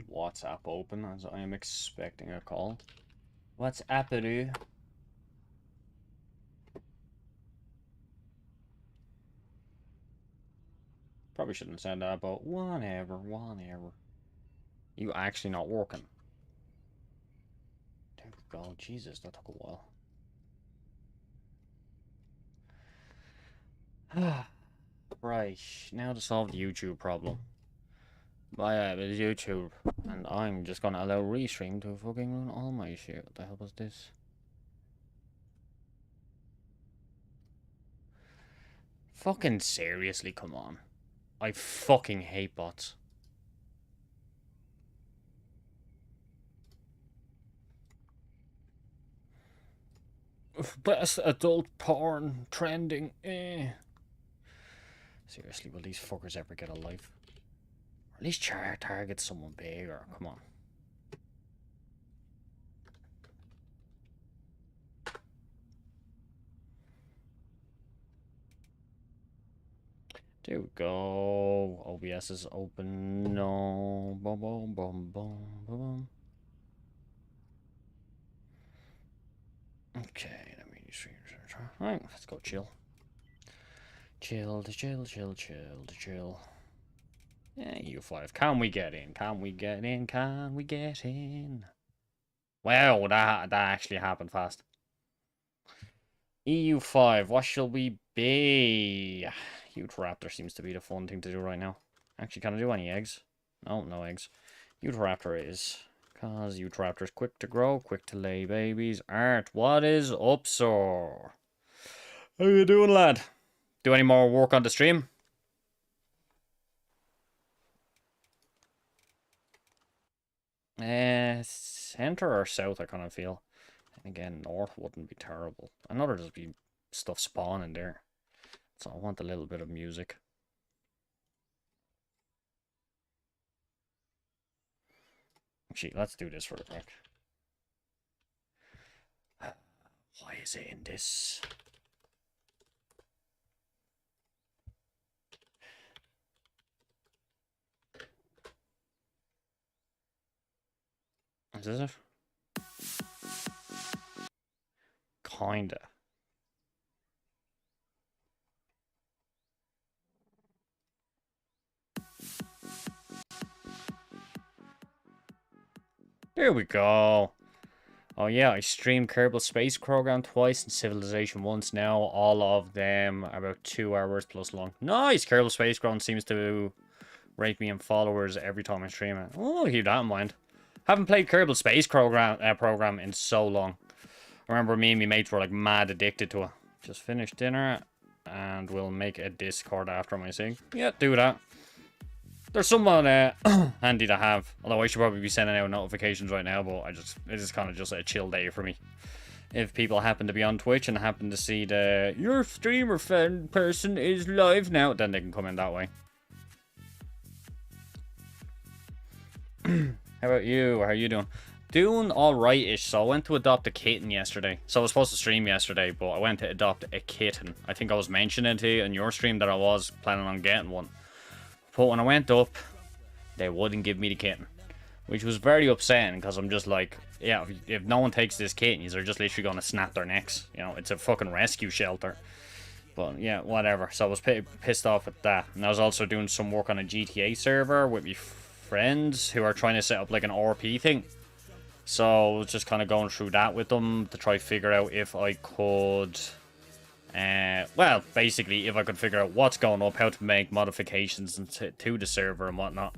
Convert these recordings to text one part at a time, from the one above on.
my WhatsApp open as I am expecting a call. What's happening? Probably shouldn't have said that, but whatever. You actually not working. There we go. Jesus, that took a while. Right, now to solve the YouTube problem. It's YouTube, and I'm just gonna allow Restream to fucking run all my shit. What the hell was this? Fucking seriously, come on. I fucking hate bots. Best adult porn trending. Seriously, will these fuckers ever get a life? Or at least target someone bigger. Come on. There we go. OBS is open. No. Boom, boom, boom, boom, boom. Okay, let me see. Alright, let's go chill. Chill. Yeah, EU5. Can we get in? Can we get in? Wow, that actually happened fast. EU5, what shall we be? Huge Raptor seems to be the fun thing to do right now. Actually, can I do any eggs? No, no eggs. Huge Raptor is. Because Huge Raptor is quick to grow, quick to lay babies. Art, what is up, sir? How you doing, lad? Do any more work on the stream? Center or south, I kind of feel. And again, north wouldn't be terrible. I know there'd just be stuff spawning there. So I want a little bit of music. Actually, let's do this for the crack. Why is it in this? Is this it? Kinda. There we go. Oh yeah, I streamed Kerbal Space Program twice and Civilization once now. All of them about 2 hours plus long. Nice! Kerbal Space Program seems to rate me in followers every time I stream it. Oh, keep that in mind. Haven't played Kerbal Space program in so long. I remember me and my mates were like mad addicted to it. Just finished dinner and we'll make a Discord after my sing. Yeah, do that. There's someone handy to have. Although I should probably be sending out notifications right now, but it is kind of just a chill day for me. If people happen to be on Twitch and happen to see your streamer fan person is live now, then they can come in that way. How about you? How are you doing? Doing alright-ish. So I went to adopt a kitten yesterday. So I was supposed to stream yesterday, but I went to adopt a kitten. I think I was mentioning to you in your stream that I was planning on getting one. But when I went up, they wouldn't give me the kitten. Which was very upsetting, because I'm just like, yeah, if no one takes this kitten, they're just literally going to snap their necks. You know, it's a fucking rescue shelter. But yeah, whatever. So I was pissed off at that. And I was also doing some work on a GTA server with my friends who are trying to set up like an RP thing. So I was just kind of going through that with them to try to figure out if I could... well, basically, if I could figure out what's going up, how to make modifications to the server and whatnot.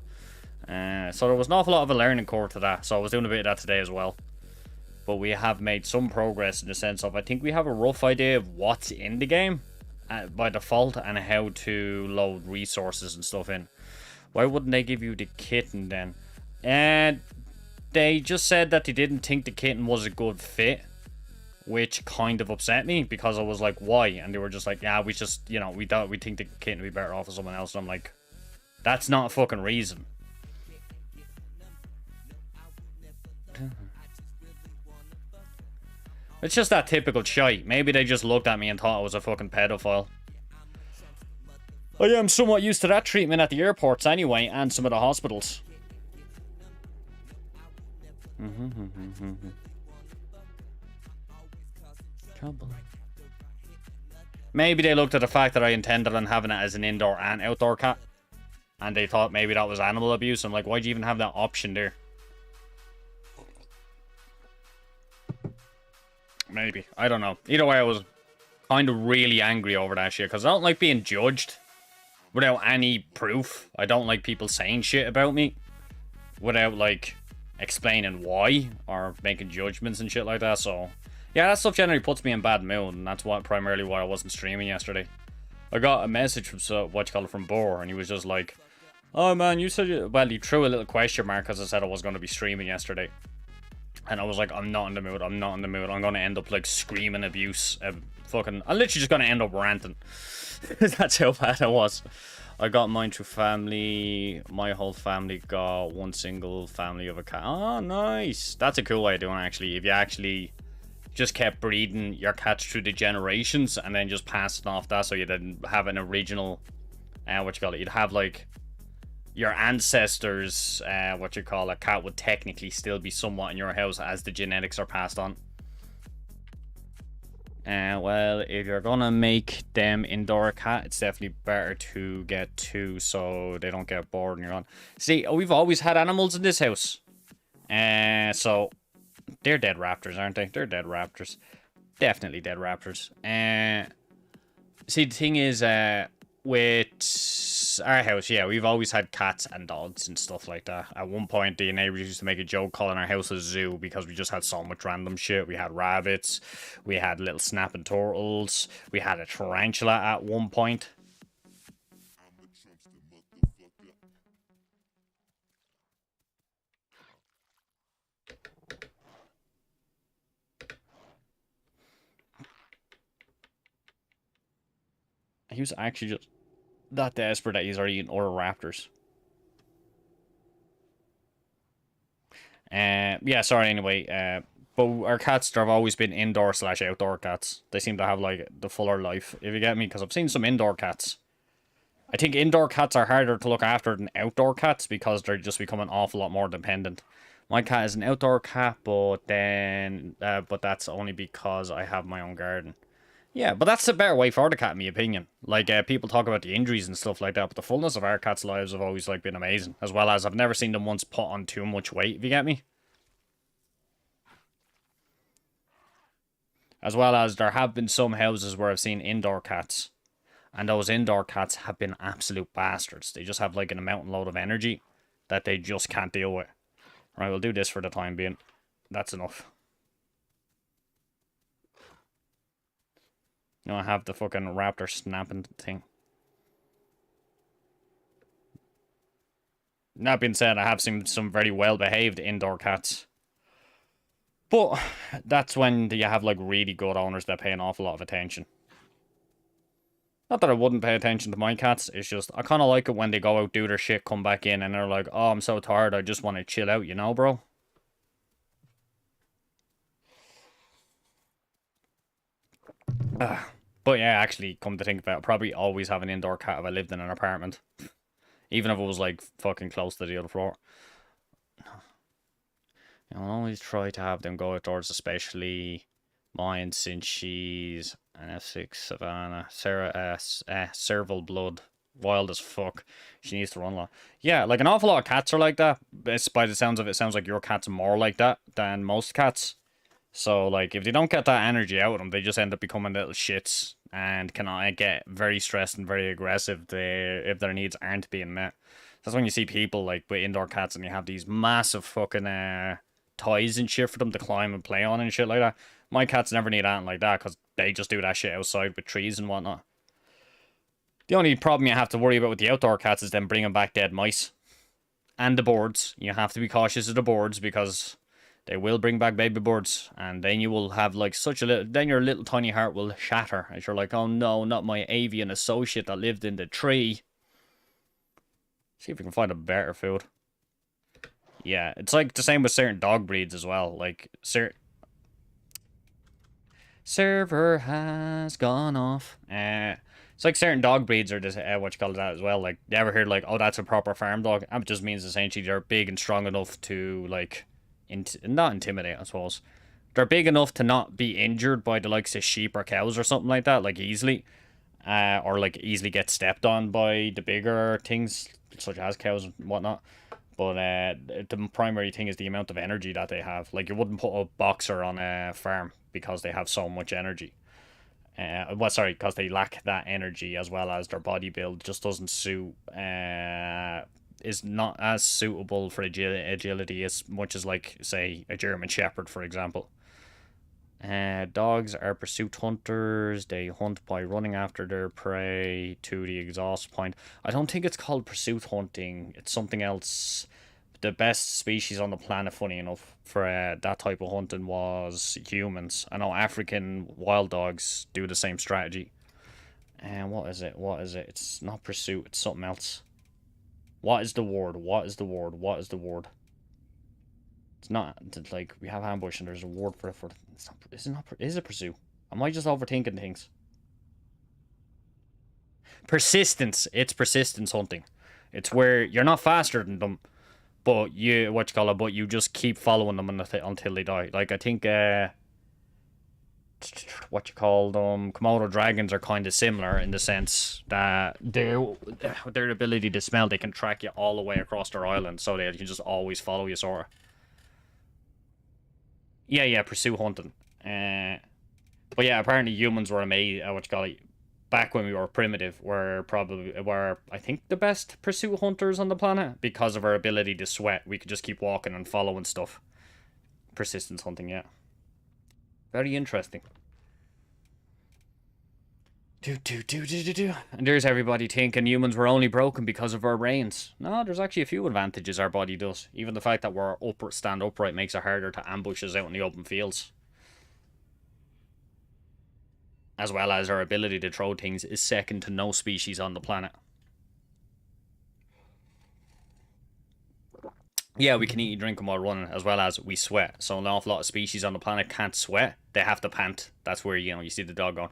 So there was an awful lot of a learning curve to that, so I was doing a bit of that today as well. But we have made some progress in the sense of, I think we have a rough idea of what's in the game by default and how to load resources and stuff in. Why wouldn't they give you the kitten then? And they just said that they didn't think the kitten was a good fit. Which kind of upset me, because I was like, why? And they were just like, yeah, we just, you know, we think the kitten would be better off with someone else. And I'm like, that's not a fucking reason. It's just that typical shite. Maybe they just looked at me and thought I was a fucking pedophile. I am somewhat used to that treatment at the airports anyway, and some of the hospitals. Trouble. Maybe they looked at the fact that I intended on having it as an indoor and outdoor cat, and they thought maybe that was animal abuse. I'm like, why'd you even have that option there? Maybe. I don't know. Either way, I was kind of really angry over that shit, because I don't like being judged without any proof. I don't like people saying shit about me without, like, explaining why or making judgments and shit like that. So, yeah, that stuff generally puts me in bad mood, and that's primarily why I wasn't streaming yesterday. I got a message from, from Boar, and he was just like, oh man, you said you... Well, he threw a little question mark because I said I was going to be streaming yesterday. And I was like, I'm not in the mood, I'm not in the mood. I'm going to end up, like, screaming abuse. I'm literally just going to end up ranting. That's how bad it was. I got mine through family. My whole family got one single family of a cat. Oh, nice. That's a cool way of doing it, actually. If you actually just kept breeding your cats through the generations and then just passing off that, so you didn't have an original, you'd have, like, your ancestors, a cat would technically still be somewhat in your house as the genetics are passed on. Well, if you're gonna make them indoor cat, it's definitely better to get two so they don't get bored and you're on. See, we've always had animals in this house. So they're dead raptors, aren't they? They're dead raptors. Definitely dead raptors. See, the thing is, with our house, yeah, we've always had cats and dogs and stuff like that. At one point, the neighbors used to make a joke calling our house a zoo because we just had so much random shit. We had rabbits, we had little snapping turtles, we had a tarantula at one point. He was actually just that desperate that he's already eating other raptors. Yeah, sorry, anyway. But our cats, they've always been indoor/outdoor cats. They seem to have, like, the fuller life, if you get me, because I've seen some indoor cats. I think indoor cats are harder to look after than outdoor cats because they're just become an awful lot more dependent. My cat is an outdoor cat, but that's only because I have my own garden. Yeah, but that's a better way for the cat, in my opinion. Like, people talk about the injuries and stuff like that, but the fullness of our cats' lives have always, like, been amazing. As well as I've never seen them once put on too much weight, if you get me. As well as there have been some houses where I've seen indoor cats. And those indoor cats have been absolute bastards. They just have, like, an mountain load of energy that they just can't deal with. Right, we'll do this for the time being. That's enough. You know, I have the fucking raptor snapping thing. That being said, I have seen some very well-behaved indoor cats. But that's when you have, like, really good owners that pay an awful lot of attention. Not that I wouldn't pay attention to my cats, it's just, I kind of like it when they go out, do their shit, come back in, and they're like, oh, I'm so tired, I just want to chill out, you know, bro? But yeah, actually, come to think of it, I'd probably always have an indoor cat if I lived in an apartment. Even if it was, like, fucking close to the other floor. I'll always try to have them go outdoors, especially mine, since she's an F6 Savannah. Sarah, serval blood. Wild as fuck. She needs to run a lot. Yeah, like, an awful lot of cats are like that. It's, by the sounds of it, it sounds like your cat's more like that than most cats. So, like, if they don't get that energy out of them, they just end up becoming little shits and can get very stressed and very aggressive if their needs aren't being met. That's when you see people, like, with indoor cats and you have these massive fucking toys and shit for them to climb and play on and shit like that. My cats never need anything like that because they just do that shit outside with trees and whatnot. The only problem you have to worry about with the outdoor cats is them bringing back dead mice. And the birds. You have to be cautious of the birds because they will bring back baby birds, and then you will have, like, such a little... Then your little tiny heart will shatter, as you're like, oh no, not my avian associate that lived in the tree. See if we can find a better food. Yeah, it's like the same with certain dog breeds as well. Like, server has gone off. It's like certain dog breeds are just, that as well. Like, you ever heard, like, oh, that's a proper farm dog? That just means essentially they're big and strong enough to, like, not intimidate, I suppose. They're big enough to not be injured by the likes of sheep or cows or something like that, like easily. Or like easily get stepped on by the bigger things, such as cows and whatnot. But the primary thing is the amount of energy that they have. Like, you wouldn't put a boxer on a farm because they have so much energy. Sorry, because they lack that energy, as well as their body build just doesn't suit. Is not as suitable for agility as much as, like, say, a German Shepherd, for example. Dogs are pursuit hunters. They hunt by running after their prey to the exhaust point. I don't think it's called pursuit hunting. It's something else. The best species on the planet, funny enough, for that type of hunting was humans. I know African wild dogs do the same strategy. And what is it? What is it? It's not pursuit. It's something else. What is the word? What is the word? What is the word? It's not, like, we have ambush and there's a word for it. It's not, is it pursue? Am I just overthinking things? Persistence. It's persistence hunting. It's where you're not faster than them, but but you just keep following them until they die. Like, I think, Komodo dragons are kind of similar in the sense that their ability to smell, they can track you all the way across their island, so they can just always follow you, sort of. Yeah, pursue hunting. But yeah, apparently humans were amazing. Back when we were primitive, were I think the best pursuit hunters on the planet because of our ability to sweat. We could just keep walking and following stuff. Persistence hunting, yeah. Very interesting. And there's everybody thinking humans were only broken because of our brains. No, there's actually a few advantages our body does. Even the fact that we're stand upright makes it harder to ambush us out in the open fields. As well as our ability to throw things is second to no species on the planet. Yeah, we can eat and drink while running, as well as we sweat. So an awful lot of species on the planet can't sweat. They have to pant. That's where, you see the dog going...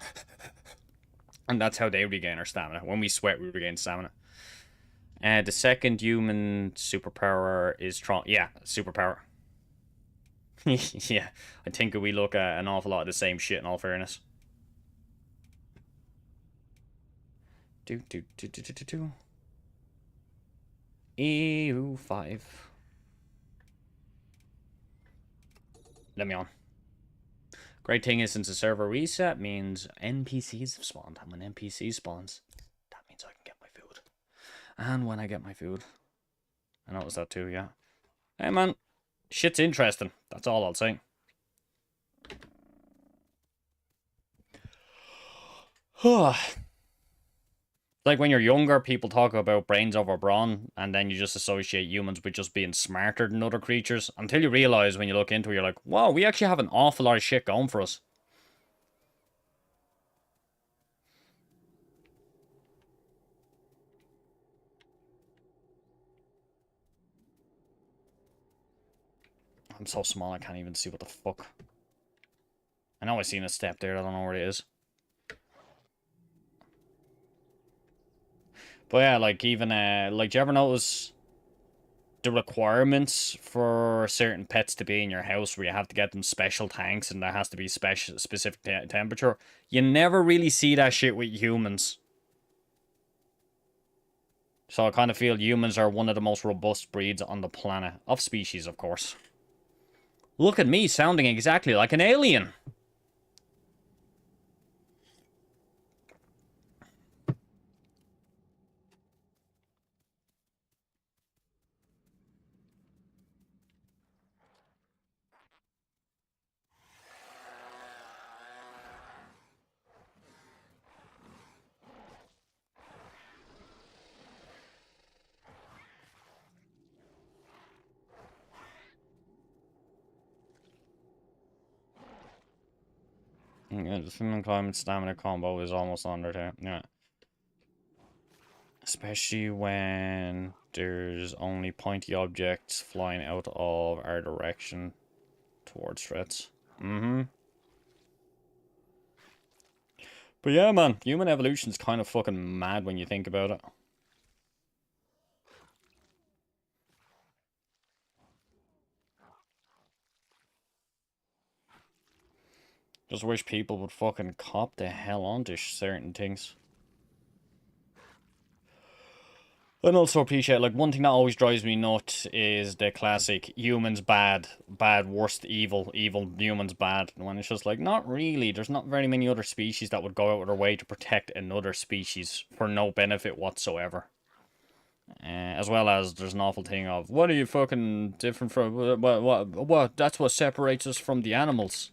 And that's how they regain our stamina. When we sweat, we regain stamina. The second human superpower is Yeah, superpower. Yeah, I think we look at an awful lot of the same shit, in all fairness. EU5. Let me on. Great thing is, since the server reset means NPCs have spawned. And when NPC spawns, that means I can get my food. And when I get my food, I noticed that too, yeah. Hey man, shit's interesting. That's all I'll say. Like, when you're younger, people talk about brains over brawn, and then you just associate humans with just being smarter than other creatures, until you realize when you look into it, you're like, wow, we actually have an awful lot of shit going for us. I'm so small, I can't even see what the fuck. I know I seen a step there, I don't know where it is. But yeah, like, even, like, do you ever notice the requirements for certain pets to be in your house, where you have to get them special tanks and there has to be specific temperature? You never really see that shit with humans. So I kind of feel humans are one of the most robust breeds on the planet. Of species, of course. Look at me sounding exactly like an alien. Yeah, the human climate stamina combo is almost under there. Yeah. Especially when there's only pointy objects flying out of our direction towards threats. But yeah, man, human evolution's kind of fucking mad when you think about it. Just wish people would fucking cop the hell onto certain things. And also appreciate, like, one thing that always drives me nuts is the classic humans bad, bad, worst, evil, evil, humans bad. And when it's just like, not really. There's not very many other species that would go out of their way to protect another species for no benefit whatsoever. As well as there's an awful thing of, what are you fucking different from, what, that's what separates us from the animals.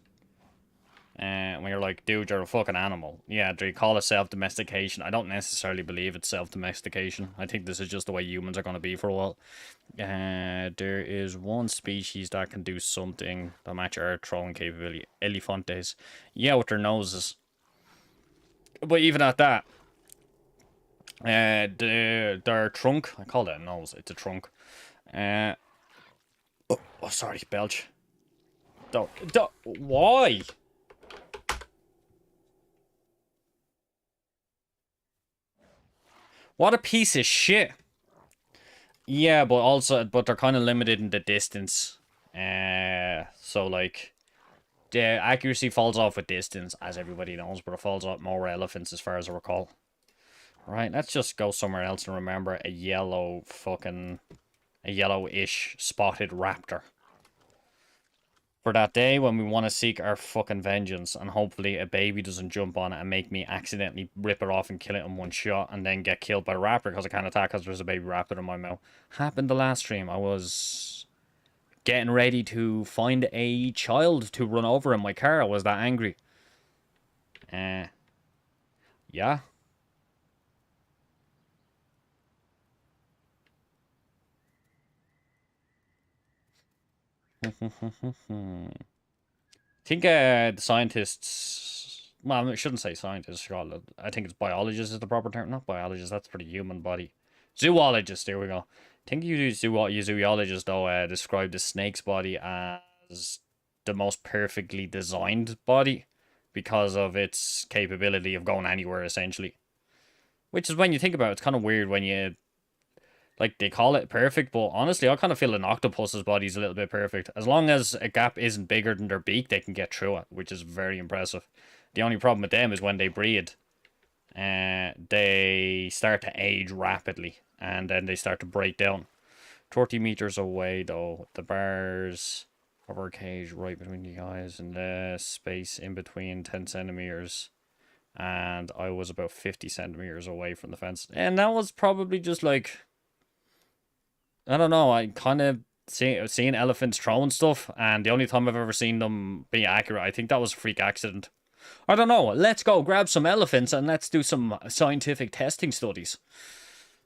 When you're like, dude, you're a fucking animal. Yeah, do you call it self-domestication? I don't necessarily believe it's self-domestication. I think this is just the way humans are going to be for a while. There is one species that can do something that match our throwing capability. Elefantes. Yeah, with their noses. But even at that, their trunk, I call that a nose, it's a trunk. Oh, sorry, belch. Why? What a piece of shit. Yeah, but they're kind of limited in the distance. So like, the accuracy falls off with distance, as everybody knows, but it falls off more with elephants, as far as I recall. Right, let's just go somewhere else and remember a yellowish spotted raptor. For that day when we want to seek our fucking vengeance, and hopefully a baby doesn't jump on it and make me accidentally rip it off and kill it in one shot, and then get killed by the raptor because I can't attack because there's a baby raptor in my mouth. Happened the last stream. I was getting ready to find a child to run over in my car. I was that angry. Yeah. I think the scientists, well, I shouldn't say scientists, I think it's biologists is the proper term. Not biologists, that's for the human body. Zoologists, there we go. I think you zoologists, though, describe the snake's body as the most perfectly designed body because of its capability of going anywhere, essentially. Which is, when you think about it, it's kind of weird when you, like, they call it perfect, but honestly, I kind of feel an octopus's body's a little bit perfect. As long as a gap isn't bigger than their beak, they can get through it, which is very impressive. The only problem with them is when they breed, they start to age rapidly, and then they start to break down. 30 meters away, though, the bars of our cage right between the eyes and the space in between 10 centimeters. And I was about 50 centimeters away from the fence. And that was probably just like, I don't know, I kind of seen elephants throwing stuff, and the only time I've ever seen them be accurate, I think that was a freak accident. I don't know, let's go grab some elephants and let's do some scientific testing studies.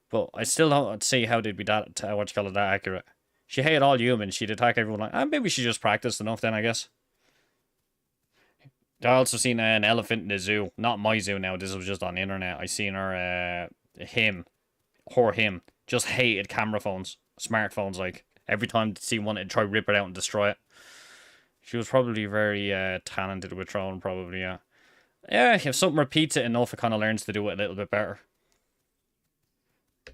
But I still don't see how they'd be that, what you call it, that accurate. She hated all humans, she'd attack everyone like, maybe she just practiced enough then, I guess. I also seen an elephant in the zoo. Not my zoo now, this was just on the internet. I seen her, him, just hated camera phones, smartphones, like. Every time to see one, it'd try rip it out and destroy it. She was probably very talented with throwing, probably, yeah. Yeah, if something repeats it enough, it kind of learns to do it a little bit better.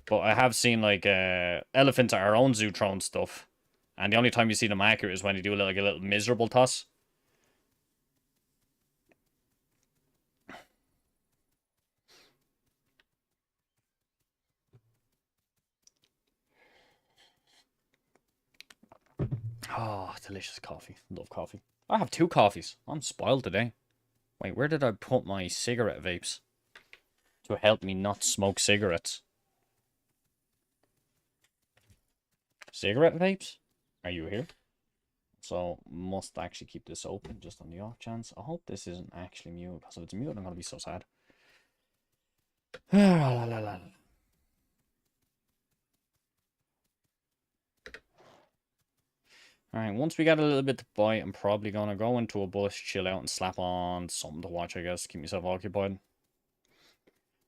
But I have seen, like, elephants at our own zoo throwing stuff. And the only time you see them accurate is when they do like a little miserable toss. Oh, delicious coffee. Love coffee. I have 2 coffees. I'm spoiled today. Wait, where did I put my cigarette vapes? To help me not smoke cigarettes. Cigarette vapes? Are you here? So, must actually keep this open just on the off chance. I hope this isn't actually mute, because if it's mute, I'm going to be so sad. Alright, once we get a little bit to bite, I'm probably going to go into a bush, chill out, and slap on something to watch, I guess. Keep myself occupied.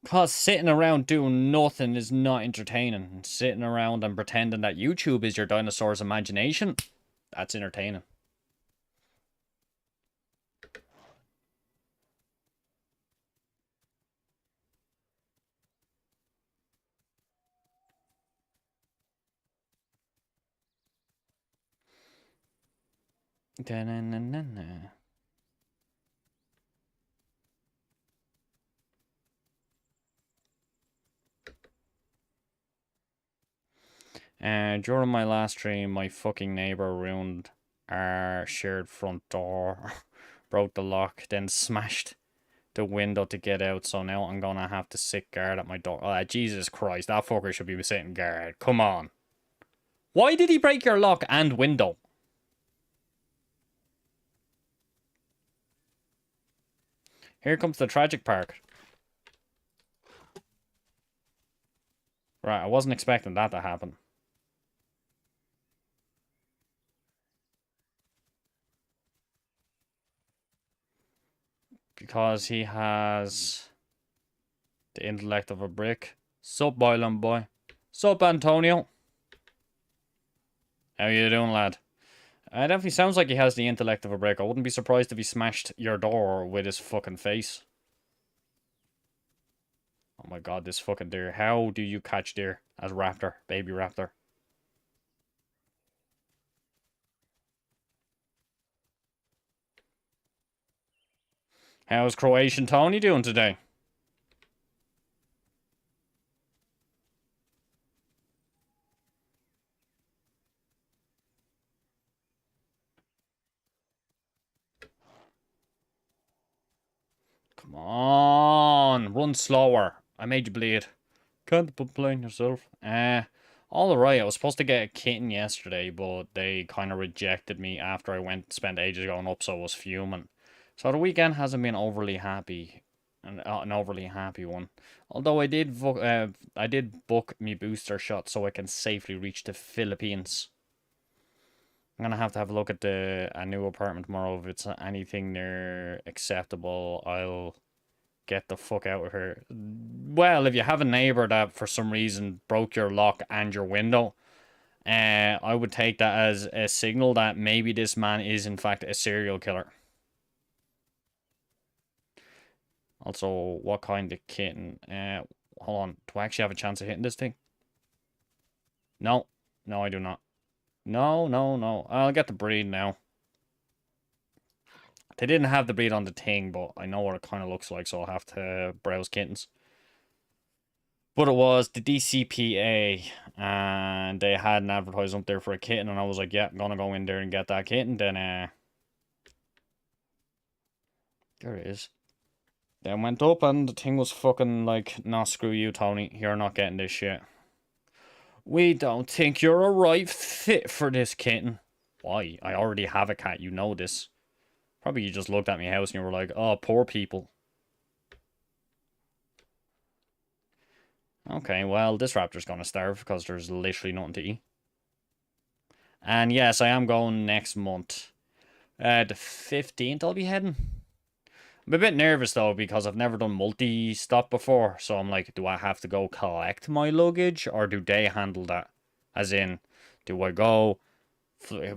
Because sitting around doing nothing is not entertaining. Sitting around and pretending that YouTube is your dinosaur's imagination, that's entertaining. Da-na-na-na-na. During my last stream, my fucking neighbor ruined our shared front door, broke the lock, then smashed the window to get out. So now I'm gonna have to sit guard at my door. Oh, Jesus Christ, that fucker should be sitting guard. Come on. Why did he break your lock and window? Here comes the tragic part. Right, I wasn't expecting that to happen. Because he has the intellect of a brick. Sup, Boylan boy? Sup, Antonio? How you doing, lad? It definitely sounds like he has the intellect of a brick. I wouldn't be surprised if he smashed your door with his fucking face. Oh my god, this fucking deer. How do you catch deer as raptor, baby raptor? How's Croatian Tony doing today? Come on, run slower. I made you bleed. Can't complain yourself. Alright, I was supposed to get a kitten yesterday, but they kind of rejected me after I spent ages going up, so I was fuming. So the weekend hasn't been overly happy, an overly happy one. Although I did book me booster shot so I can safely reach the Philippines. I'm gonna have a look at a new apartment tomorrow. If it's anything near acceptable, I'll get the fuck out of here. Well, if you have a neighbor that for some reason broke your lock and your window, I would take that as a signal that maybe this man is in fact a serial killer. Also, what kind of kitten? Hold on. Do I actually have a chance of hitting this thing? No. No, I do not. No, no, no. I'll get the breed now. They didn't have the breed on the thing, but I know what it kind of looks like, so I'll have to browse kittens. But it was the DCPA, and they had an advertisement up there for a kitten, and I was like, yeah, I'm gonna go in there and get that kitten. Then, there it is. Then went up, and the thing was fucking like, nah, screw you, Tony. You're not getting this shit. We don't think you're a right fit for this kitten. Why? I already have a cat, you know this. Probably you just looked at my house and you were like, oh, poor people. Okay, well, this raptor's gonna starve because there's literally nothing to eat. And yes, I am going next month. The 15th I'll be heading. I'm a bit nervous though because I've never done multi-stop before. So I'm like, do I have to go collect my luggage or do they handle that? As in, do I go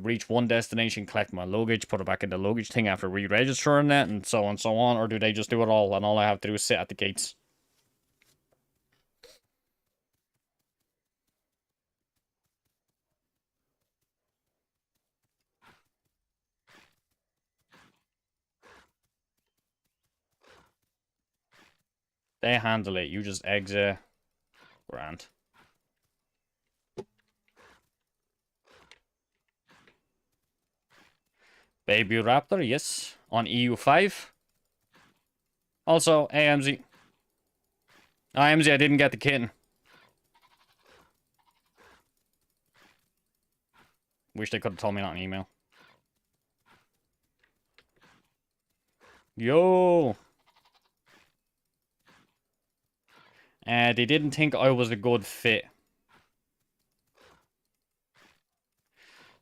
reach one destination, collect my luggage, put it back in the luggage thing after re-registering it and so on and so on? Or do they just do it all and all I have to do is sit at the gates? They handle it. You just exit. Grand. Baby Raptor, yes. On EU5. Also, AMZ. AMZ, I didn't get the kitten. Wish they could have told me that on email. Yo! They didn't think I was a good fit.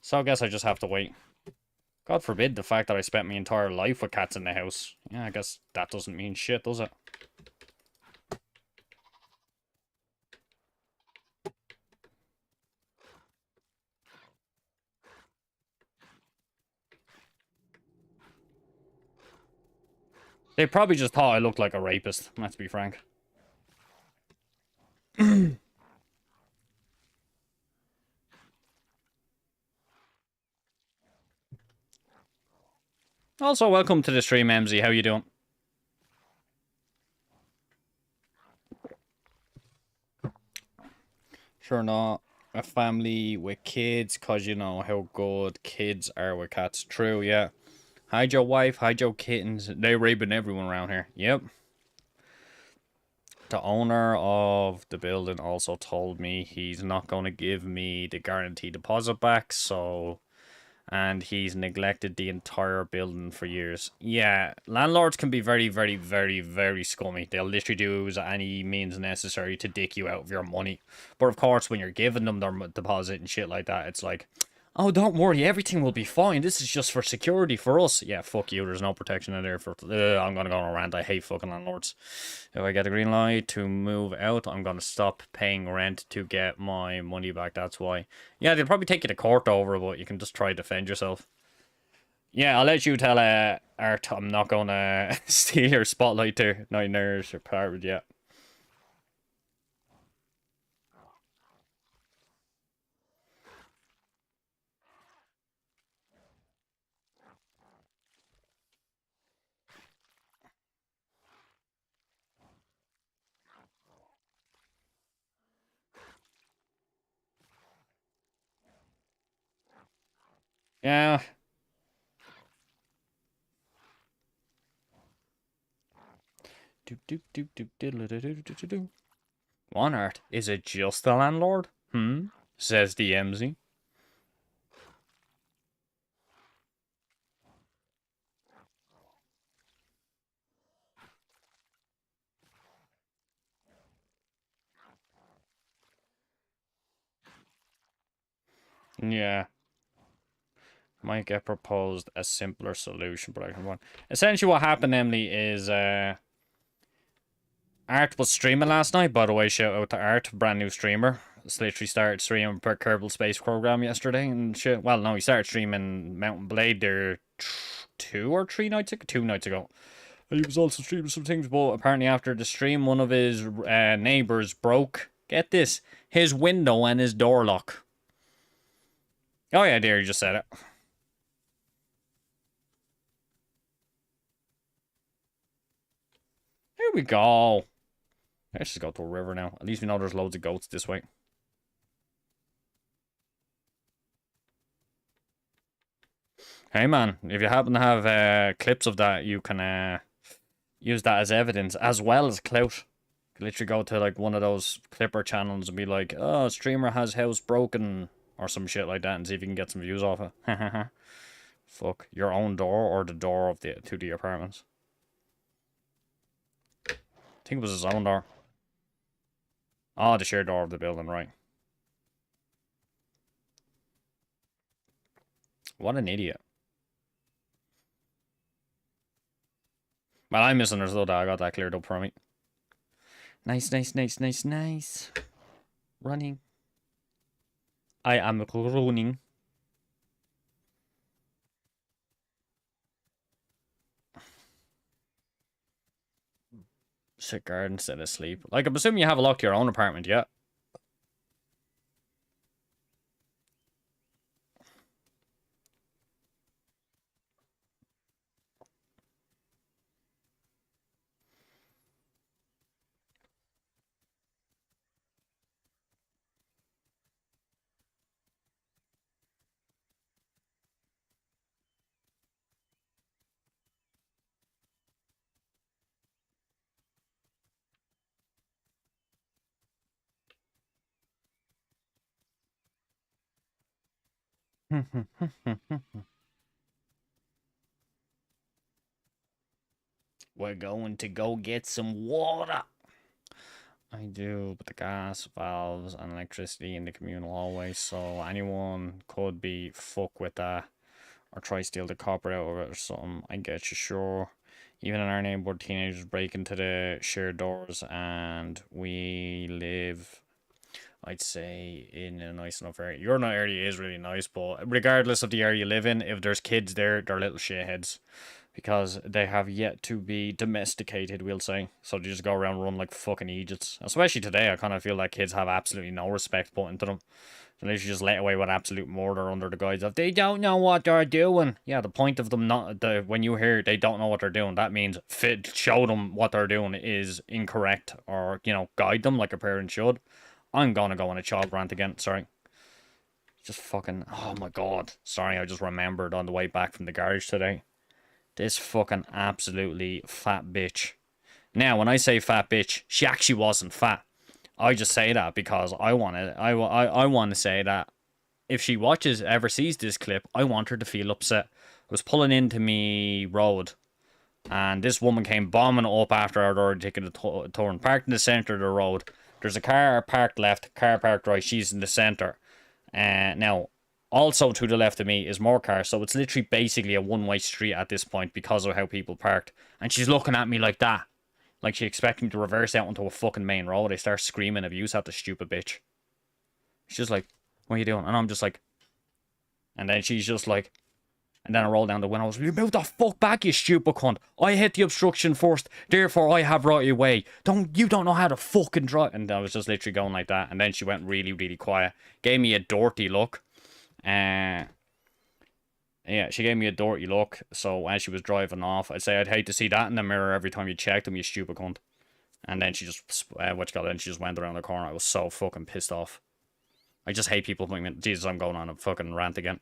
So I guess I just have to wait. God forbid the fact that I spent my entire life with cats in the house. Yeah, I guess that doesn't mean shit, does it? They probably just thought I looked like a rapist, let's be frank. Also, welcome to the stream, MZ. How you doing? Sure not. A family with kids, cause you know how good kids are with cats. True, yeah. Hide your wife, hide your kittens. They raping everyone around here. Yep. The owner of the building also told me he's not going to give me the guarantee deposit back, so and he's neglected the entire building for years. Yeah, landlords can be very, very, very, very scummy. They'll literally use any means necessary to dick you out of your money. But of course, when you're giving them their deposit and shit like that, it's like, oh, don't worry, everything will be fine. This is just for security for us. Yeah, fuck you. There's no protection in there for. I'm gonna go on a rant. I hate fucking landlords. If I get a green light to move out, I'm gonna stop paying rent to get my money back. That's why. Yeah, they'll probably take you to court over, but you can just try to defend yourself. Yeah, I'll let you tell Art. I'm not gonna steal your spotlight there. Nightmares apartment. Yeah. Yeah. Do do do do do do do do do do. One Art. Is it just the landlord? Hmm. Says the MZ. Yeah. Might get proposed a simpler solution, but I can one. Essentially, what happened, Emily, is Art was streaming last night. By the way, shout out to Art, brand new streamer. It's literally started streaming per Kerbal Space Program yesterday and shit. Well, no, he started streaming Mountain Blade there 2 or 3 nights ago. 2 nights ago. And he was also streaming some things, but apparently after the stream, one of his neighbors broke. Get this, his window and his door lock. Oh yeah, there, you just said it. Here we go. Let's just go to a river now. At least we know there's loads of goats this way. Hey man, if you happen to have clips of that, you can use that as evidence, as well as clout. You can literally go to like one of those clipper channels and be like, oh, streamer has house broken, or some shit like that, and see if you can get some views off it. Fuck, your own door or the door of the apartments. I think it was his own door. Oh, the shared door of the building, right. What an idiot. Well, I misunderstood that. I got that cleared up for me. Nice, nice, nice, nice, nice. Running. I am running. Sit guard instead of sleep. Like, I'm assuming you have a lock to your own apartment, yeah? We're going to go get some water. I do, but the gas, valves, and electricity in the communal hallway, so anyone could be fuck with that or try steal the copper out of it or something. I get you, sure. Even in our neighborhood, teenagers break into the shared doors, and we live, I'd say, in a nice enough area. Your area is really nice, but regardless of the area you live in, if there's kids there, they're little shitheads. Because they have yet to be domesticated, we'll say. So they just go around run like fucking idiots. Especially today, I kind of feel like kids have absolutely no respect put into them. So they should just let away with absolute murder under the guise of they don't know what they're doing. Yeah, the point of them not when you hear they don't know what they're doing, that means show them what they're doing is incorrect, or guide them like a parent should. I'm gonna go on a child rant again. Sorry. Just fucking, oh my god. Sorry, I just remembered on the way back from the garage today. This fucking absolutely fat bitch. Now, when I say fat bitch, she actually wasn't fat. I just say that because I want to say that if she ever sees this clip, I want her to feel upset. I was pulling into me road, and this woman came bombing up after I'd already taken a turn, parked in the centre of the road. There's a car parked left, car parked right. She's in the centre. Now, also to the left of me is more cars, so it's literally basically a one-way street at this point because of how people parked. And she's looking at me like that. Like she expects me to reverse out onto a fucking main road. I start screaming abuse at the stupid bitch. She's just like, what are you doing? And I'm just like, and then she's just like, and then I roll down the window. I was like, move the fuck back, you stupid cunt. I hit the obstruction first, therefore I have right of way. You don't know how to fucking drive. And I was just literally going like that. And then she went really, really quiet. Gave me a dirty look. Yeah, she gave me a dirty look. So as she was driving off, I'd say I'd hate to see that in the mirror every time you checked them, you stupid cunt. And then she just, then she just went around the corner. I was so fucking pissed off. I just hate people putting me, Jesus, I'm going on a fucking rant again.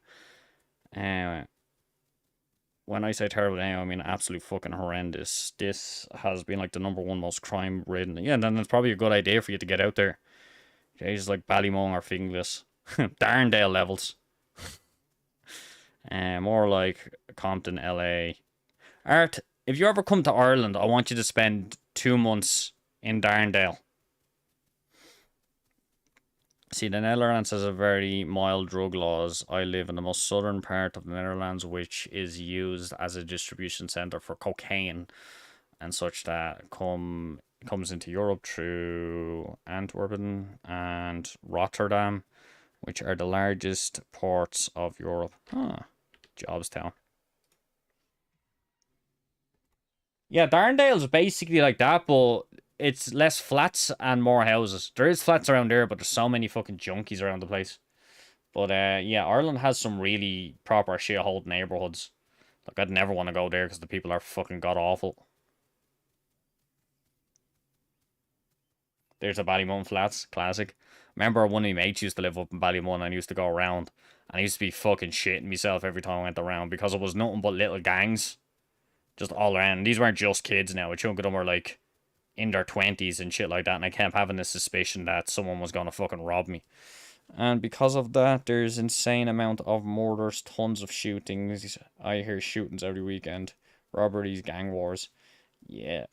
When I say terrible now, I mean absolute fucking horrendous. This has been like the #1 most crime ridden. Yeah, and then it's probably a good idea for you to get out there. Jesus, like Ballymun or Finglas. Darndale levels. More like Compton, LA. Art, if you ever come to Ireland, I want you to spend 2 months in Darndale. See, the Netherlands has a very mild drug laws. I live in the most southern part of the Netherlands, which is used as a distribution center for cocaine and such that comes into Europe through Antwerpen and Rotterdam, which are the largest ports of Europe. Jobstown. Yeah, Darndale's basically like that, but it's less flats and more houses. There is flats around there, but there's so many fucking junkies around the place. But yeah, Ireland has some really proper shithole neighborhoods. Like, I'd never want to go there because the people are fucking god awful. There's a Ballymun Flats, classic. Remember one of my mates used to live up in Ballymun and I used to go around. And I used to be fucking shitting myself every time I went around because it was nothing but little gangs. Just all around. These weren't just kids now. A chunk of them were like in their 20s and shit like that, and I kept having the suspicion that someone was gonna fucking rob me. And because of that, there's insane amount of murders, tons of shootings. I hear shootings every weekend, robberies, gang wars. Yeah,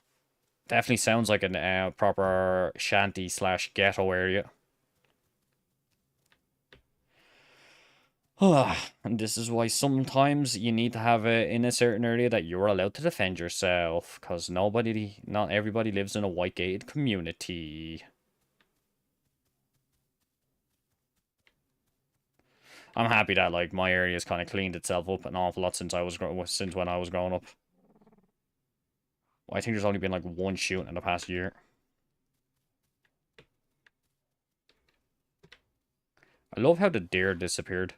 definitely sounds like a proper shanty slash ghetto area. And this is why sometimes you need to have it in a certain area that you're allowed to defend yourself, because not everybody lives in a white gated community. I'm happy that like my area's kind of cleaned itself up an awful lot since when I was growing up. Well, I think there's only been like one shooting in the past year. I love how the deer disappeared.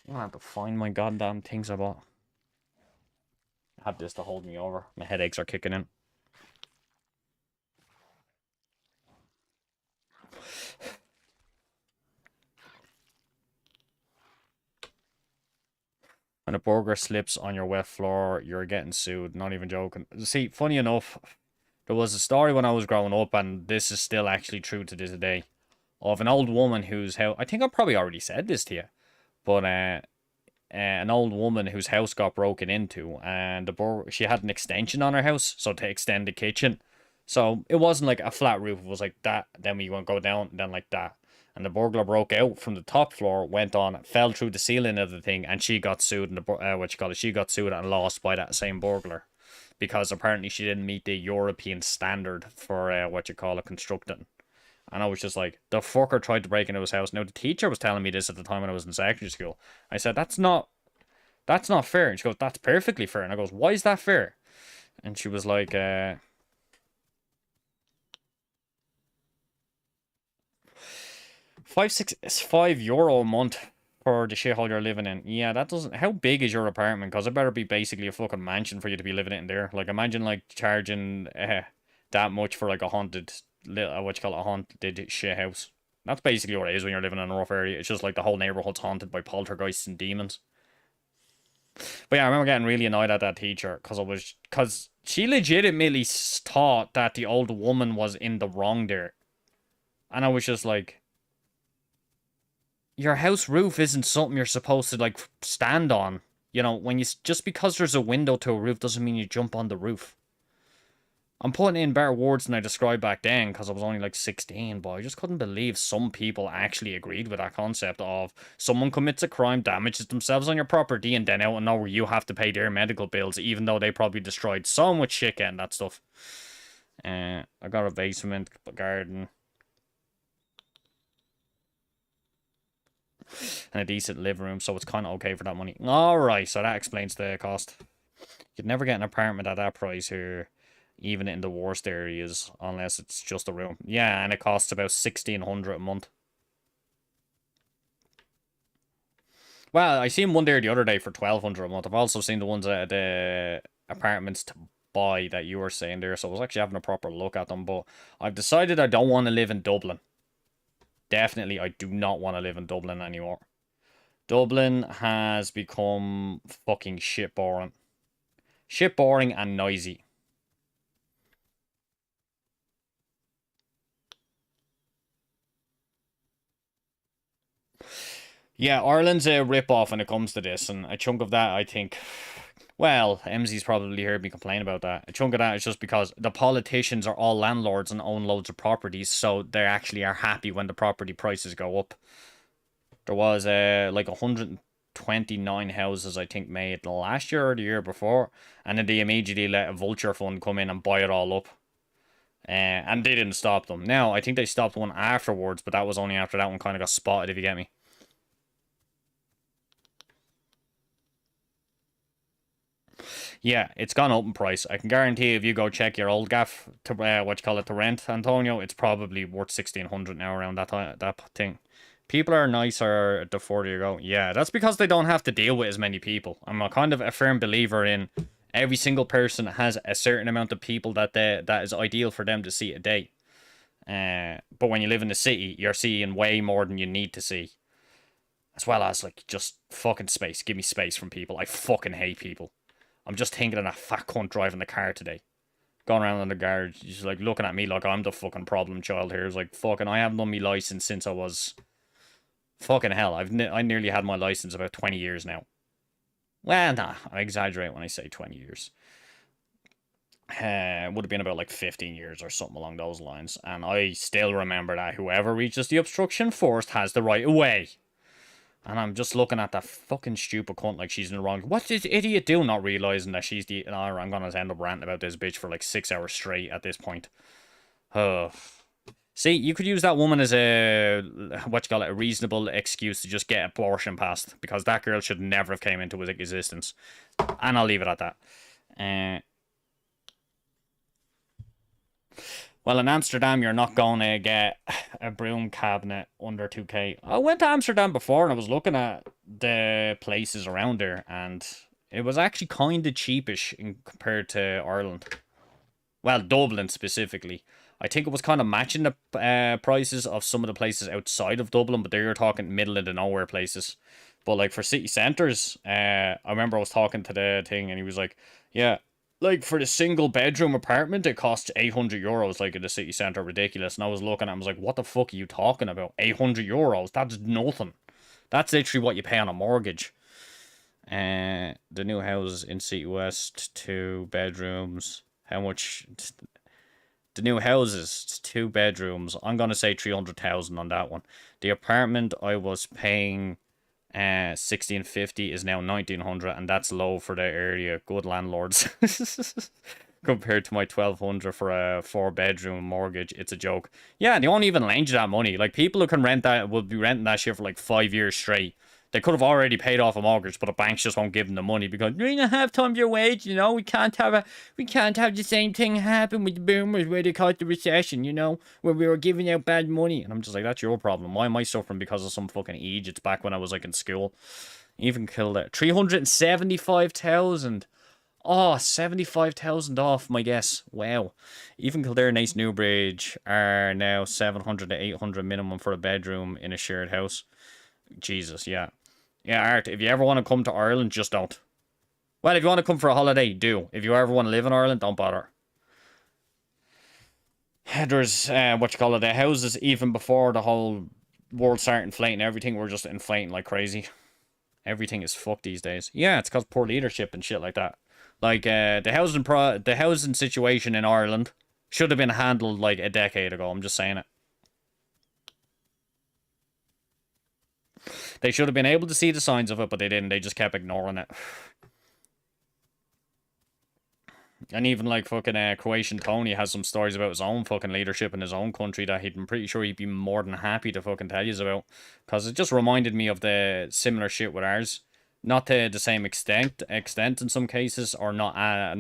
I'm gonna have to find my goddamn things I bought. I have this to hold me over. My headaches are kicking in. When a burger slips on your wet floor, you're getting sued. Not even joking. See, funny enough, there was a story when I was growing up, and this is still actually true to this day, of an old woman whose house. I think I probably already said this to you, but an old woman whose house got broken into, and she had an extension on her house, so to extend the kitchen. So it wasn't like a flat roof. It was like that. Then we went go down, then like that. And the burglar broke out from the top floor, went on, fell through the ceiling of the thing, and she got sued. And she got sued and lost by that same burglar, because apparently she didn't meet the European standard for constructing. And I was just like, the fucker tried to break into his house. Now the teacher was telling me this at the time when I was in secondary school. I said, that's not fair. And she goes, that's perfectly fair. And I goes, why is that fair? And she was like, €5 a month for the shithole you're living in. Yeah, that doesn't. How big is your apartment? Because it better be basically a fucking mansion for you to be living in there. Like, imagine like charging that much for like a haunted a haunted shit house. That's basically what it is when you're living in a rough area. It's just like the whole neighborhood's haunted by poltergeists and demons. But yeah, I remember getting really annoyed at that teacher because she legitimately thought that the old woman was in the wrong there. And I was just like, your house roof isn't something you're supposed to like stand on. You know, just because there's a window to a roof doesn't mean you jump on the roof. I'm putting in better words than I described back then because I was only like 16, but I just couldn't believe some people actually agreed with that concept of someone commits a crime, damages themselves on your property, and then out of nowhere you have to pay their medical bills, even though they probably destroyed so much shit getting that stuff. I got a basement, garden, and a decent living room, so it's kind of okay for that money. Alright, so that explains the cost. You'd never get an apartment at that price here, even in the worst areas, unless it's just a room. Yeah, and it costs about 1,600 a month. Well, I seen one there the other day for 1,200 a month. I've also seen the ones at the apartments to buy that you were saying there, so I was actually having a proper look at them, but I've decided I don't want to live in Dublin. Definitely, I do not want to live in Dublin anymore. Dublin has become fucking shit boring. Shit boring and noisy. Yeah, Ireland's a rip-off when it comes to this, and a chunk of that, I think... Well, MZ's probably heard me complain about that. A chunk of that is just because the politicians are all landlords and own loads of properties, so they actually are happy when the property prices go up. There was like 129 houses, I think, made last year or the year before, and then they immediately let a vulture fund come in and buy it all up. And they didn't stop them. Now, I think they stopped one afterwards, but that was only after that one kind of got spotted, if you get me. Yeah, it's gone up in price. I can guarantee if you go check your old gaff to what you call it to rent, Antonio, it's probably worth 1,600 now around that thing. People are nicer the further you go. Yeah, that's because they don't have to deal with as many people. I'm a kind of a firm believer in every single person has a certain amount of people that is ideal for them to see a day. But when you live in the city, you're seeing way more than you need to see. As well as, like, just fucking space. Give me space from people. I fucking hate people. I'm just thinking of that fat cunt driving the car today. Going around in the garage, just like looking at me like I'm the fucking problem child here. It's like, fucking, I haven't done my license since I was... Fucking hell, I nearly had my license about 20 years now. Well, nah, I exaggerate when I say 20 years. It would have been about like 15 years or something along those lines. And I still remember that whoever reaches the obstruction first has the right of way. And I'm just looking at that fucking stupid cunt like she's in the wrong. What's this idiot doing? Not realizing that she's the... Oh, I'm going to end up ranting about this bitch for like 6 hours straight at this point. See, you could use that woman as a... What you call it? A reasonable excuse to just get abortion passed. Because that girl should never have came into existence. And I'll leave it at that. Well, in Amsterdam, you're not going to get a broom cabinet under 2k. I went to Amsterdam before and I was looking at the places around there, and it was actually kind of cheapish compared to Ireland. Well, Dublin specifically. I think it was kind of matching the prices of some of the places outside of Dublin, but they were talking middle of the nowhere places. But like for city centres, I remember I was talking to the thing and he was like, yeah, like, for the single bedroom apartment, it costs 800 euros, like, in the city centre. Ridiculous. And I was looking at him, I was like, what the fuck are you talking about? 800 euros? That's nothing. That's literally what you pay on a mortgage. The new houses in City West, 2 bedrooms. How much? The new houses, 2 bedrooms. I'm going to say 300,000 on that one. The apartment I was paying... 1650 is now 1900, and that's low for the area. Good landlords. Compared to my 1200 for a 4-bedroom mortgage, it's a joke. Yeah, they won't even lend you that money. Like, people who can rent that will be renting that shit for like 5 years straight. They could have already paid off a mortgage, but the banks just won't give them the money because we don't have times your wage, you know. We can't have the same thing happen with the boomers where they caused the recession, you know, where we were giving out bad money. And I'm just like, that's your problem. Why am I suffering because of some fucking Egypts back when I was like in school? Even killed it. 375,000. Oh, 75,000 off, my guess. Wow. Even Kildare, Nice, Newbridge are now 700 to 800 minimum for a bedroom in a shared house. Jesus, yeah. Yeah, Art, if you ever want to come to Ireland, just don't. Well, if you want to come for a holiday, do. If you ever want to live in Ireland, don't bother. There's, what you call it, the houses, even before the whole world started inflating everything, were just inflating like crazy. Everything is fucked these days. Yeah, it's because poor leadership and shit like that. Like, the housing situation in Ireland should have been handled like a decade ago. I'm just saying it. They should have been able to see the signs of it, but they didn't. They just kept ignoring it. And even like fucking Croatian Tony has some stories about his own fucking leadership in his own country that I'm pretty sure he'd be more than happy to fucking tell you about. Because it just reminded me of the similar shit with ours. Not to the same extent in some cases, or yeah.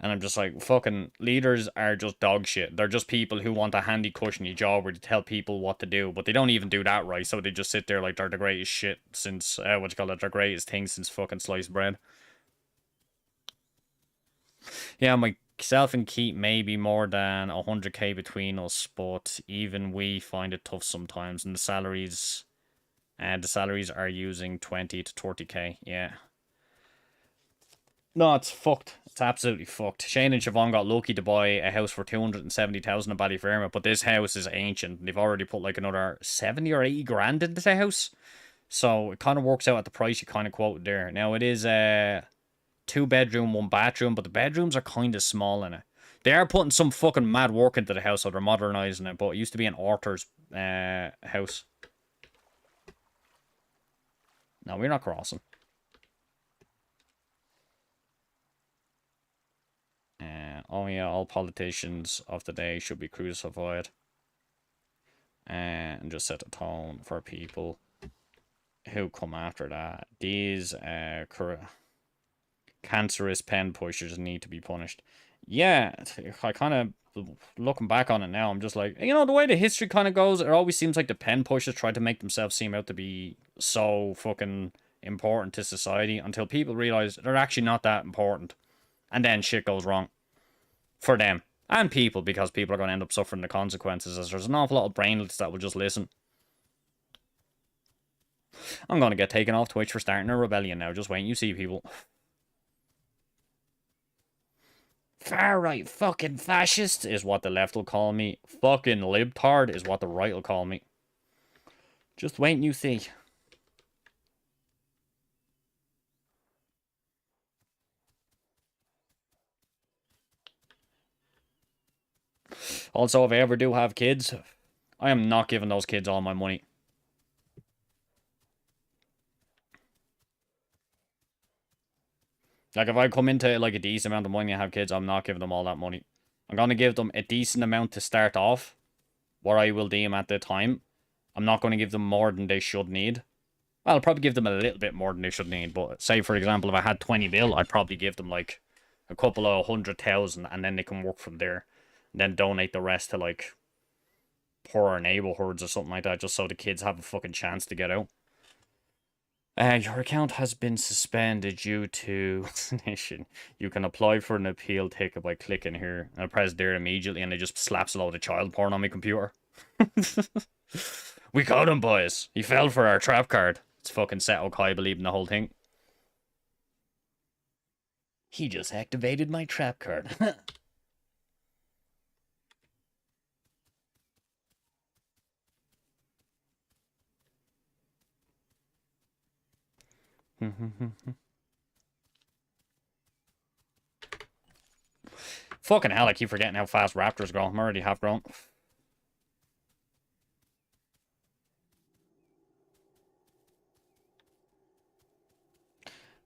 And I'm just like, fucking leaders are just dog shit. They're just people who want a handy cushiony job where they tell people what to do, but they don't even do that right. So they just sit there like they're the greatest shit since, what you call it, their greatest thing since fucking sliced bread. Yeah, myself and Keith may be more than 100k between us, but even we find it tough sometimes. And the salaries are using 20 to 30k. Yeah. No, it's fucked. It's absolutely fucked. Shane and Siobhan got lucky to buy a house for 270,000 in Ballyfermot, but this house is ancient. They've already put like another 70 or 80 grand into the house. So it kind of works out at the price you kind of quoted there. Now it is 2 bedroom, 1 bathroom, but the bedrooms are kind of small in it. They are putting some fucking mad work into the house, so they're modernising it, but it used to be an Arthur's house. No, we're not crossing. Oh yeah, all politicians of the day should be crucified. And just set the tone for people who come after that. These cancerous pen pushers need to be punished. Yeah, I kind of, looking back on it now, I'm just like, you know, the way the history kind of goes, it always seems like the pen pushers try to make themselves seem out to be so fucking important to society until people realize they're actually not that important. And then shit goes wrong. For them. And people, because people are going to end up suffering the consequences, as there's an awful lot of brainlets that will just listen. I'm going to get taken off Twitch for starting a rebellion now. Just wait, you see, people. Far-right fucking fascist is what the left will call me. Fucking libtard is what the right will call me. Just wait and you see. Also, if I ever do have kids, I am not giving those kids all my money. Like, if I come into, like, a decent amount of money and have kids, I'm not giving them all that money. I'm going to give them a decent amount to start off, what I will deem at the time. I'm not going to give them more than they should need. Well, I'll probably give them a little bit more than they should need, but say, for example, if I had 20 mil, I'd probably give them, like, a couple of 100,000, and then they can work from there. And then donate the rest to, like, poorer neighborhoods or something like that, just so the kids have a fucking chance to get out. Your account has been suspended due to vaccination. You can apply for an appeal ticket by clicking here. I press there immediately and it just slaps a load of child porn on my computer. We caught him, boys. He fell for our trap card. It's fucking Seto Kai believing the whole thing. He just activated my trap card. Fucking hell, I keep forgetting how fast raptors grow. I'm already half grown.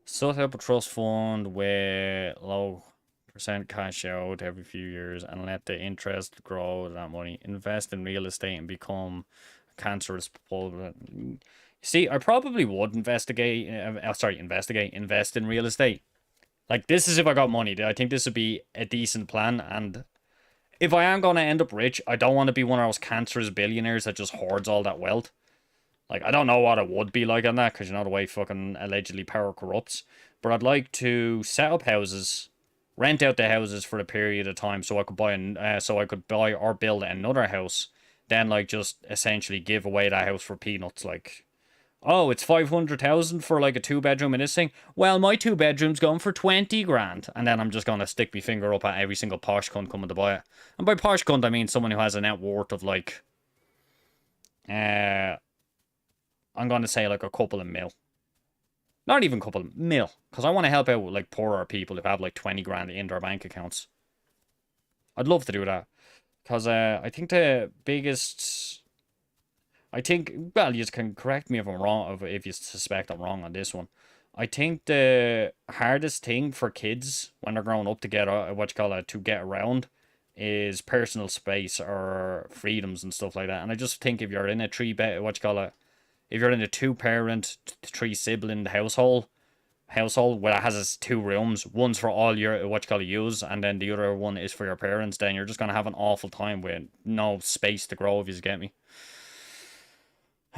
Set up a trust fund with low percent cash out every few years and let the interest grow that money. Invest in real estate and become a cancerous proposal. See, I probably would invest in real estate. Like, this is if I got money. I think this would be a decent plan. And if I am going to end up rich, I don't want to be one of those cancerous billionaires that just hoards all that wealth. Like, I don't know what it would be like on that, because you know the way fucking allegedly power corrupts. But I'd like to set up houses, rent out the houses for a period of time, so I could so I could buy or build another house. Then, like, just essentially give away that house for peanuts. Like, oh, it's 500,000 for like a 2 bedroom in this thing. Well, my 2 bedroom's going for 20 grand, and then I'm just gonna stick my finger up at every single posh cunt coming to buy it. And by posh cunt, I mean someone who has a net worth of like, uh, I'm gonna say like a couple of mil. Not even a couple of mil, because I want to help out like poorer people who have like 20 grand in their bank accounts. I'd love to do that, because I think the biggest, I think, well, you can correct me if I'm wrong, if you suspect I'm wrong on this one. I think the hardest thing for kids when they're growing up to get what you call it, to get around, is personal space or freedoms and stuff like that. And I just think if you're in a what you call it, if you're in a two-parent, three-sibling household where it has its 2 rooms, one's for all your what you call it use, and then the other one is for your parents, then you're just gonna have an awful time with no space to grow, if you get me.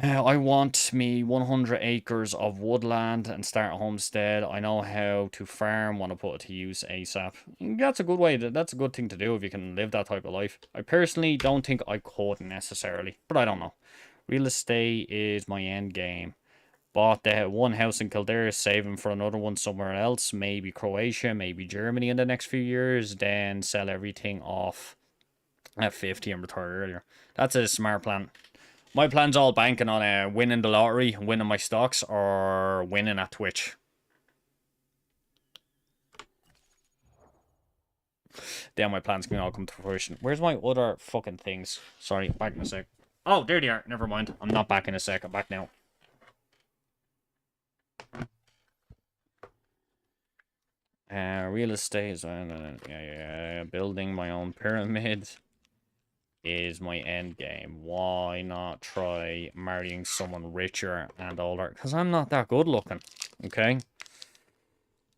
I want me 100 acres of woodland and start a homestead. I know how to farm, want to put it to use ASAP. That's a good way, that's a good thing to do if you can live that type of life. I personally don't think I could necessarily, but I don't know. Real estate is my end game. Bought the one house in Kildare, saving for another one somewhere else, maybe Croatia, maybe Germany in the next few years, then sell everything off at 50 and retire earlier. That's a smart plan. My plan's all banking on winning the lottery, winning my stocks, or winning at Twitch. Then my plans can all come to fruition. Where's my other fucking things? Sorry, back in a sec. Oh, there they are. Never mind. I'm not back in a sec. I'm back now. Real estate is building my own pyramid is my end game. Why not try marrying someone richer and older? Because I'm not that good looking. Okay.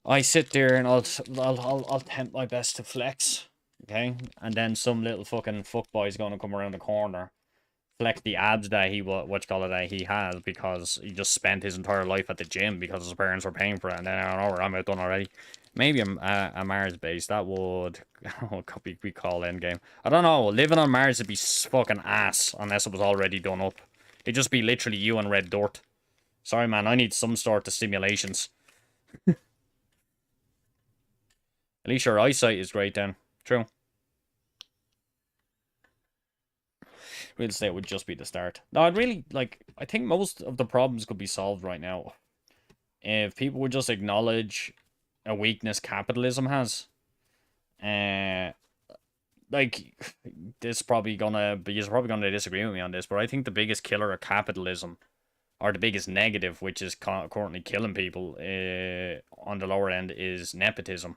I sit there and I'll tempt my best to flex. Okay, and then some little fucking fuckboy's gonna come around the corner, flex the abs that he has because he just spent his entire life at the gym because his parents were paying for it, and then I don't know, I'm outdone already. Maybe a Mars base, that would we call endgame. I don't know, living on Mars would be fucking ass unless it was already done up. It'd just be literally you and red dirt. Sorry man, I need some sort of stimulations. At least your eyesight is great then. True. Real estate would just be the start. No, I'd really, like, I think most of the problems could be solved right now if people would just acknowledge a weakness capitalism has. Like, you're probably gonna disagree with me on this, but I think the biggest killer of capitalism, or the biggest negative, which is currently killing people on the lower end, is nepotism.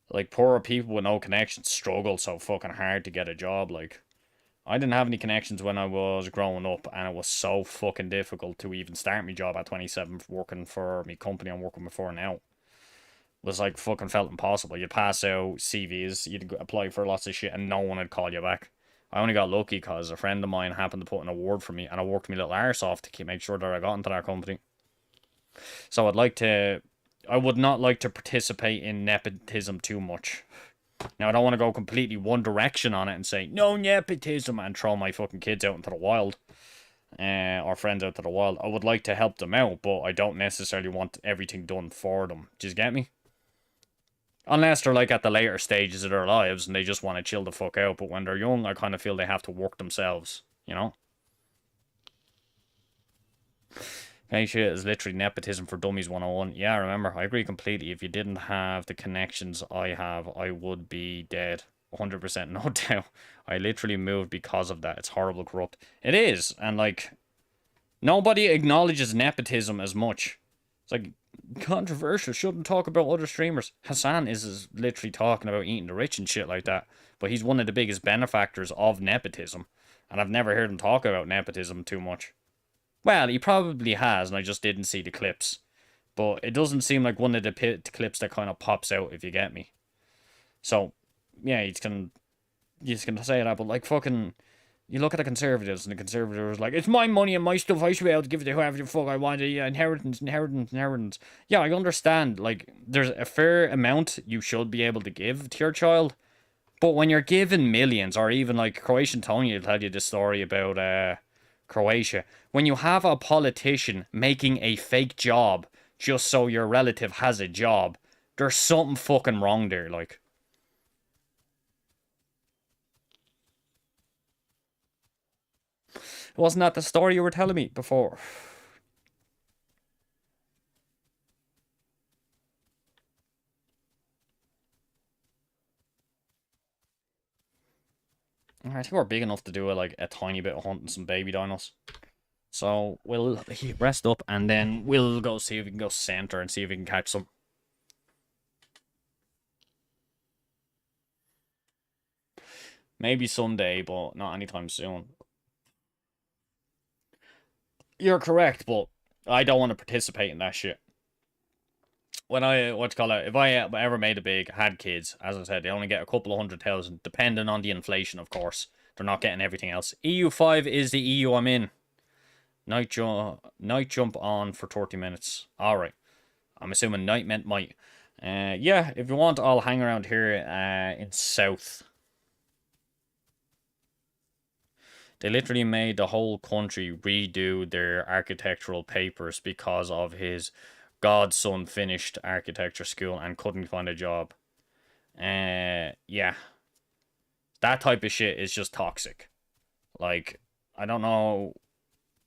Like, poorer people with no connections struggle so fucking hard to get a job. Like, I didn't have any connections when I was growing up, and it was so fucking difficult to even start my job at 27 working for my company I'm working for now. It was like fucking felt impossible. You'd pass out CVs, you'd apply for lots of shit, and no one would call you back. I only got lucky because a friend of mine happened to put an award for me, and I worked my little arse off to make sure that I got into that company. So I would not like to participate in nepotism too much. Now, I don't want to go completely one direction on it and say, no nepotism, and throw my fucking kids out into the wild. Or friends out to the wild. I would like to help them out, but I don't necessarily want everything done for them. Do you get me? Unless they're like at the later stages of their lives and they just want to chill the fuck out. But when they're young, I kind of feel they have to work themselves, you know? Okay, shit is literally nepotism for dummies 101. Yeah, I remember. I agree completely. If you didn't have the connections I have, I would be dead. 100% no doubt. I literally moved because of that. It's horrible, corrupt. It is. And like, nobody acknowledges nepotism as much. It's like, controversial. Shouldn't talk about other streamers. Hassan is literally talking about eating the rich and shit like that. But he's one of the biggest benefactors of nepotism. And I've never heard him talk about nepotism too much. Well, he probably has, and I just didn't see the clips. But it doesn't seem like one of the clips that kind of pops out, if you get me. So, yeah, you can say that, but like fucking You look at the Conservatives, and the Conservatives are like, it's my money and my stuff, I should be able to give it to whoever the fuck I want. Yeah, inheritance, inheritance, inheritance. Yeah, I understand. Like, there's a fair amount you should be able to give to your child. But when you're given millions, or even like Croatian Tony will tell you the story about Croatia, when you have a politician making a fake job just so your relative has a job, there's something fucking wrong there, like. Wasn't that the story you were telling me before? I think we're big enough to do like a tiny bit of hunting some baby dinos. So we'll rest up and then we'll go see if we can go center and see if we can catch some. Maybe someday, but not anytime soon. You're correct, but I don't want to participate in that shit. When I, what you call it, if I ever made it big, had kids, as I said, they only get a couple of 100,000, depending on the inflation, of course. They're not getting everything else. EU5 is the EU I'm in. Night jump on for 30 minutes. Alright. I'm assuming night meant might. Yeah, if you want, I'll hang around here in South. They literally made the whole country redo their architectural papers because of his godson finished architecture school and couldn't find a job. Yeah. That type of shit is just toxic. Like, I don't know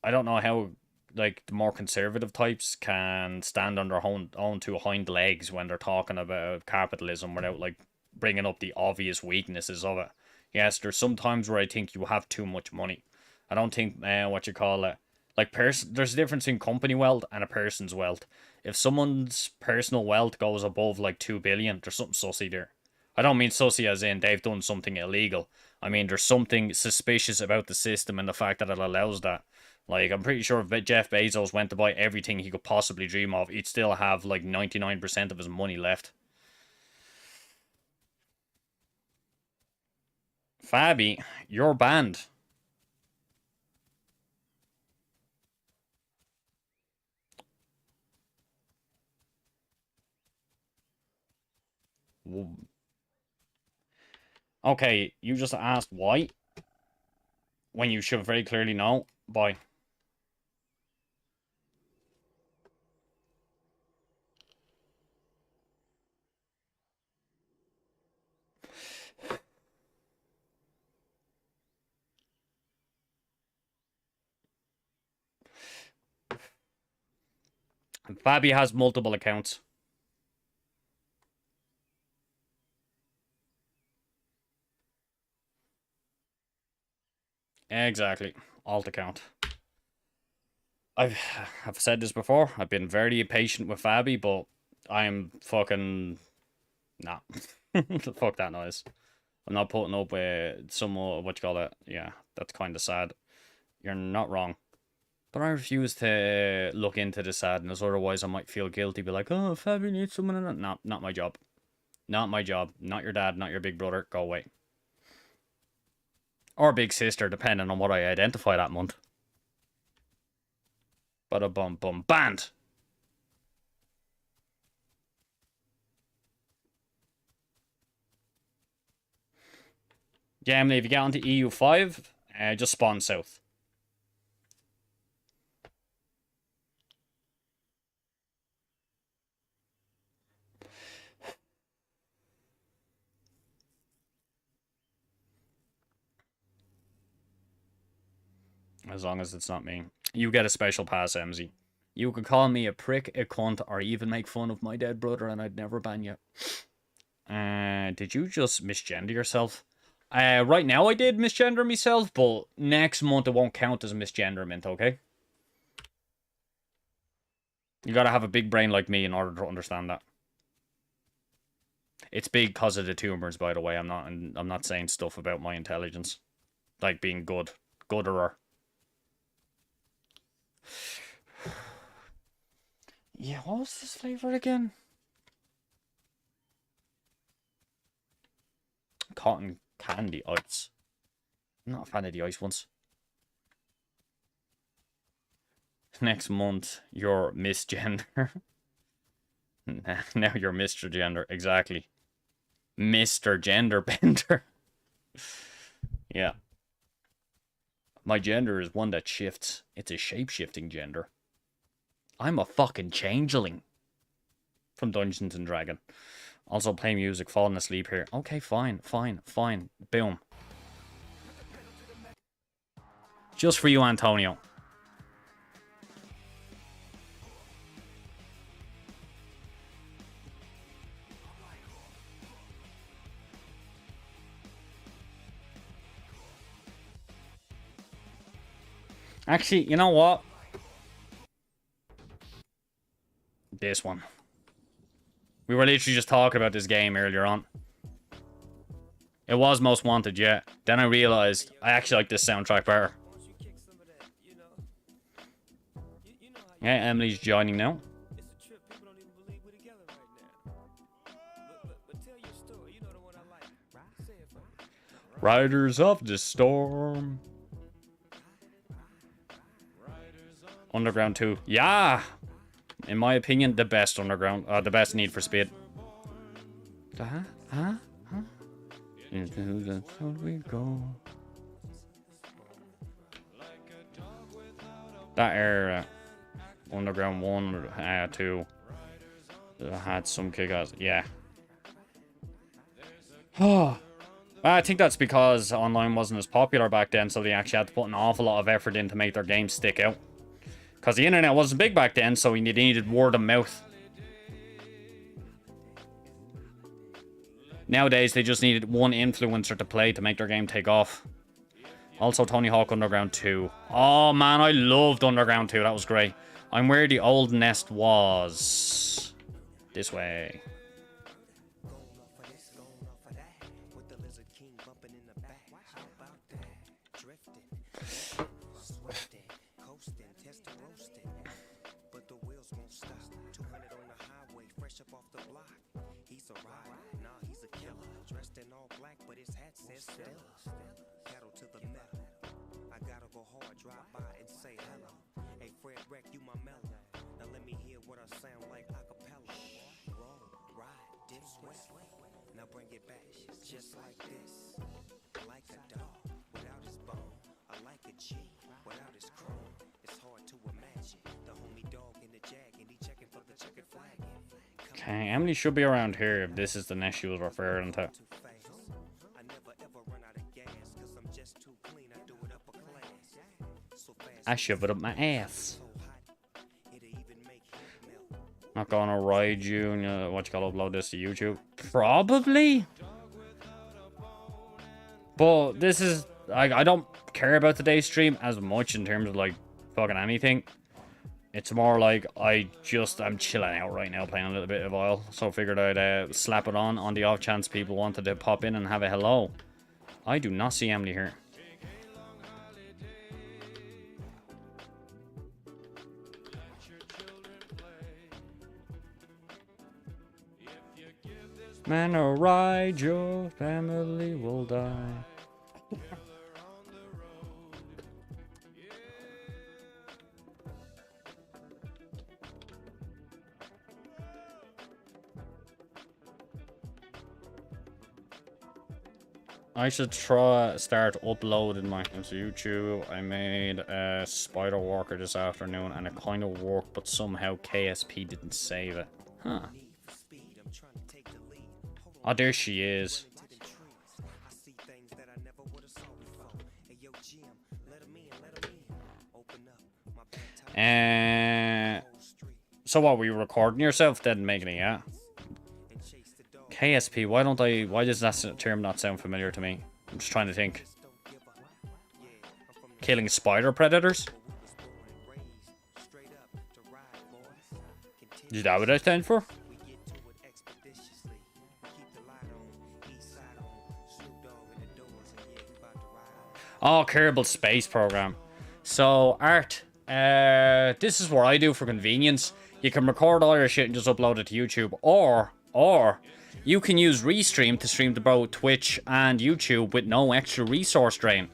how like the more conservative types can stand on their own two hind legs when they're talking about capitalism without like bringing up the obvious weaknesses of it. Yes, there's some times where I think you have too much money. I don't think what you call it, like there's a difference in company wealth and a person's wealth. If someone's personal wealth goes above like 2 billion, there's something sussy there. I don't mean sussy as in they've done something illegal. I mean there's something suspicious about the system and the fact that it allows that. Like, I'm pretty sure if Jeff Bezos went to buy everything he could possibly dream of, he'd still have like 99% of his money left. Fabi, you're banned. Okay, you just asked why, when you should very clearly know. Bye. Fabi has multiple accounts. Exactly. Alt account. I've said this before. I've been very patient with Fabi, but I'm fucking nah. Fuck that noise. I'm not putting up with some what you call it. Yeah, that's kind of sad. You're not wrong. But I refuse to look into the sadness, otherwise I might feel guilty, be like, oh, Fabi needs someone in it. No, not my job. Not my job. Not your dad, not your big brother. Go away. Or big sister, depending on what I identify that month. Bada bum bum. Banned! Yeah, Emily, if you get onto EU5, just spawn south. As long as it's not me. You get a special pass, MZ. You could call me a prick, a cunt, or even make fun of my dead brother, and I'd never ban you. Did you just misgender yourself? Right now I did misgender myself, but next month it won't count as misgenderment, okay? You gotta have a big brain like me in order to understand that. It's big because of the tumors, by the way. I'm not saying stuff about my intelligence, like being good, gooderer. Yeah, what was this flavor again? Cotton candy ice. I'm not a fan of the ice ones. Next month, you're misgender. Now you're Mr. Gender. Exactly. Mr. Gender Bender. Yeah. My gender is one that shifts. It's a shape-shifting gender. I'm a fucking changeling. From Dungeons and Dragon. Also play music, falling asleep here. Okay, fine. Boom. Just for you, Antonio. Actually, you know what? This one. We were literally just talking about this game earlier on. It was Most Wanted, yeah. Then I realized I actually like this soundtrack better. Yeah, Emily's joining now. Riders of the Storm. Underground 2. Yeah! In my opinion, the best Underground. The best Need for Speed. Into the road we go. That era. Underground 1, 2. Had some kick-ass. Yeah. I think that's because online wasn't as popular back then, so they actually had to put an awful lot of effort in to make their games stick out. Because the internet wasn't big back then, so they needed word of mouth. Nowadays, they just needed one influencer to play to make their game take off. Also, Tony Hawk Underground 2. Oh, man, I loved Underground 2. That was great. I'm where the old nest was. This way. Just like this, like a dog without his bone, I like a G without his chrome. It's hard to imagine the homie dog in the jag and he checking for the checkered flag. Okay, Emily should be around here if this is the nest she was referring to. I never ever run out of gas cause I'm just too clean. I do it up a class. So fast I shove it up my ass. Not gonna ride you and what you gotta upload this to YouTube? Probably. But this is, I don't care about today's stream as much in terms of like fucking anything. It's more like I'm chilling out right now playing a little bit of Oil. So I figured I'd slap it on the off chance people wanted to pop in and have a hello. I do not see Emily here. Man, or ride, your family will die. I should start uploading my to YouTube. I made a Spider Walker this afternoon and it kind of worked, but somehow KSP didn't save it. Huh. Oh, there she is. So what, were you recording yourself then, making it, yeah? KSP, why does that term not sound familiar to me? I'm just trying to think. Killing spider predators? Is that what that stands for? Oh, Kerbal Space Program. So, Art, this is what I do for convenience. You can record all your shit and just upload it to YouTube, or you can use Restream to stream to both Twitch and YouTube with no extra resource drain.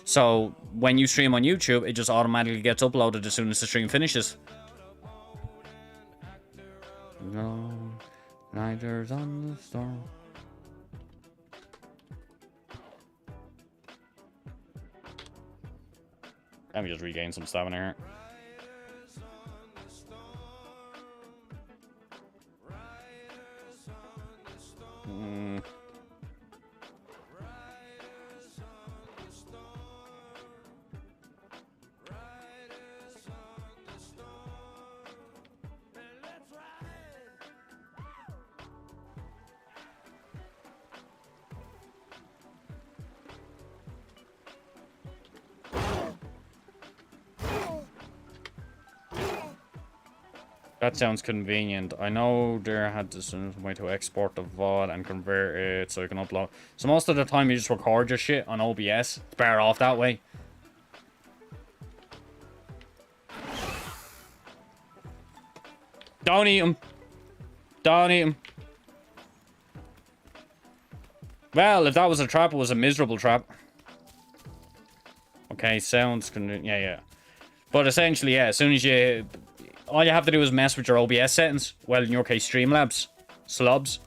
So when you stream on YouTube, it just automatically gets uploaded as soon as the stream finishes. No, neither's on the storm. Let me just regain some stamina here. That sounds convenient. I know there had this way to export the VOD and convert it so you can upload. So most of the time you just record your shit on OBS. It's better off that way. Don't eat him. Don't eat him. Well, if that was a trap, it was a miserable trap. Okay, sounds convenient. Yeah. But essentially, yeah, as soon as you... All you have to do is mess with your OBS settings. Well, in your case, Streamlabs. Slobs.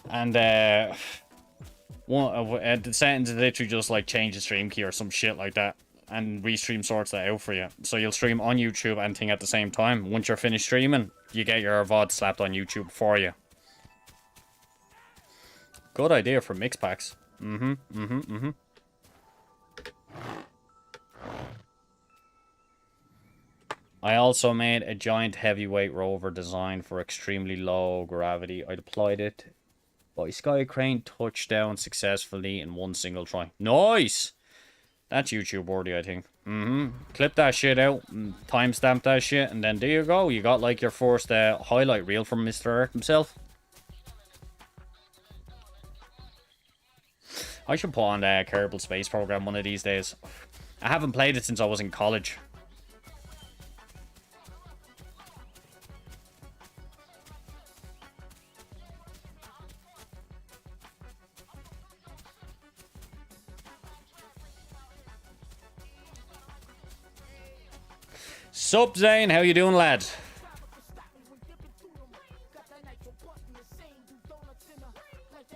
And, the settings literally just, like, change the stream key or some shit like that. And Restream sorts that out for you. So you'll stream on YouTube and thing at the same time. Once you're finished streaming, you get your VOD slapped on YouTube for you. Good idea for mix packs. I also made a giant heavyweight rover design for extremely low gravity. I deployed it by sky crane touchdown successfully in one single try. Nice! That's YouTube worthy, I think. Clip that shit out and timestamp that shit, and then there you go. You got like your first highlight reel from Mr. Earth himself. I should put on the Kerbal Space Program one of these days. I haven't played it since I was in college. Sup, Zane? How you doing, lad?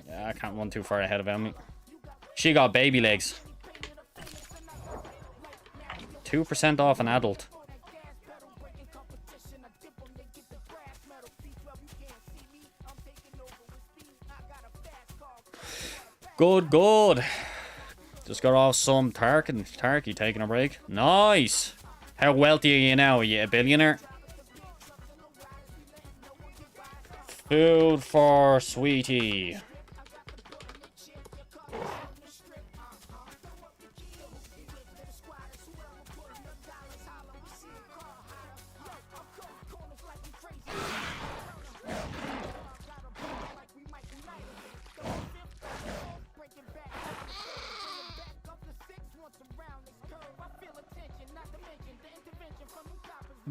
Yeah, I can't run too far ahead of Emily. She got baby legs. 2% off an adult. Good. Just got off some turkey taking a break. Nice. How wealthy are you now? Are you a billionaire? Food for sweetie.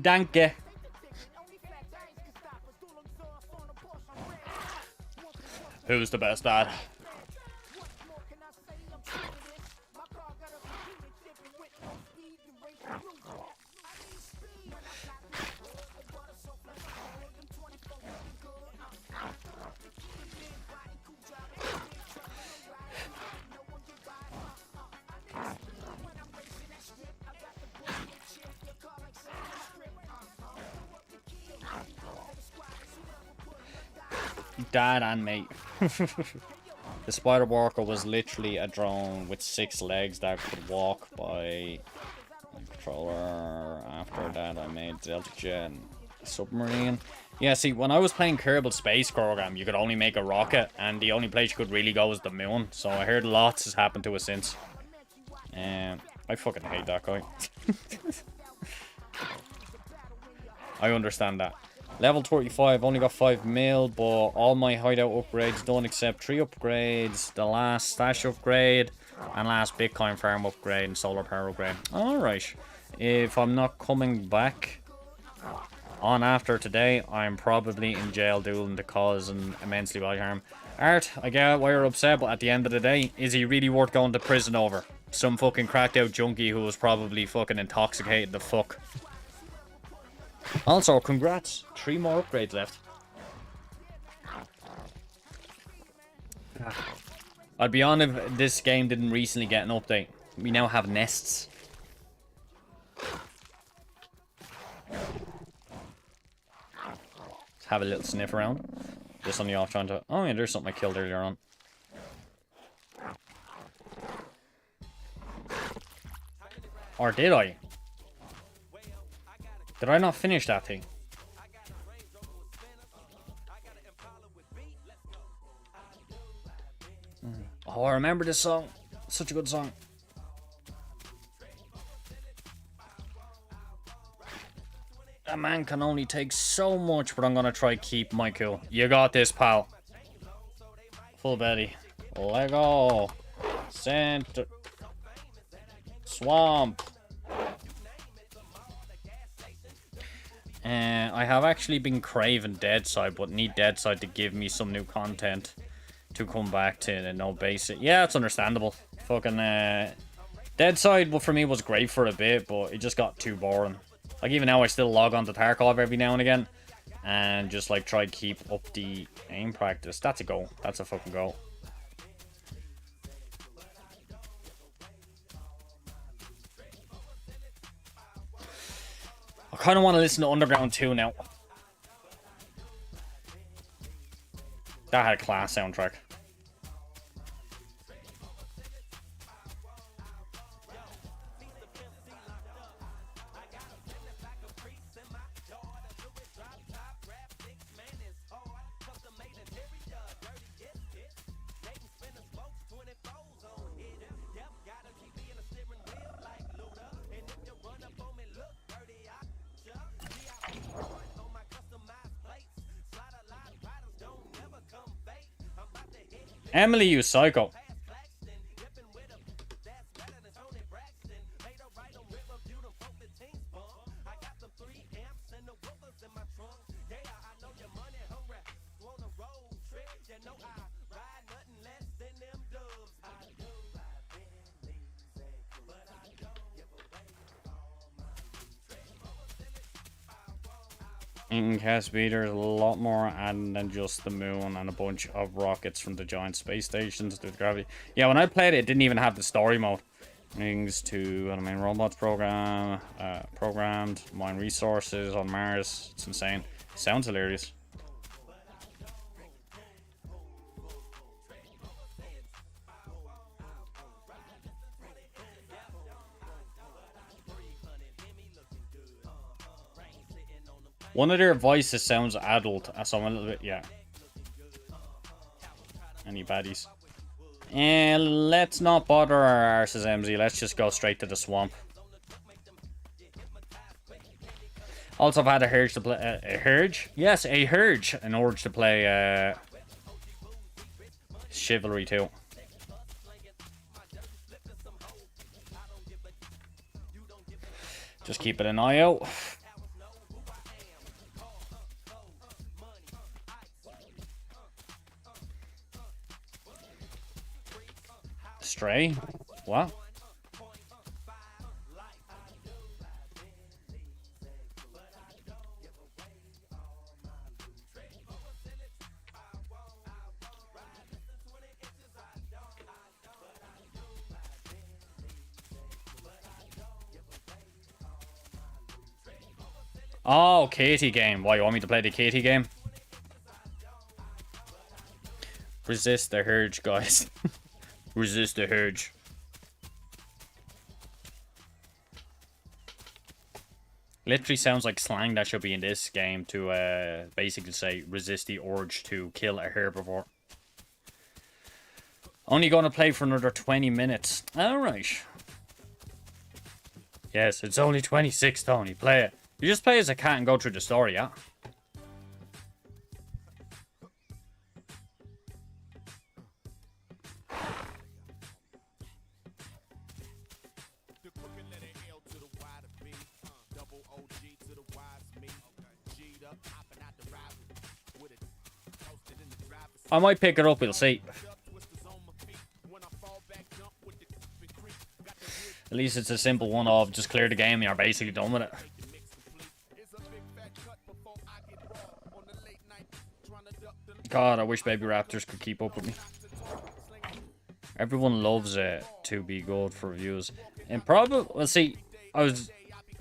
Danke. Who's the best dad? Dad and mate. The Spider Walker was literally a drone with 6 legs that could walk by controller. After that, I made Delta Jet submarine. Yeah, see, when I was playing Kerbal Space Program, you could only make a rocket, and the only place you could really go was the moon. So I heard lots has happened to us since. I fucking hate that guy. I understand that. Level 35, only got 5 mil, but all my hideout upgrades done except 3 upgrades. The last stash upgrade, and last Bitcoin farm upgrade, and solar power upgrade. Alright. If I'm not coming back, On after today, I'm probably in jail doing the cause and immensely body harm. Art, I get why you're upset, but at the end of the day, is he really worth going to prison over? Some fucking cracked out junkie who was probably fucking intoxicated the fuck. Also, congrats. 3 more upgrades left. I'd be on if this game didn't recently get an update. We now have nests. Let's have a little sniff around. Just on the off trying to... Oh yeah, there's something I killed earlier on. Or did I? Did I not finish that thing? Oh, I remember this song. Such a good song. A man can only take so much, but I'm gonna try keep my cool. You got this, pal. Full Betty. Lego. Center. Swamp. I have actually been craving Deadside, but need Deadside to give me some new content to come back to and no basic. Yeah, it's understandable. Fucking Deadside, well, for me was great for a bit, but it just got too boring. Like even now, I still log on to Tarkov every now and again, and just like try to keep up the aim practice. That's a goal. That's a fucking goal. I kind of want to listen to Underground 2 now. That had a class soundtrack. Emily, you psycho. In Caspi, there's a lot more adding than just the moon and a bunch of rockets from the giant space stations to the gravity. Yeah, when I played it, it didn't even have the story mode. Things to main robots program, programmed, mine resources on Mars. It's insane. Sounds hilarious. One of their voices sounds adult, so I'm a little bit, yeah. Any baddies? And let's not bother our arses, MZ. Let's just go straight to the swamp. Also, I've had a urge to play... a urge? Yes, a urge. An urge to play Chivalry too. Just keeping an eye out. Stray? What? Oh, Katie game. Why, you want me to play the Katie game? Resist the urge, guys. Resist the urge. Literally sounds like slang that should be in this game to basically say resist the urge to kill a herbivore. Only going to play for another 20 minutes. Alright. Yes, it's only 26, Tony. Play it. You just play as a cat and go through the story, yeah? I might pick it up, we'll see. At least it's a simple one of just clear the game and you're basically done with it. God, I wish Baby Raptors could keep up with me. Everyone loves it to be good for reviews. And probably, well, see,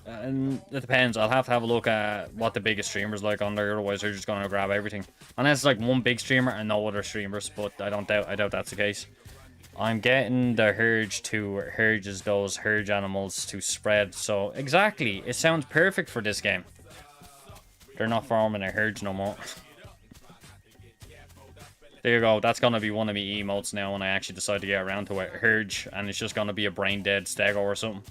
and it depends. I'll have to have a look at what the biggest streamers like on there. Otherwise, they're just going to grab everything. Unless it's like one big streamer and no other streamers. But I doubt that's the case. I'm getting the herges those herge animals to spread. So exactly, it sounds perfect for this game. They're not forming a herge no more. There you go. That's gonna be one of my emotes now when I actually decide to get around to it. Herge, and it's just gonna be a brain dead stego or something.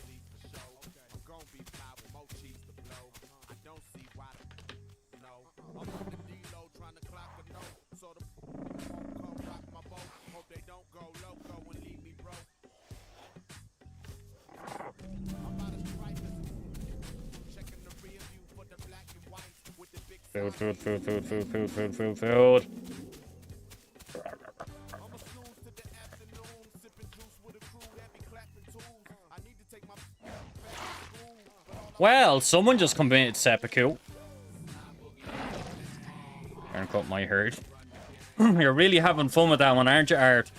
Food. Well, someone just committed seppuku. Gonna cut my herd. You're really having fun with that one, aren't you, Art?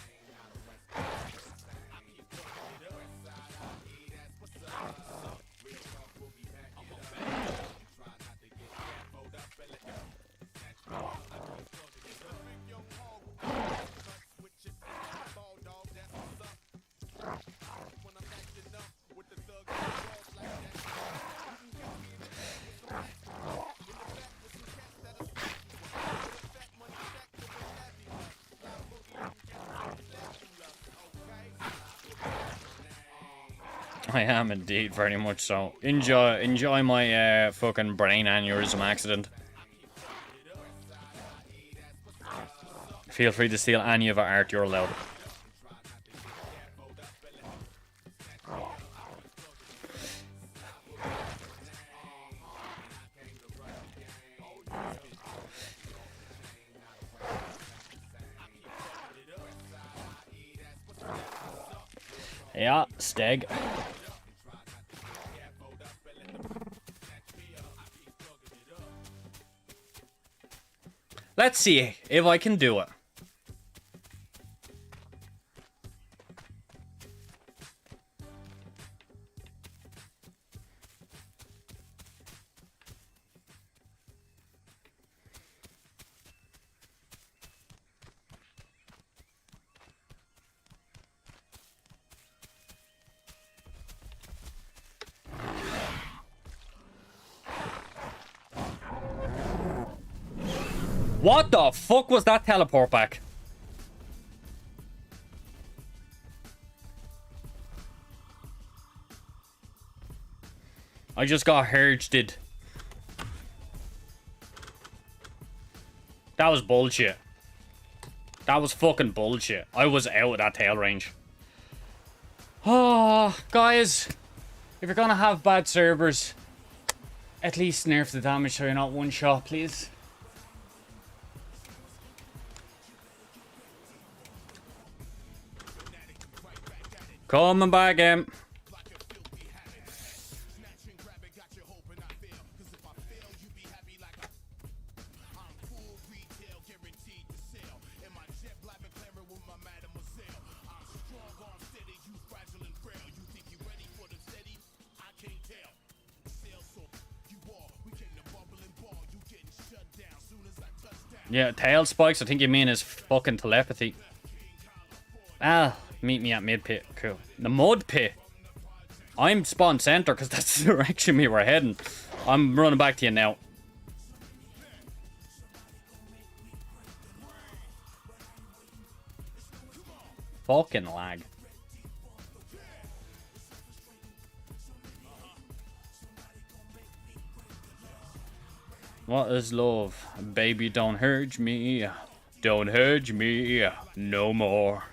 I am indeed, very much so. Enjoy my fucking brain aneurysm accident. Feel free to steal any of our art, you're allowed. Yeah, steg. Let's see if I can do it. What the fuck was that teleport back? I just got herged. That was bullshit. That was fucking bullshit. I was out of that tail range. Oh, guys. If you're gonna have bad servers, at least nerf the damage so you're not one shot, please. Coming back in. Yeah, tail spikes, I think you mean is fucking telepathy. Ah, meet me at mid pit. Cool. The mud pit. I'm spawn center because that's the direction we were heading. I'm running back to you now. Fucking lag. What is love? Baby, don't hurt me. Don't hurt me no more.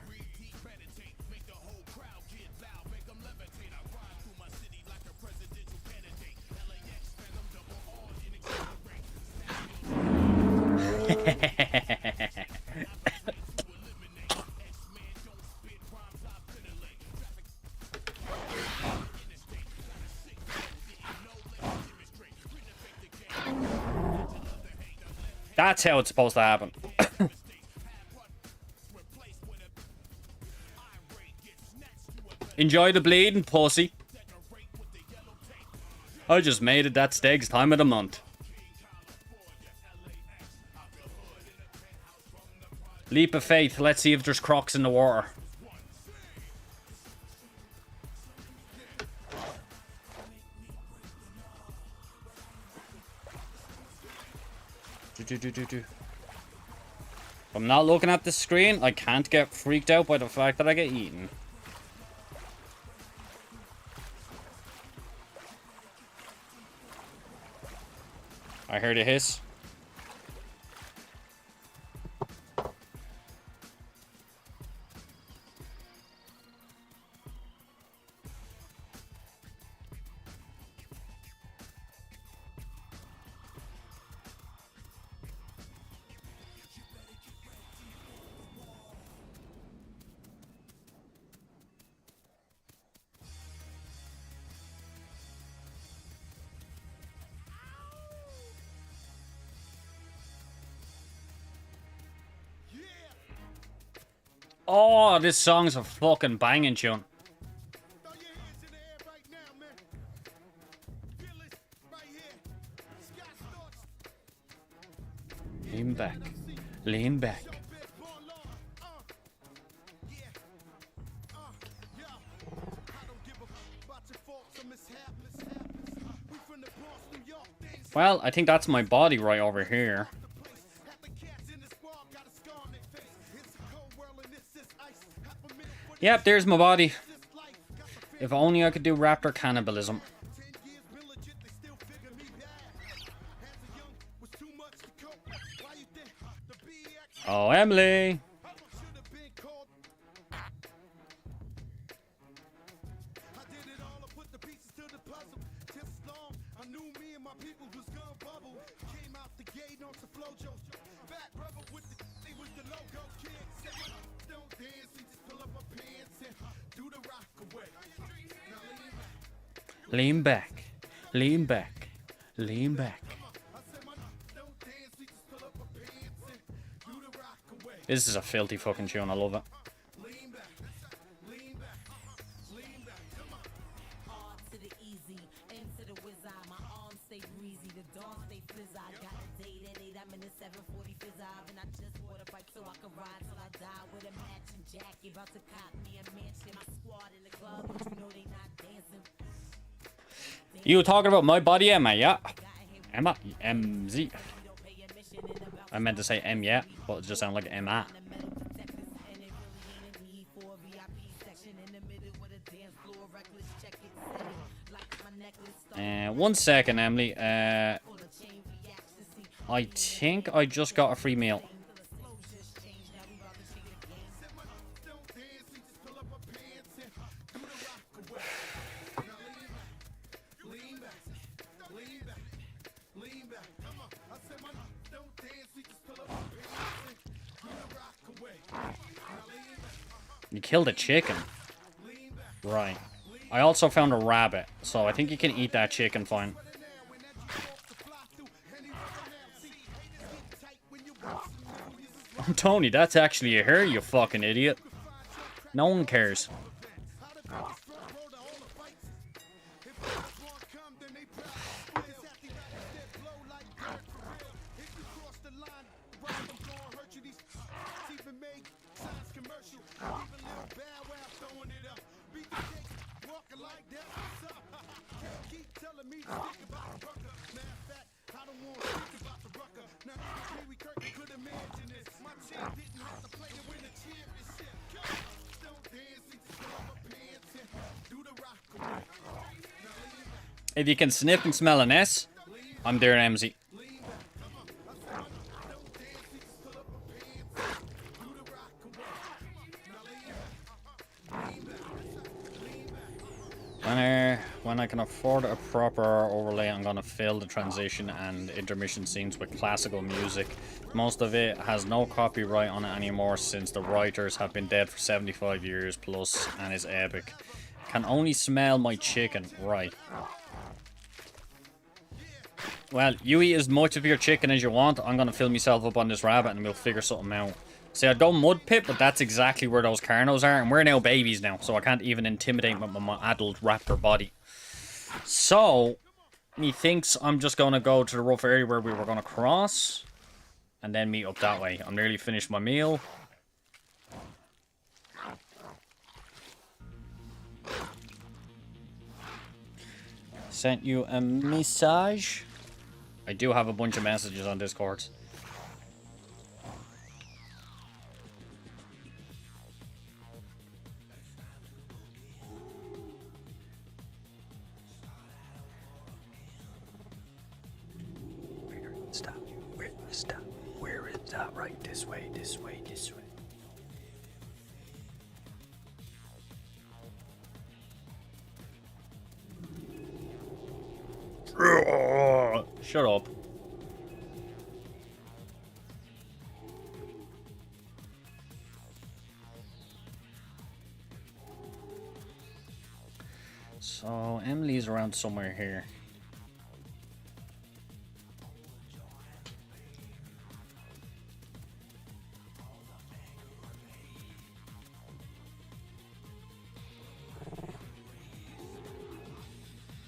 That's how it's supposed to happen. Enjoy the bleeding, pussy. I just made it that steak's time of the month. Leap of faith. Let's see if there's crocs in the water. If I'm not looking at the screen, I can't get freaked out by the fact that I get eaten. I heard a hiss. Oh, this song's a fucking banging tune. Lean back. Lean back. Well, I think that's my body right over here. Yep, there's my body. If only I could do raptor cannibalism. Oh, Emily. Lean back. Lean back. Lean back. This is a filthy fucking tune. I love it. You talking about my body, Emma? Yeah. Emma? MZ. I meant to say M, yeah, but it just sounded like Emma. One second, Emily. I think I just got a free meal. You killed a chicken. Right. I also found a rabbit, so I think you can eat that chicken fine. Tony, that's actually a hair, you fucking idiot. No one cares. If you can sniff and smell an S, I'm there, MZ. When I can afford a proper overlay, I'm gonna fill the transition and intermission scenes with classical music. Most of it has no copyright on it anymore since the writers have been dead for 75 years plus and is epic. Can only smell my chicken. Right. Well, you eat as much of your chicken as you want. I'm going to fill myself up on this rabbit and we'll figure something out. See, I'd go mud pit, but that's exactly where those carnos are. And we're now babies now, so I can't even intimidate my adult raptor body. So, he thinks I'm just going to go to the rough area where we were going to cross. And then meet up that way. I'm nearly finished my meal. Sent you a message. I do have a bunch of messages on Discord. Stop. Stop. Where is that? Right, this way, this way, this way. Shut up. So, Emily's around somewhere here.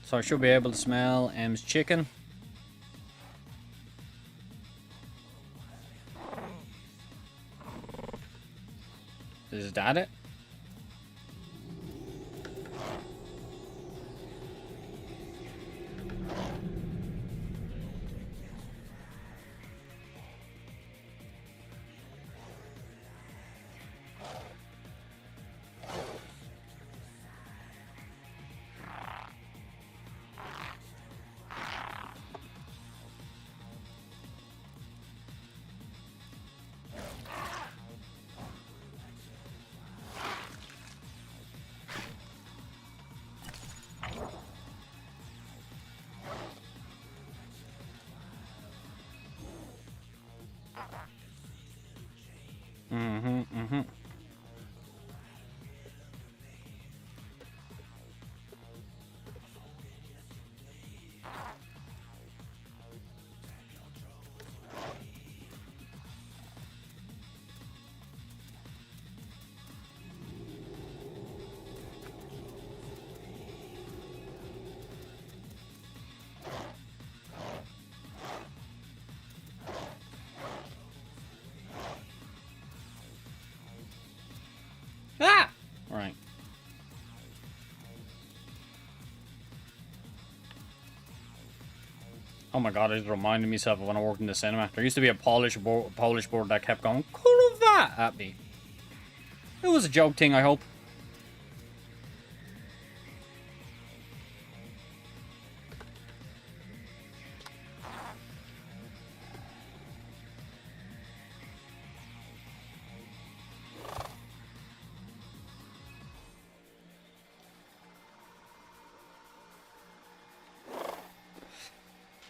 So I should be able to smell M's chicken. Is that it? Ah! Right. Oh my god, I just reminded myself of when I worked in the cinema. There used to be a Polish board that kept going "Kurwa" at me. It was a joke thing, I hope.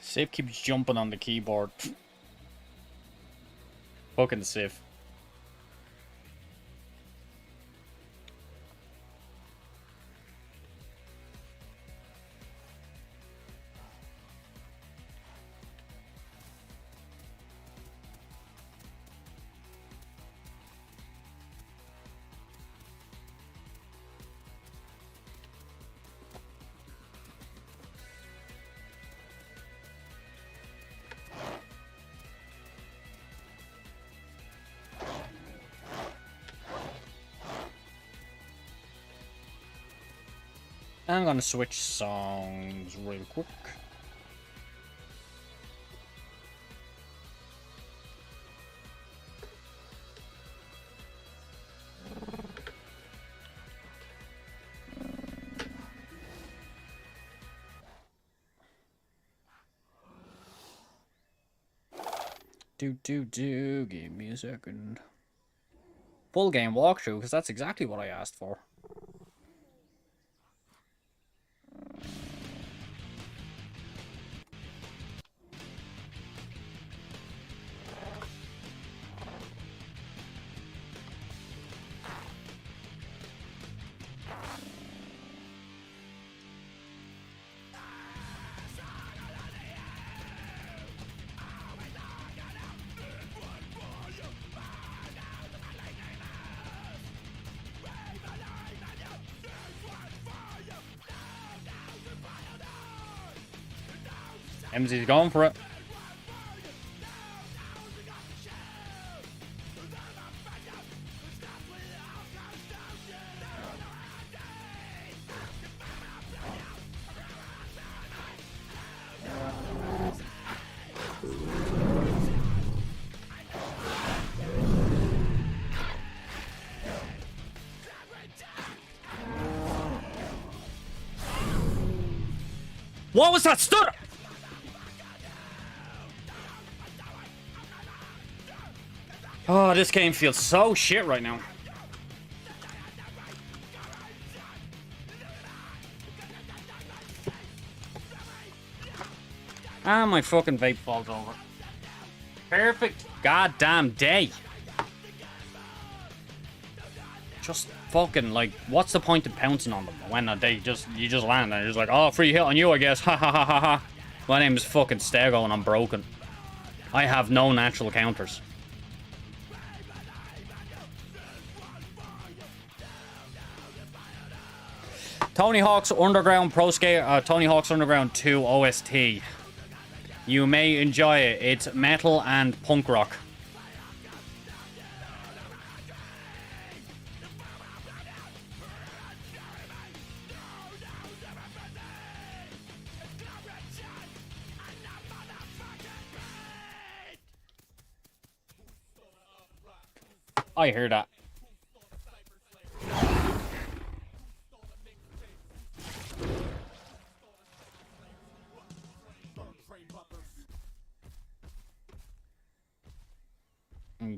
Sif keeps jumping on the keyboard. Fucking Sif. I'm gonna switch songs real quick. Give me a second. Full game walkthrough, because that's exactly what I asked for. MZ's going for it. What was that stutter? Oh, this game feels so shit right now. Ah, my fucking vape falls over. Perfect goddamn day. Just fucking, like, what's the point of pouncing on them when they you just land and you're just like, oh, free hit on you, I guess. Ha ha ha ha ha. My name is fucking Stego and I'm broken. I have no natural counters. Tony Hawk's Underground Pro Skater, Tony Hawk's Underground 2 OST. You may enjoy it. It's metal and punk rock. I hear that.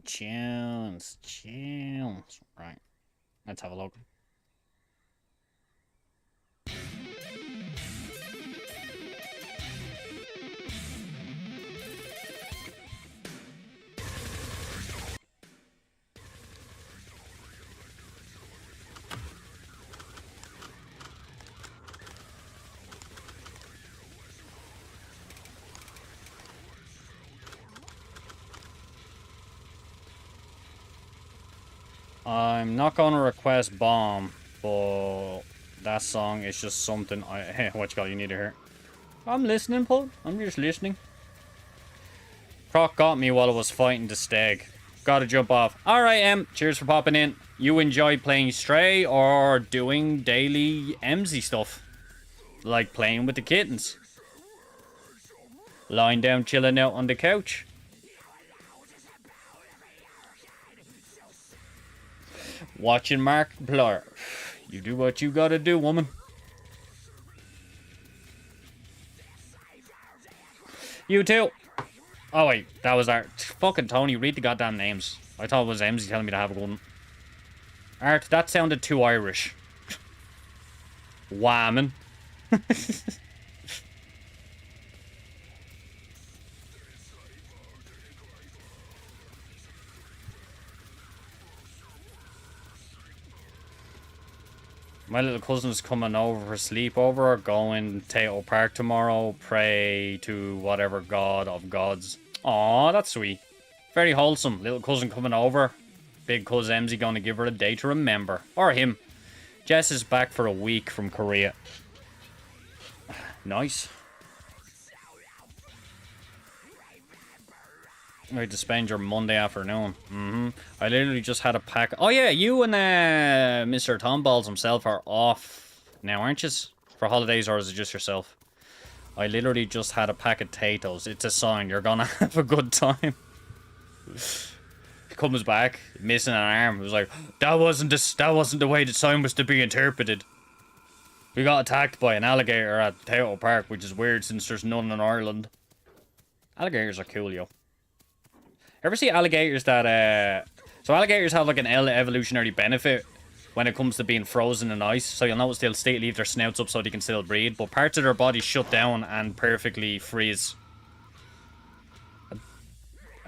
Chills. Right. Let's have a look. I'm not gonna request Bomb, but that song is just something hey, what you call it, you need to hear. I'm listening, Paul. I'm just listening. Croc got me while I was fighting the stag. Gotta jump off. Alright, cheers for popping in. You enjoy playing Stray or doing daily MZ stuff? Like playing with the kittens? Lying down chilling out on the couch? Watching Markiplier. You do what you gotta do, woman. You too. Oh wait, that was Art. Fucking Tony, read the goddamn names. I thought it was MZ telling me to have a gun. Art, that sounded too Irish. Whammon. My little cousin's coming over for sleepover, going to Park tomorrow, pray to whatever god of gods. Aw, that's sweet. Very wholesome. Little cousin coming over. Big cousin MZ gonna give her a day to remember. Or him. Jess is back for a week from Korea. Nice. Right, to spend your Monday afternoon. I literally just had a pack. Oh yeah, you and Mr. Tomballs himself are off now, aren't you? For holidays, or is it just yourself? I literally just had a pack of potatoes. It's a sign you're gonna have a good time. He comes back, missing an arm. It was like, that wasn't the way the sign was to be interpreted. We got attacked by an alligator at Potato Park, which is weird since there's none in Ireland. Alligators are cool, yo. Ever see alligators that, so alligators have like an evolutionary benefit when it comes to being frozen in ice. So you'll notice they'll leave their snouts up so they can still breathe. But parts of their bodies shut down and perfectly freeze.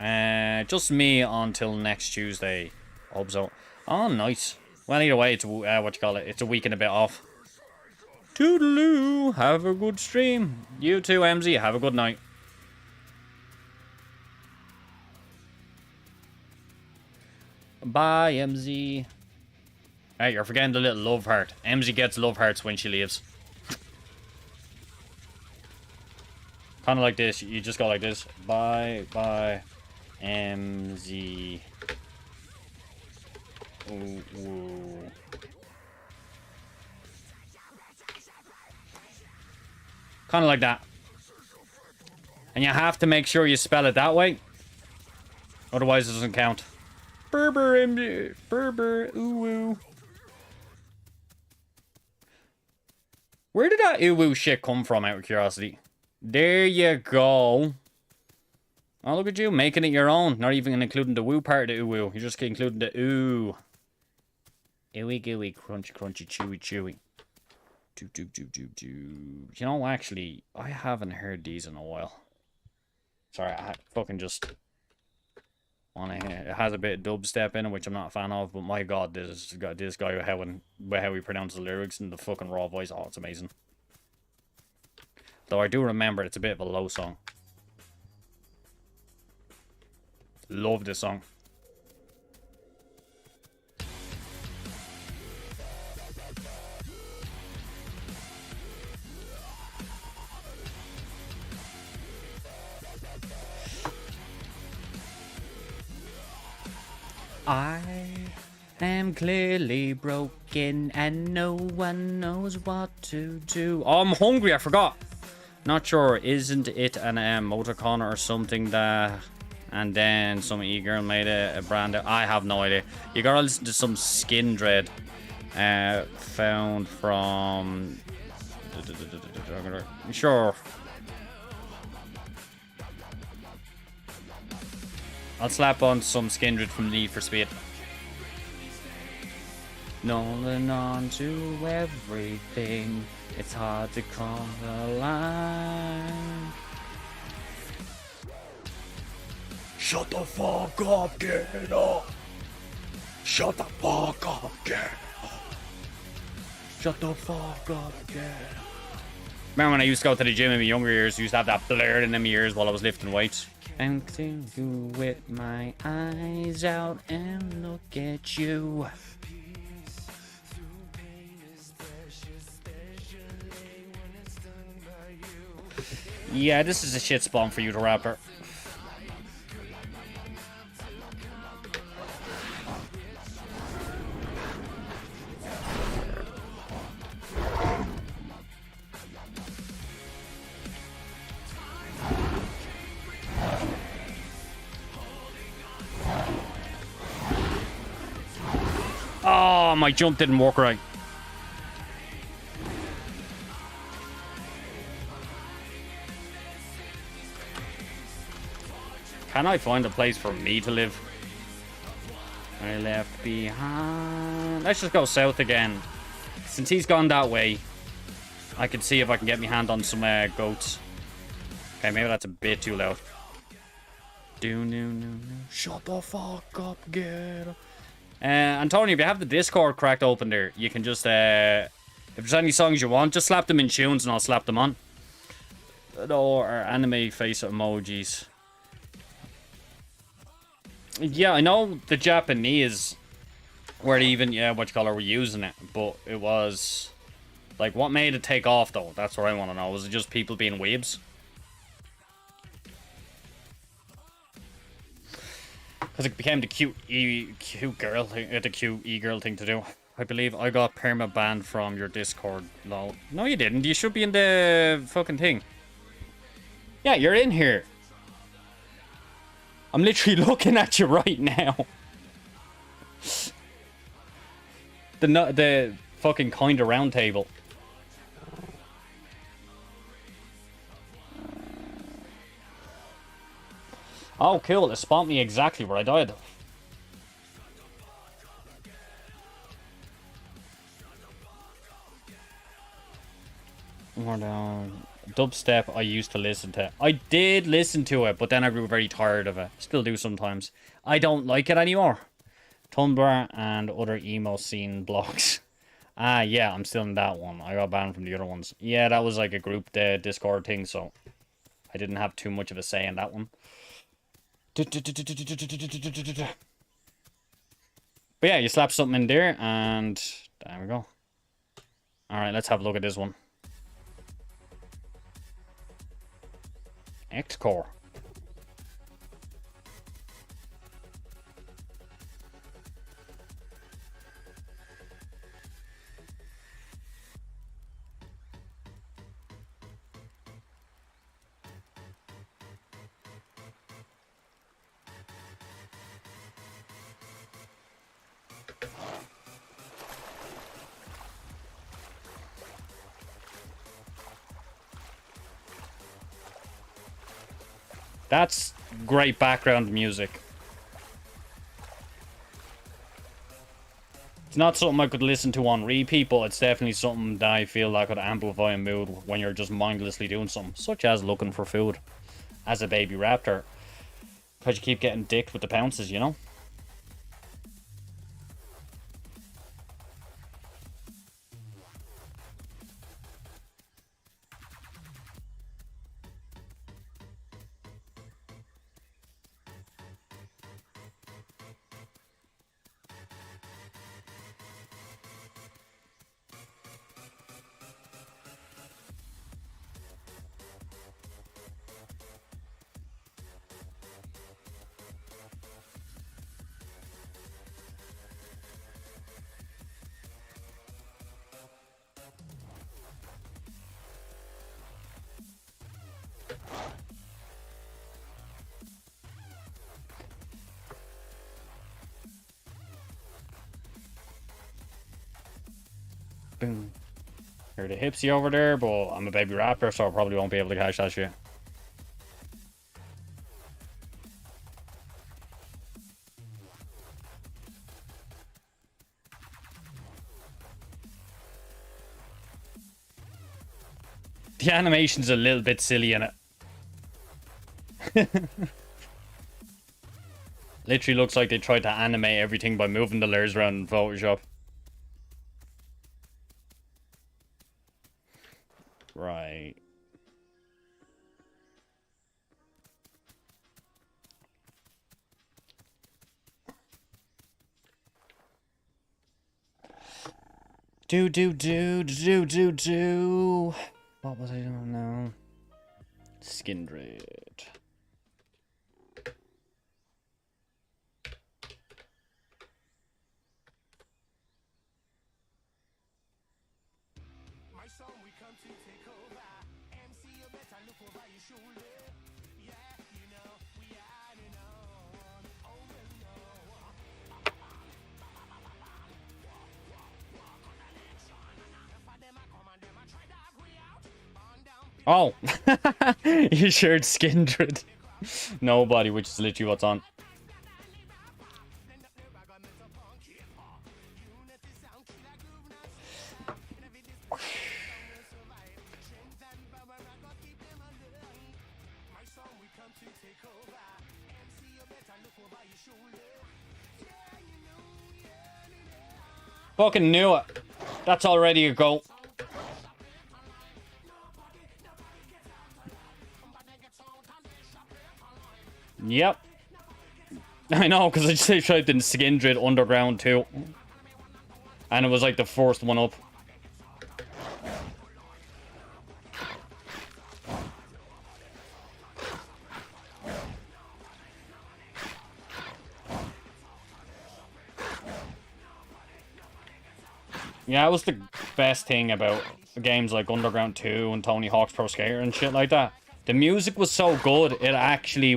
Just me until next Tuesday. I hope so. Oh, nice. Well, either way, it's, what you call it, it's a week and a bit off. Toodaloo. Have a good stream. You too, MZ. Have a good night. Bye, MZ. Hey, you're forgetting the little love heart. MZ gets love hearts when she leaves. Kind of like this. You just go like this. Bye, bye, MZ. Ooh, ooh. Kind of like that. And you have to make sure you spell it that way. Otherwise, it doesn't count. Berber, MZ. Berber, ooh, ooh. Where did that ooh, ooh shit come from, out of curiosity? There you go. Oh, look at you, making it your own. Not even including the woo part of the ooh, ooh. You're just including the ooh. Ooey gooey, crunchy, crunchy, chewy, chewy. Do, do, do, do, do. You know, actually, I haven't heard these in a while. Sorry, I fucking just wanna hear. It has a bit of dubstep in it, which I'm not a fan of, but my god, this guy with how he pronounces the lyrics and the fucking raw voice, oh, it's amazing. Though I do remember it's a bit of a low song. Love this song. I am clearly broken and no one knows what to do. Oh, I'm hungry, I forgot. Not sure, isn't it an emoticon or something that... And then some e-girl made a brand. I have no idea. You gotta listen to some Skin Dread. Found from... Sure. I'll slap on some Skindred from Need for Speed. Nolan on to everything. It's hard to call the line. Shut the fuck up, get up. Shut the fuck up, get up. Shut the fuck up, get up. Remember when I used to go to the gym in my younger years, I used to have that blurred in them ears while I was lifting weights. And to you with my eyes out and look at you. Yeah, this is a shit spawn for you to rapper. Oh, my jump didn't work right. Can I find a place for me to live? I left behind. Let's just go south again. Since he's gone that way, I can see if I can get my hand on some goats. Okay, maybe that's a bit too loud. Shut the fuck up, get up. Antonio, if you have the Discord cracked open there, you can just, if there's any songs you want, just slap them in tunes and I'll slap them on. Or anime face emojis. Yeah, I know the Japanese were even, were using it, but it was, like, what made it take off, though? That's what I want to know. Was it just people being weebs? Because it became the cute e-girl thing to do. I believe I got perma banned from your Discord, lol. No, you didn't. You should be in the fucking thing. Yeah, you're in here. I'm literally looking at you right now. The fucking kind of round table. Oh, cool. It spawned me exactly where I died. More down. Dubstep I used to listen to. I did listen to it, but then I grew very tired of it. Still do sometimes. I don't like it anymore. Tumblr and other emo scene blogs. Ah, yeah, I'm still in that one. I got banned from the other ones. Yeah, that was like a group Discord thing, so I didn't have too much of a say in that one. But yeah, you slap something in there, and there we go. Alright, let's have a look at this one. X-Core. That's great background music. It's not something I could listen to on repeat, but it's definitely something that I feel that could amplify a mood when you're just mindlessly doing something, such as looking for food as a baby raptor. Because you keep getting dicked with the pounces, you know? Boom. Heard a hipsy over there, but I'm a baby raptor, so I probably won't be able to catch that shit. The animation's a little bit silly in it. Literally looks like they tried to animate everything by moving the layers around in Photoshop. Right. Do. What was I doing now? Skindred. My song we come to take over. MC, you better look over your shoulder. Yeah, you know, we are the known. Oh, well, no. Oh! You shared Skindred. Nobody, which is literally what's on. Fucking knew it. That's already a goal. Yep. I know, because I just typed in Skindred Underground too. And it was like the first one up. Yeah, it was the best thing about games like Underground 2 and Tony Hawk's Pro Skater and shit like that. The music was so good, it actually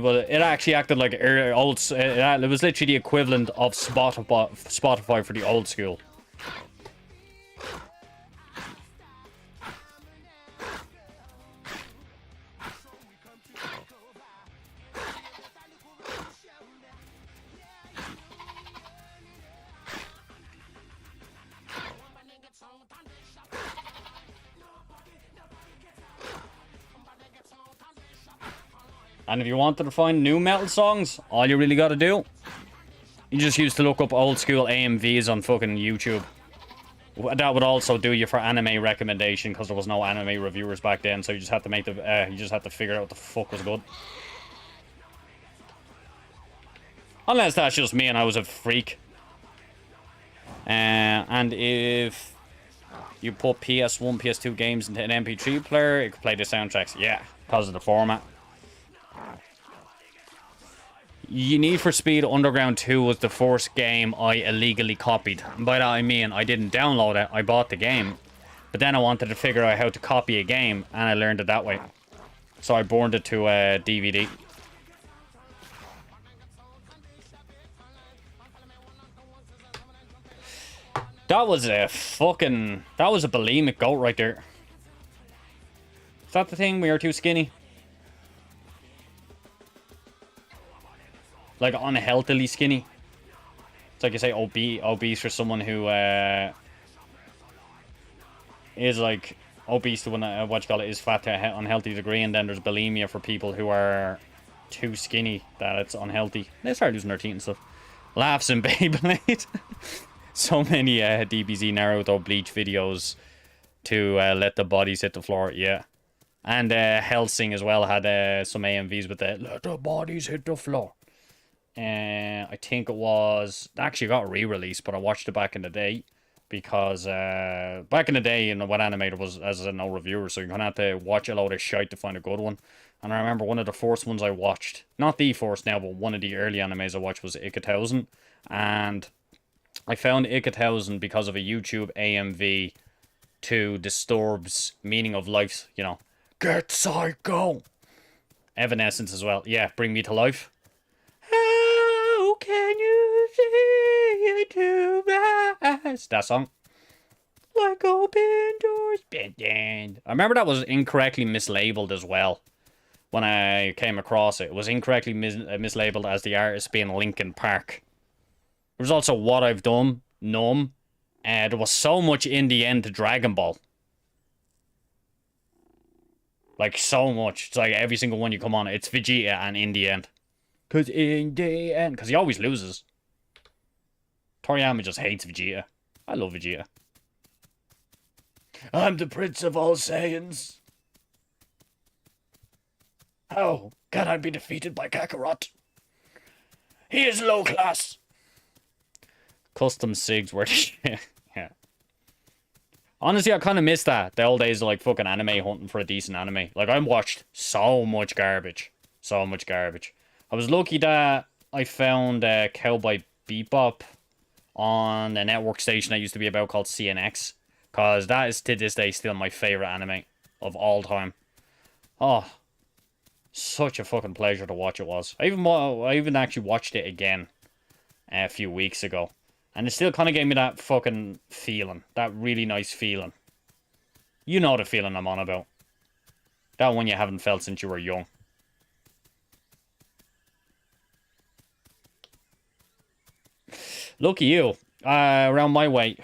acted like old. It was literally the equivalent of Spotify for the old school. And if you wanted to find new metal songs, all you really gotta do, you just used to look up old school AMVs on fucking YouTube. That would also do you for anime recommendation, because there was no anime reviewers back then, so you just had to make the you just had to figure out what the fuck was good. Unless that's just me and I was a freak. And if you put PS1, PS2 games into an MP3 player, it could play the soundtracks. Yeah, because of the format. Need for Speed Underground 2 was the first game I illegally copied. And by that I mean I didn't download it, I bought the game. But then I wanted to figure out how to copy a game, and I learned it that way. So I burned it to a DVD. That was a bulimic goat right there. Is that the thing? We are too skinny? Like unhealthily skinny? It's like you say obese for someone who is like obese to what you call it, is fat to an unhealthy degree, and then there's bulimia for people who are too skinny that it's unhealthy. They start losing their teeth and stuff. Laughs in Beyblade. So many DBZ Naruto Bleach videos to let the bodies hit the floor, yeah. And Helsing as well had some AMVs with the let the bodies hit the floor. I think it was actually got re-released, but I watched it back in the day because back in the day, you know, what animator was as a no reviewer, so you're gonna have to watch a load of shite to find a good one. And I remember one of the first ones I watched, not the first now, but one of the early animes I watched was Ica 1000, and I found Ica 1000 because of a YouTube AMV to Disturbed's Meaning of Life, you know. Get psycho! Evanescence as well. Yeah, Bring Me to Life. How can you see into my eyes? That song. Like open doors. I remember that was incorrectly mislabeled as well. When I came across it, it was incorrectly mislabeled as the artist being Linkin Park. There was also What I've Done, Numb. There was so much in the end to Dragon Ball. Like, so much. It's like every single one you come on, it's Vegeta and in the end. Because in the end... Because he always loses. Toriyama just hates Vegeta. I love Vegeta. I'm the Prince of all Saiyans. How can I be defeated by Kakarot? He is low class. Custom SIGs were the shit. Yeah. Honestly, I kind of miss that. The old days of like fucking anime hunting for a decent anime. Like, I watched so much garbage. So much garbage. I was lucky that I found Cowboy Bebop on a network station that used to be about called CNX. Because that is to this day still my favorite anime of all time. Oh, such a fucking pleasure to watch it was. I even actually watched it again a few weeks ago. And it still kind of gave me that fucking feeling. That really nice feeling. You know the feeling I'm on about. That one you haven't felt since you were young. Lucky you. Around my way,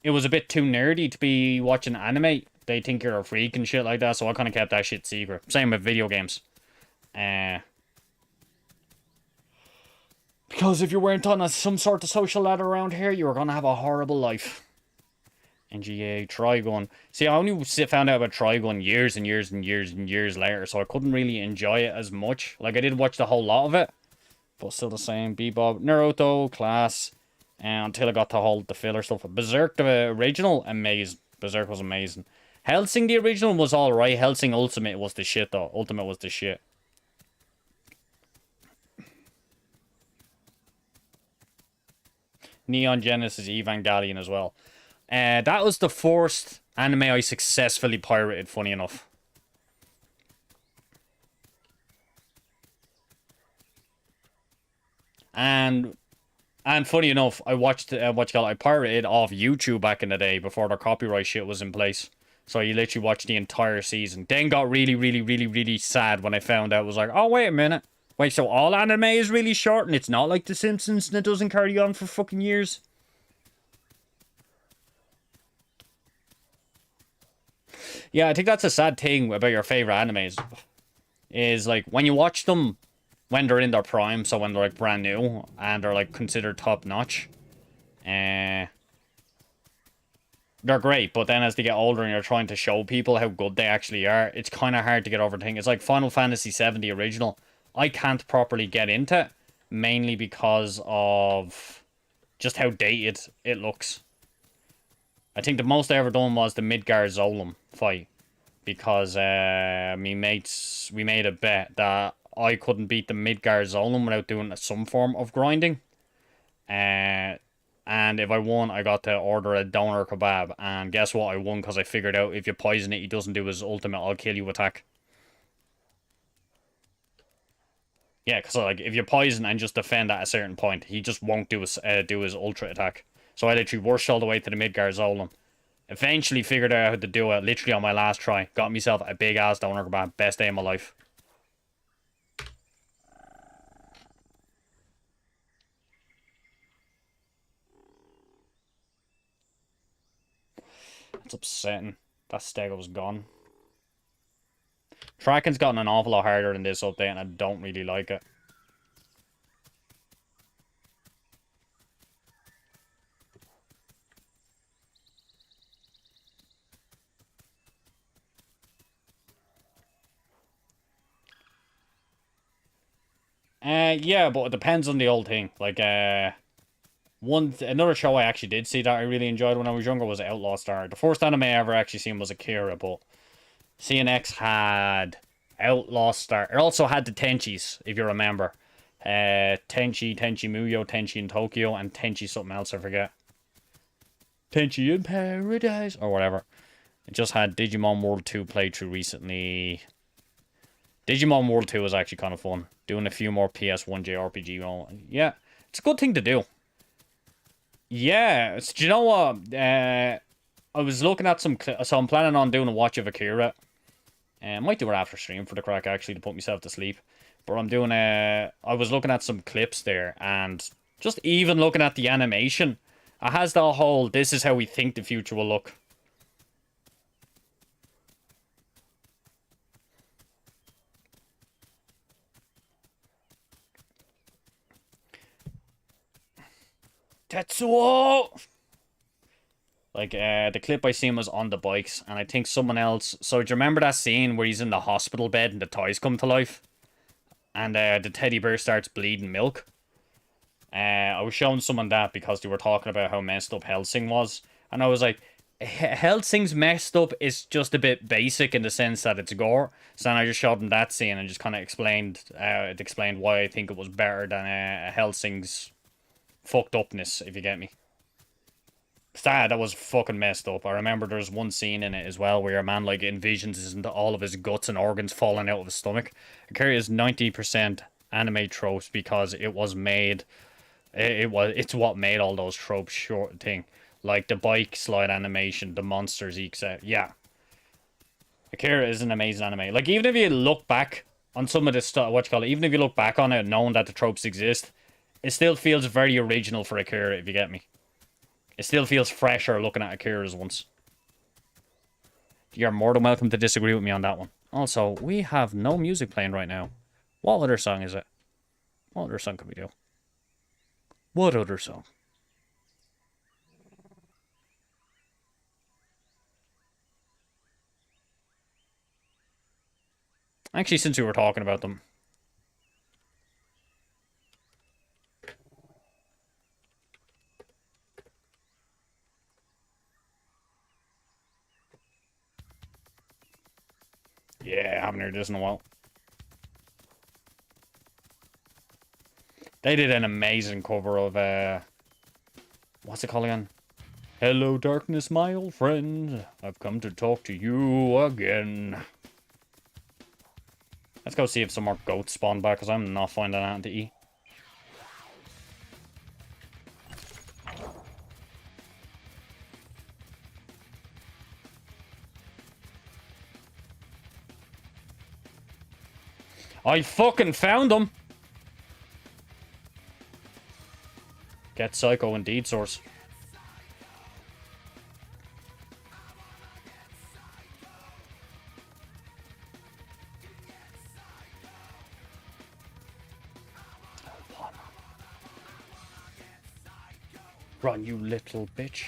it was a bit too nerdy to be watching anime. They think you're a freak and shit like that, so I kind of kept that shit secret. Same with video games. Because if you weren't on some sort of social ladder around here, you were going to have a horrible life. NGA, Trigun. See, I only found out about Trigun years and years and years and years later, so I couldn't really enjoy it as much. Like, I did watch the whole lot of it, but still the same. Bebop, Naruto, class, until I got to the filler stuff. Berserk, the original, amazing. Berserk was amazing. Hellsing, the original, was alright. Hellsing Ultimate was the shit, though. Ultimate was the shit. Neon Genesis Evangelion as well. That was the first anime I successfully pirated, funny enough. And funny enough, I watched, I pirated off YouTube back in the day before the copyright shit was in place. So you literally watched the entire season. Then got really, really, really, really sad when I found out. I was like, oh, wait a minute. Wait, so all anime is really short and it's not like The Simpsons and it doesn't carry on for fucking years? Yeah, I think that's a sad thing about your favorite animes. Is like when you watch them when they're in their prime, so when they're like brand new and they're like considered top notch. They're great, but then as they get older and you're trying to show people how good they actually are, it's kind of hard to get over the thing. It's like Final Fantasy VII, the original. I can't properly get into it, mainly because of just how dated it looks. I think the most I ever done was the Midgar Zolom fight, because me mates, we made a bet that I couldn't beat the Midgard Zolom without doing some form of grinding. And if I won, I got to order a doner kebab. And guess what? I won because I figured out if you poison it, he doesn't do his ultimate I'll kill you attack. Yeah, because like if you poison and just defend at a certain point, he just won't do his ultra attack. So I literally rushed all the way to the Midgard Zolom. Eventually figured out how to do it literally on my last try. Got myself a big ass doner kebab. Best day of my life. It's upsetting. That Stego's gone. Tracking's gotten an awful lot harder in this update, and I don't really like it. Yeah, but it depends on the old thing. Like, another show I actually did see that I really enjoyed when I was younger was Outlaw Star. The first anime I ever actually seen was Akira, but CNX had Outlaw Star. It also had the Tenchis, if you remember. Tenchi Muyo, Tenchi in Tokyo, and Tenchi something else, I forget. Tenchi in Paradise, or whatever. It just had Digimon World 2 playthrough recently. Digimon World 2 was actually kind of fun. Doing a few more PS1 JRPG. Yeah, it's a good thing to do. Yeah, do you know what? I was looking at some so I'm planning on doing a watch of Akira. I might do it after stream for the crack, actually, to put myself to sleep. But I'm doing I was looking at some clips there, and just even looking at the animation, it has the whole, this is how we think the future will look. Tetsuo! Like, the clip I seen was on the bikes, and I think someone else... So, do you remember that scene where he's in the hospital bed and the toys come to life? And the teddy bear starts bleeding milk? I was showing someone that because they were talking about how messed up Hellsing was. And I was like, Hellsing's messed up is just a bit basic in the sense that it's gore. So then I just showed them that scene and just kind of explained why I think it was better than Hellsing's fucked upness, if you get me. That was fucking messed up. I remember there's one scene in it as well where a man like envisions all of his guts and organs falling out of his stomach. Akira is 90% anime tropes because it was made. It's what made all those tropes short thing, like the bike slide animation, the monsters, etc. Yeah, Akira is an amazing anime. Like even if you look back on some of the stuff, even if you look back on it, knowing that the tropes exist, it still feels very original for Akira. If you get me. It still feels fresher looking at Akira's once. You're more than welcome to disagree with me on that one. Also, we have no music playing right now. What other song is it? What other song can we do? What other song? Actually, since we were talking about them. Yeah, I haven't heard this in a while. They did an amazing cover of, what's it called again? Hello, darkness, my old friend. I've come to talk to you again. Let's go see if some more goats spawn back, because I'm not finding anything to eat. I fucking found them! Get Psycho indeed, source. Run, you little bitch.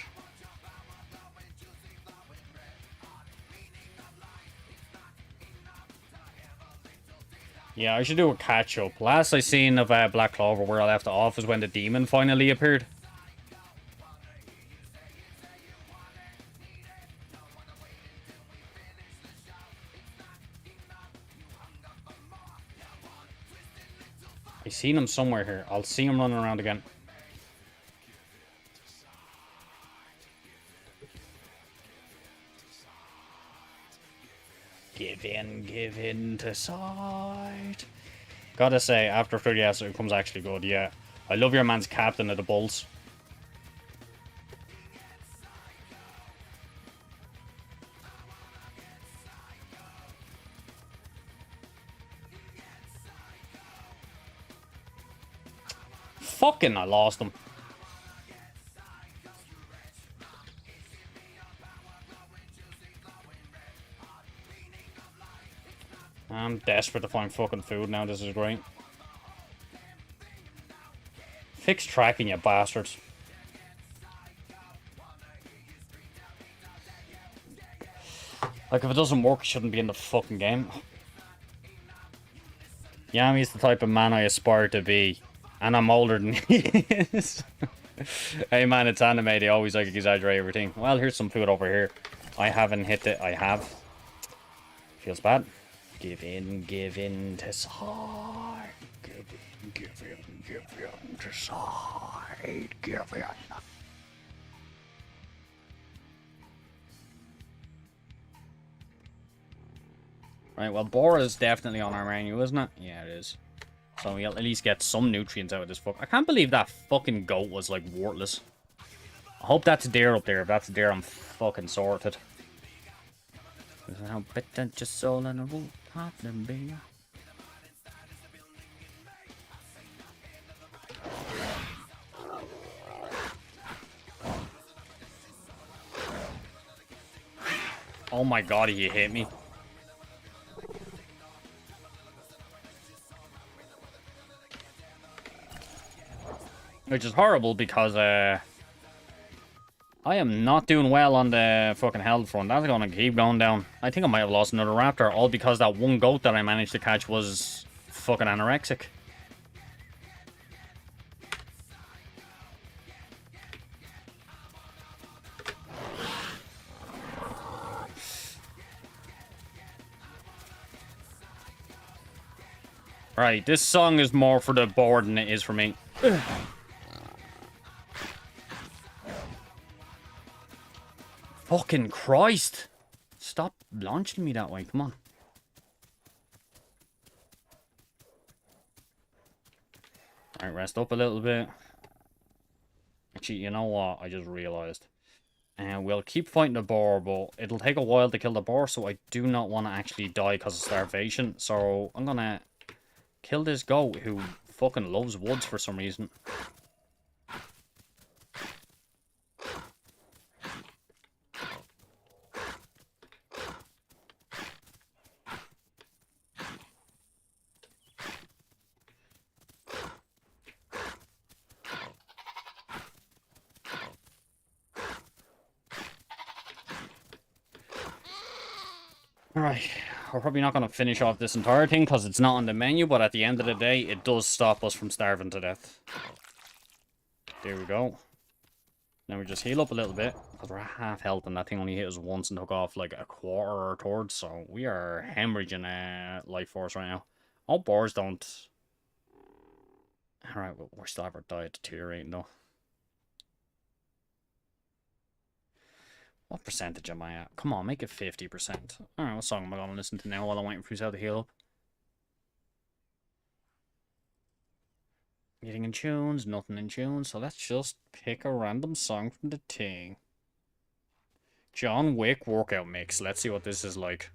Yeah, I should do a catch-up. Last I seen of Black Clover where I left off was when the demon finally appeared. I seen him somewhere here. I'll see him running around again. Give in to sight. Gotta say, after 30 hours, it comes actually good, yeah. I love your man's captain of the Bulls. Fucking, I lost him. I'm desperate to find fucking food now. This is great. Fix tracking, you bastards. Like, if it doesn't work, it shouldn't be in the fucking game. Yami's the type of man I aspire to be. And I'm older than he is. Hey man, it's anime. They always like exaggerate everything. Well, here's some food over here. I haven't hit it. I have. Feels bad. Give in to side. Give in to side. Give in. Right, well, Bora is definitely on our menu, isn't it? Yeah, it is. So we'll at least get some nutrients out of this fuck. I can't believe that fucking goat was, like, worthless. I hope that's a deer up there. If that's a deer, I'm fucking sorted. I'll bet that your soul and a root have them be. Oh my god, he hit me. Which is horrible because, I am not doing well on the fucking health front. That's gonna keep going down. I think I might have lost another raptor, all because that one goat that I managed to catch was fucking anorexic. Right, this song is more for the board than it is for me. Fucking Christ! Stop launching me that way, come on. Alright, rest up a little bit. Actually, you know what? I just realized. And we'll keep fighting the boar, but it'll take a while to kill the boar, so I do not want to actually die because of starvation. So I'm gonna kill this goat who fucking loves woods for some reason. Alright, we're probably not going to finish off this entire thing because it's not on the menu, but at the end of the day, it does stop us from starving to death. There we go. Now we just heal up a little bit because we're at half health and that thing only hit us once and took off like a quarter or a third, so we are hemorrhaging life force right now. All boars don't. Alright, well, we're still have our diet deteriorating though. What percentage am I at? Come on, make it 50%. Alright, what song am I going to listen to now while I'm waiting for you to heal up? Getting in tunes, nothing in tunes, so let's just pick a random song from the thing. John Wick workout mix. Let's see what this is like.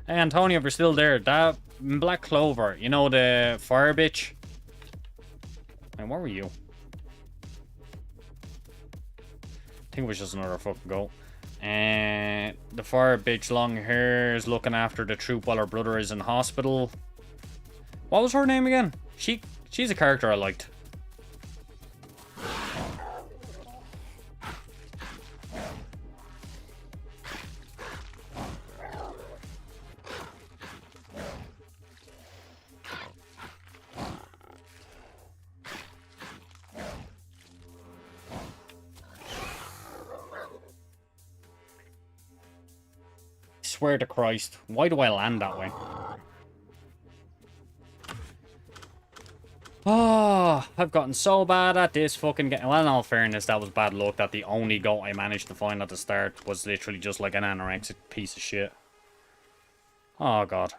Hey Antonio, if you're still there, that Black Clover, you know, the fire bitch? And where were you? I think it was just another fucking goat. And the fire bitch long hair is looking after the troop while her brother is in hospital. What was her name again? She's a character I liked. swear to Christ. Why do I land that way? Oh, I've gotten so bad at this fucking game. Well, in all fairness, that was bad luck that the only goat I managed to find at the start was literally just like an anorexic piece of shit. Oh, God.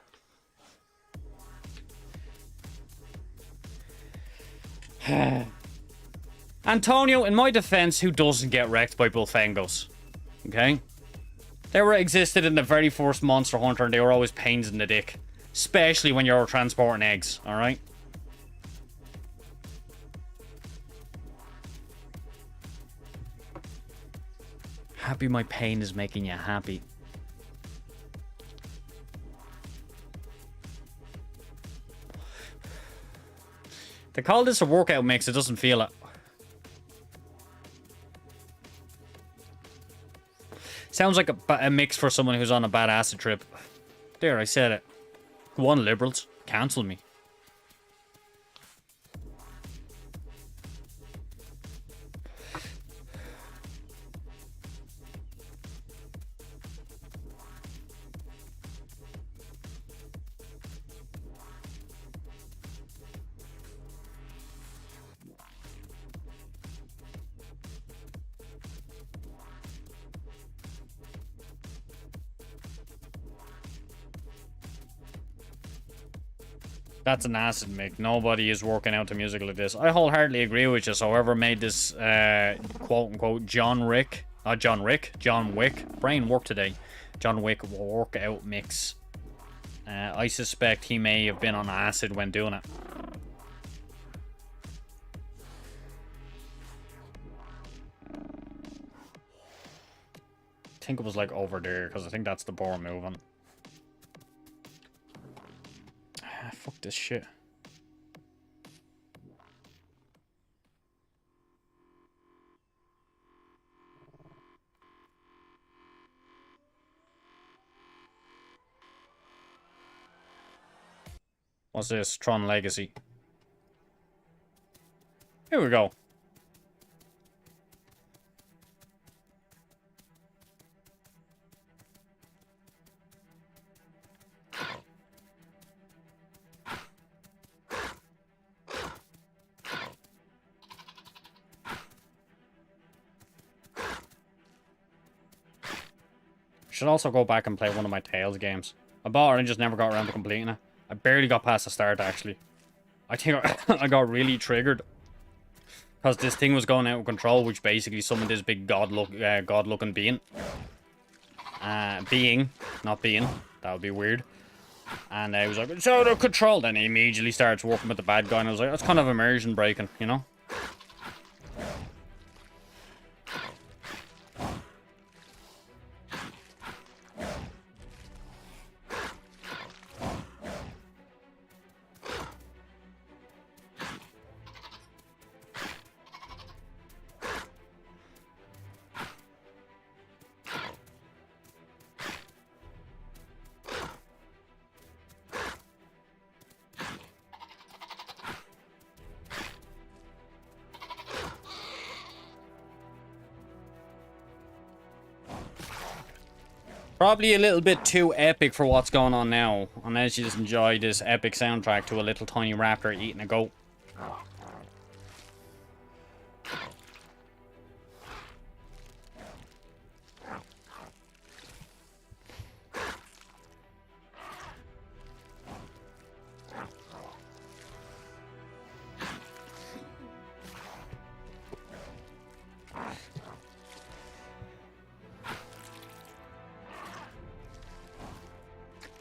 Antonio, in my defense, who doesn't get wrecked by Bullfangos? Okay? They were existed in the very first Monster Hunter and they were always pains in the dick. Especially when you're transporting eggs, alright? Happy my pain is making you happy. They call this a workout mix, it doesn't feel it. Sounds like a mix for someone who's on a bad acid trip. There, I said it. Go on, liberals. Cancel me. That's an acid mix. Nobody is working out to music like this. I wholeheartedly agree with you. So whoever made this quote-unquote John Wick. Brain work today. John Wick workout mix. I suspect he may have been on acid when doing it. I think it was like over there, because I think that's the boar moving. Fuck this shit. What's this? Tron Legacy. Here we go. Should also go back and play one of my Tales games. I bought it and just never got around to completing it. I barely got past the start, actually. I think I got really triggered. Because this thing was going out of control, which basically summoned this big god-looking being. Not being. That would be weird. And I was like, it's out of control. Then he immediately starts working with the bad guy. And I was like, that's kind of immersion breaking, you know? Probably a little bit too epic for what's going on now. Unless you just enjoy this epic soundtrack to a little tiny raptor eating a goat.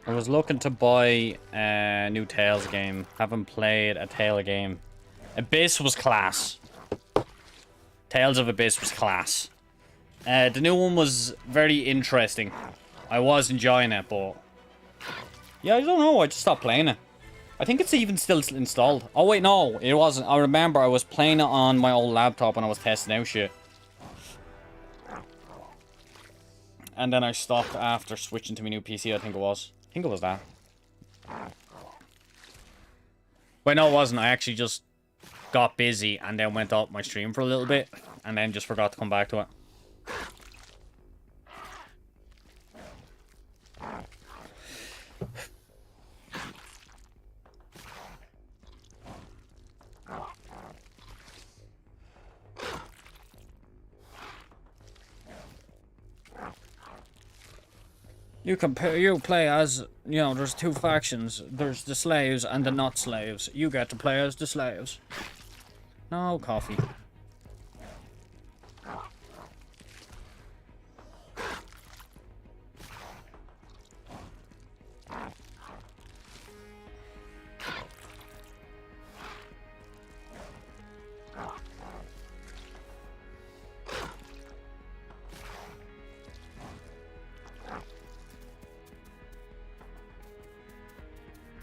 I was looking to buy a new Tales game. Haven't played a Tale game. Abyss was class. Tales of Abyss was class. The new one was very interesting. I was enjoying it, but... yeah, I don't know. I just stopped playing it. I think it's even still installed. Oh, wait, no. It wasn't. I remember I was playing it on my old laptop when I was testing out shit. And then I stopped after switching to my new PC, I think it was. I think it was that. Wait, no, it wasn't. I actually just got busy and then went off my stream for a little bit and then just forgot to come back to it. You play as, you know, there's two factions. There's the slaves and the not slaves. You get to play as the slaves. No coffee.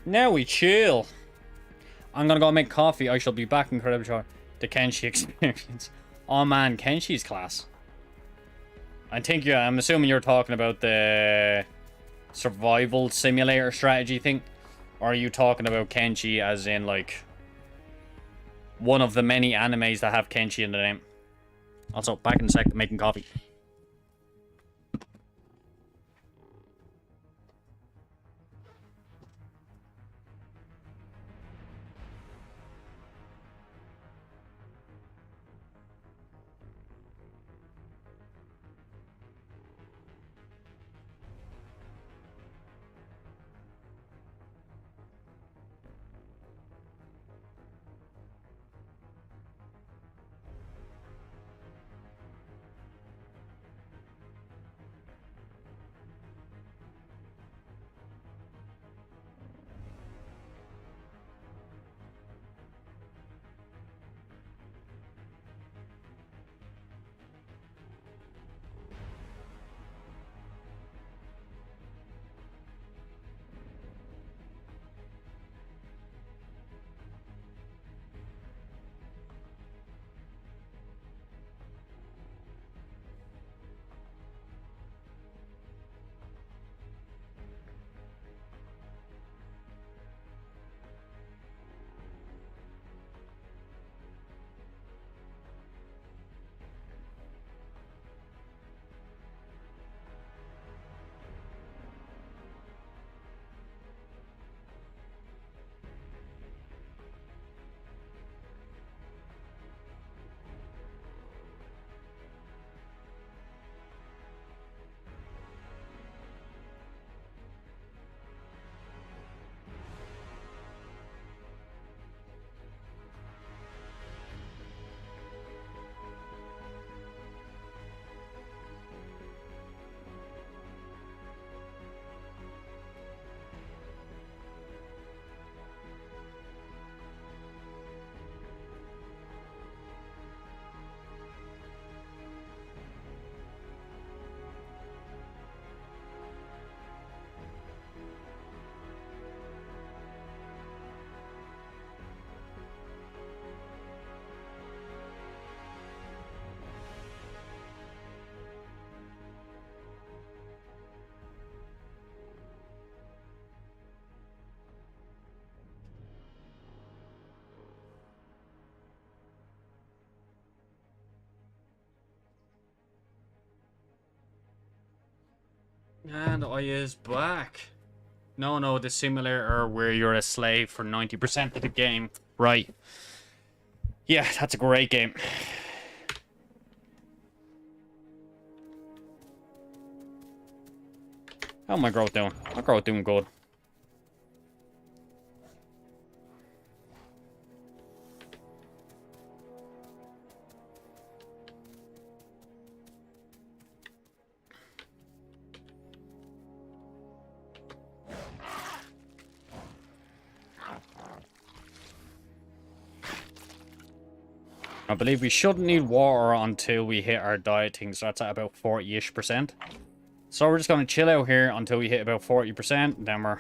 Now we chill. I'm gonna go make coffee. I shall be back incredibly short. The Kenshi experience. Oh man, Kenshi's class. I think I'm assuming you're talking about the survival simulator strategy thing. Or are you talking about Kenshi as in like one of the many animes that have Kenshi in the name? Also, back in a sec, making coffee. And I is back. No, the simulator where you're a slave for 90% of the game. Right. Yeah, that's a great game. How my growth doing? My growth doing good. I believe we shouldn't need water until we hit our dieting, so that's at about 40-ish%. So we're just going to chill out here until we hit about 40%, then we're...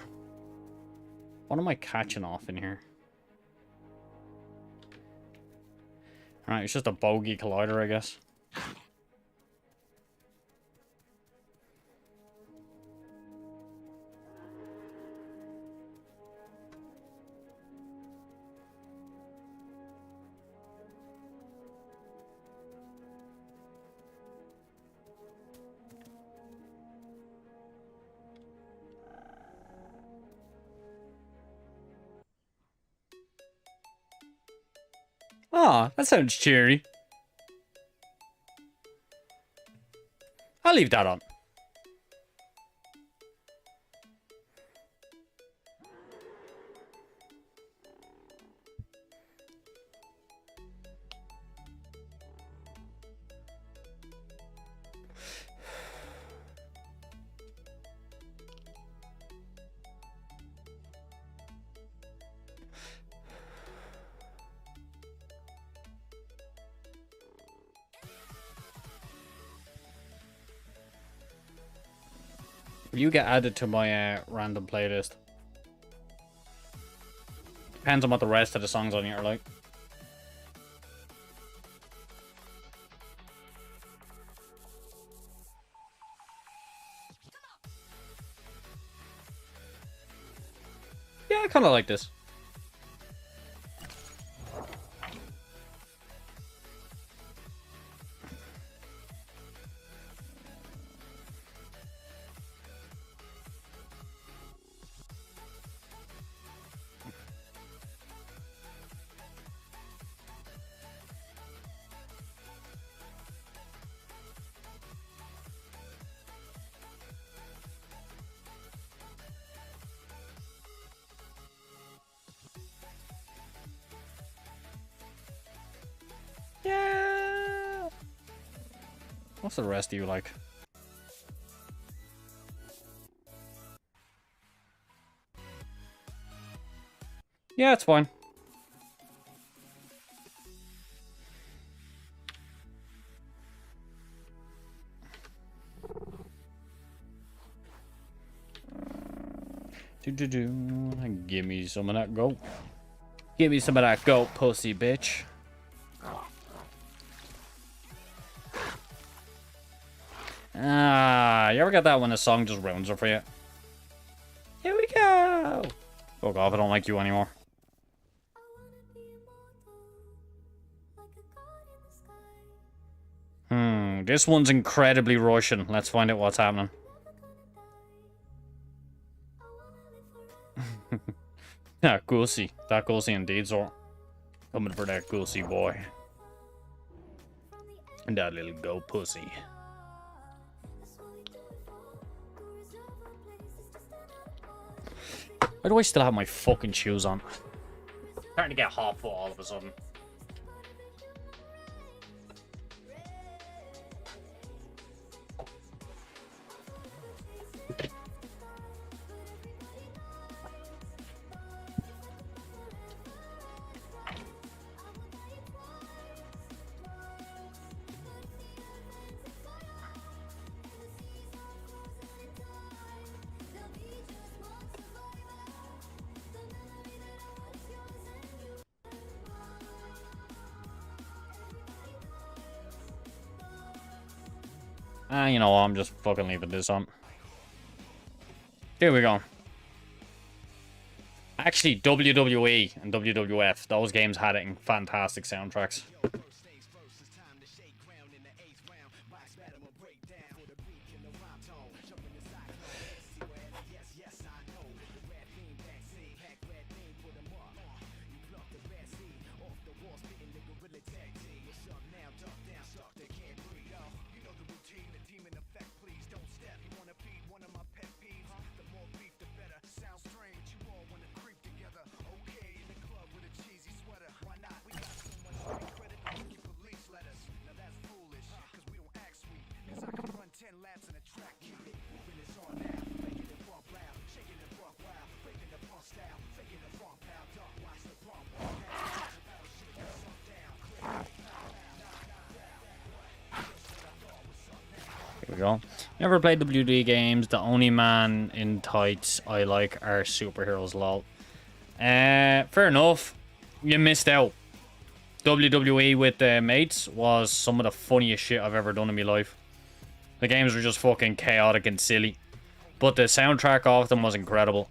What am I catching off in here? Alright, it's just a bogey collider, I guess. Ah, that sounds cheery. I'll leave that on. Will you get added to my random playlist? Depends on what the rest of the songs on here are like. Yeah, I kind of like this. Yeah. What's the rest of you like? Yeah, it's fine. Give me some of that goat. Give me some of that goat, pussy bitch. Ah, you ever get that when a song just ruins it for you? Here we go. Fuck off, I don't like you anymore. This one's incredibly Russian. Let's find out what's happening. Yeah, goosey. That goosey indeed, so coming for that goosey boy. And that little goat pussy. Why do I still have my fucking shoes on? Starting to get hot foot all of a sudden. You know what, I'm just fucking leaving this on. Here we go. Actually, WWE and WWF, those games had it in fantastic soundtracks. Here we go. Never played WD games. The only man in tights I like are superheroes, lol. Fair enough. You missed out. WWE with mates was some of the funniest shit I've ever done in my life. The games were just fucking chaotic and silly. But the soundtrack of them was incredible.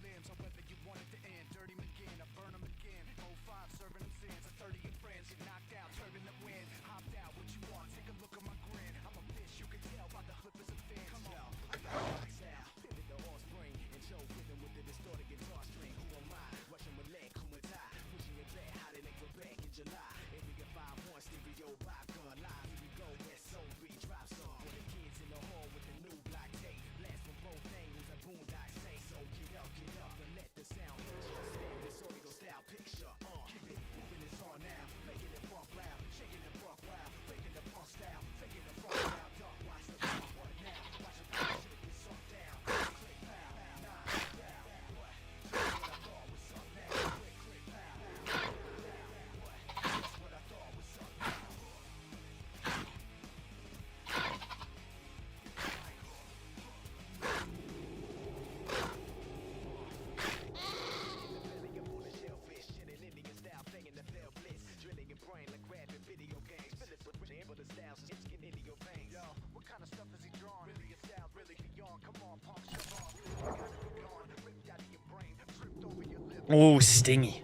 Oh, stingy.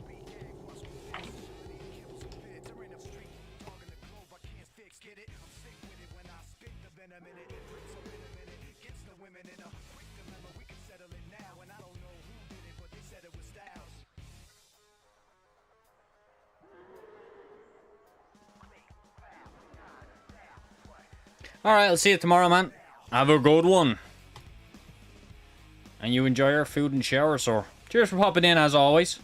Alright, I'll see you tomorrow, man. Have a good one. And you enjoy your food and shower, sir. Cheers for popping in, as always.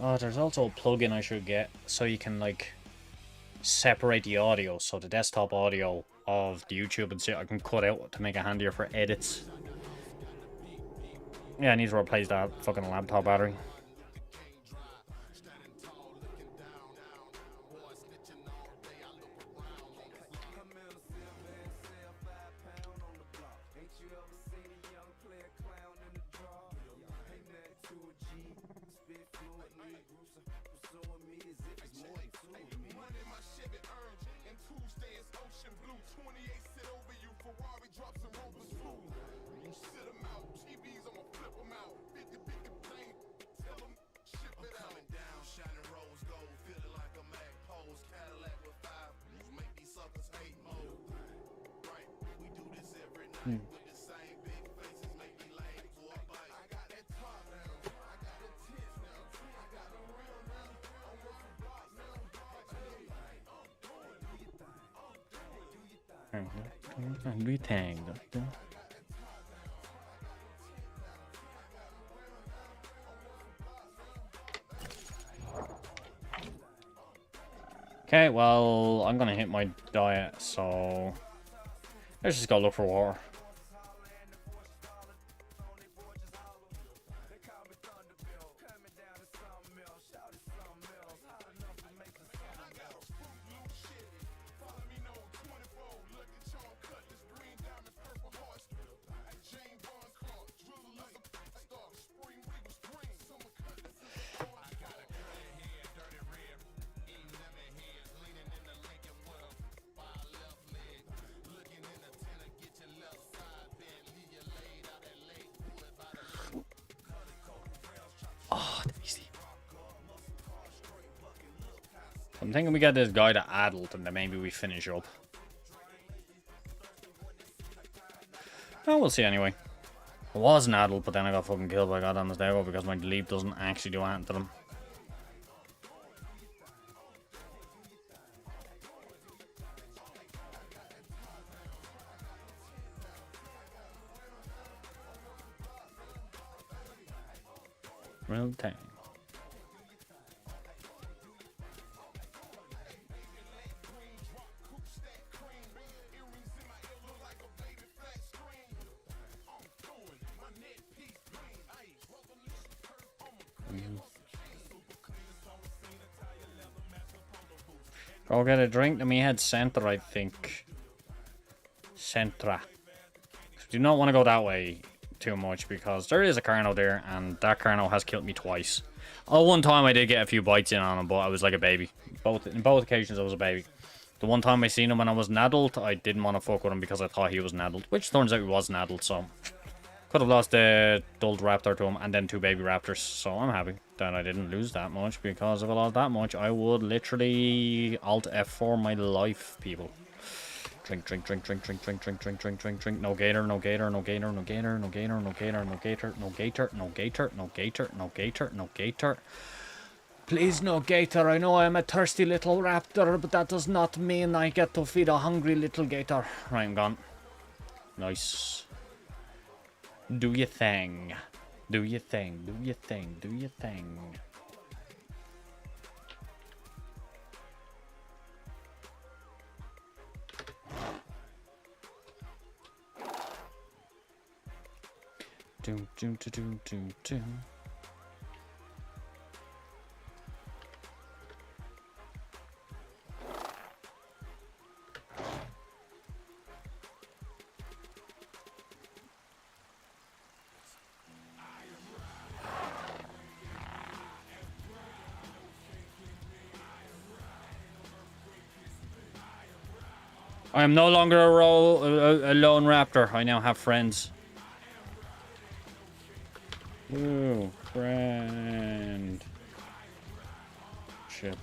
Oh, there's also a plugin I should get so you can, like, separate the audio. So the desktop audio of the YouTube and shit I can cut out to make it handier for edits. Yeah, I need to replace that fucking laptop battery. Okay, well, I'm gonna hit my diet, so let's just go look for water. I'm thinking we get this guy to adult and then maybe we finish up. Oh, we'll see anyway. I was an adult, but then I got fucking killed by goddamn Stego because my delete doesn't actually do anything to them. Real time. Go get a drink. Then we had Centra, I think. Centra. Do not want to go that way too much because there is a Carno there, and that Carno has killed me twice. Oh, one time I did get a few bites in on him, but I was like a baby. In both occasions, I was a baby. The one time I seen him when I was an adult, I didn't want to fuck with him because I thought he was an adult, which turns out he was an adult, so could have lost a dulled raptor to him and then 2 baby raptors, so I'm happy that I didn't lose that much, because if I lost that much, I would literally Alt F4 my life, people. Drink, drink, drink, drink, drink, drink, drink, drink, drink, drink, drink. No gator, no gator, no gator, no gator, no gator, no gator, no gator, no gator, no gator, no gator, no gator, no gator. Please, no gator. I know I'm a thirsty little raptor, but that does not mean I get to feed a hungry little gator. Right, I'm gone. Nice. Do your thing. Do your thing. Do your thing. Do your thing. Doom, doom, doom, doom, doom. I am no longer a lone raptor. I now have friends. Ooh, friend. Ship.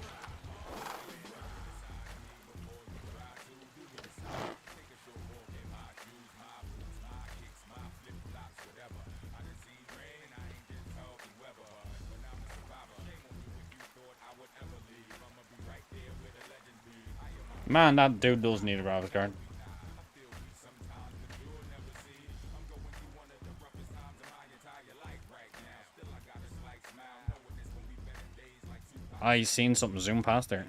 Man, that dude does need a graphics card. I seen something zoom past there.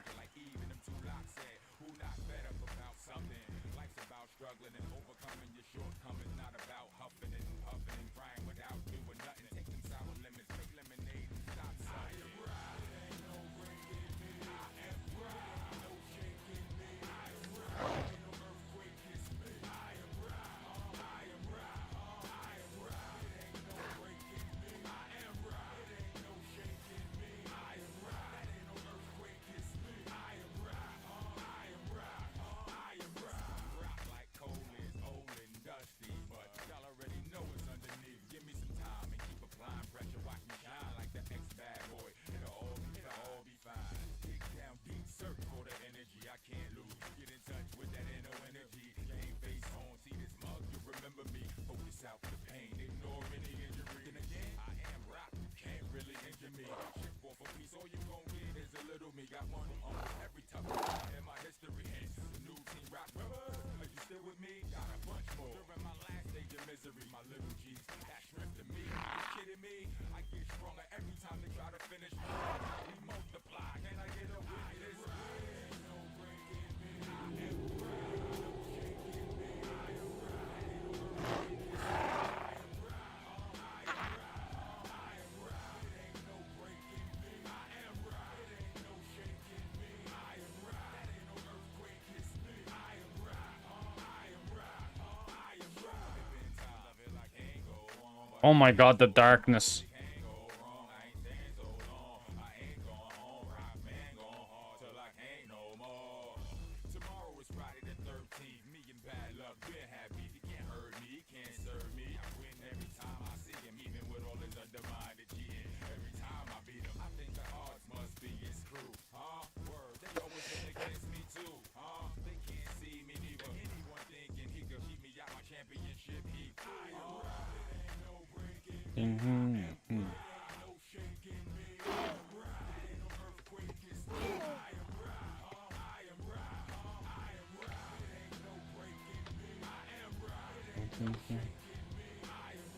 Oh my god, the darkness.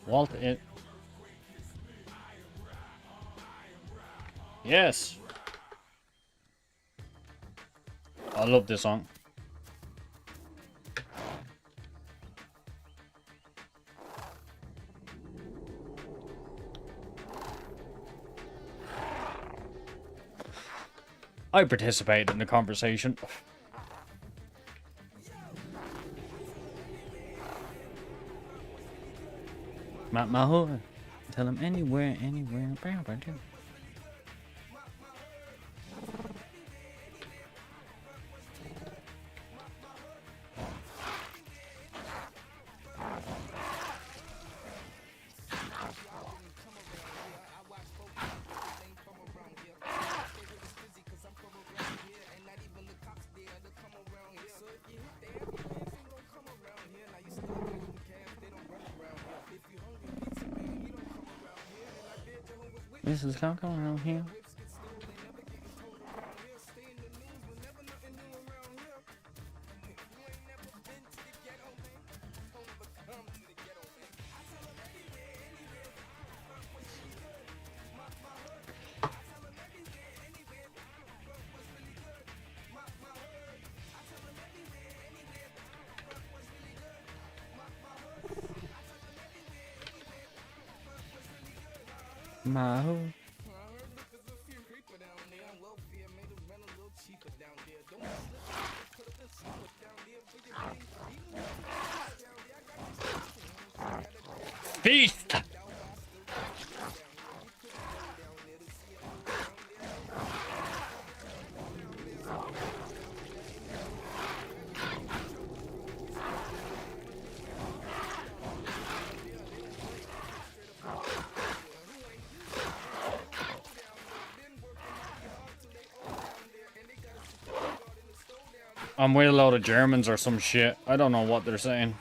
Walt it. Yes. I love this song. I participated in the conversation. My whole tell him anywhere. This is not going around here. Maho. Feast! I'm with a load of Germans or some shit. I don't know what they're saying.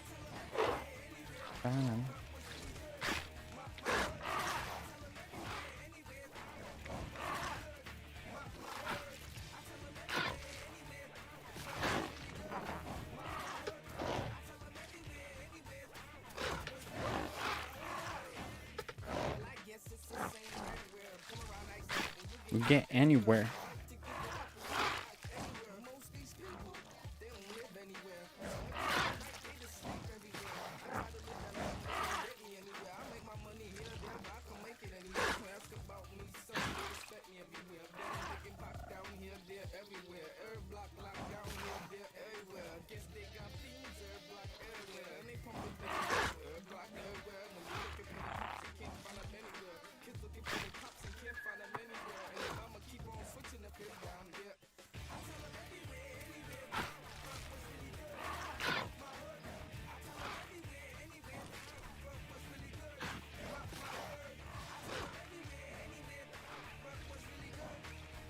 We get anywhere.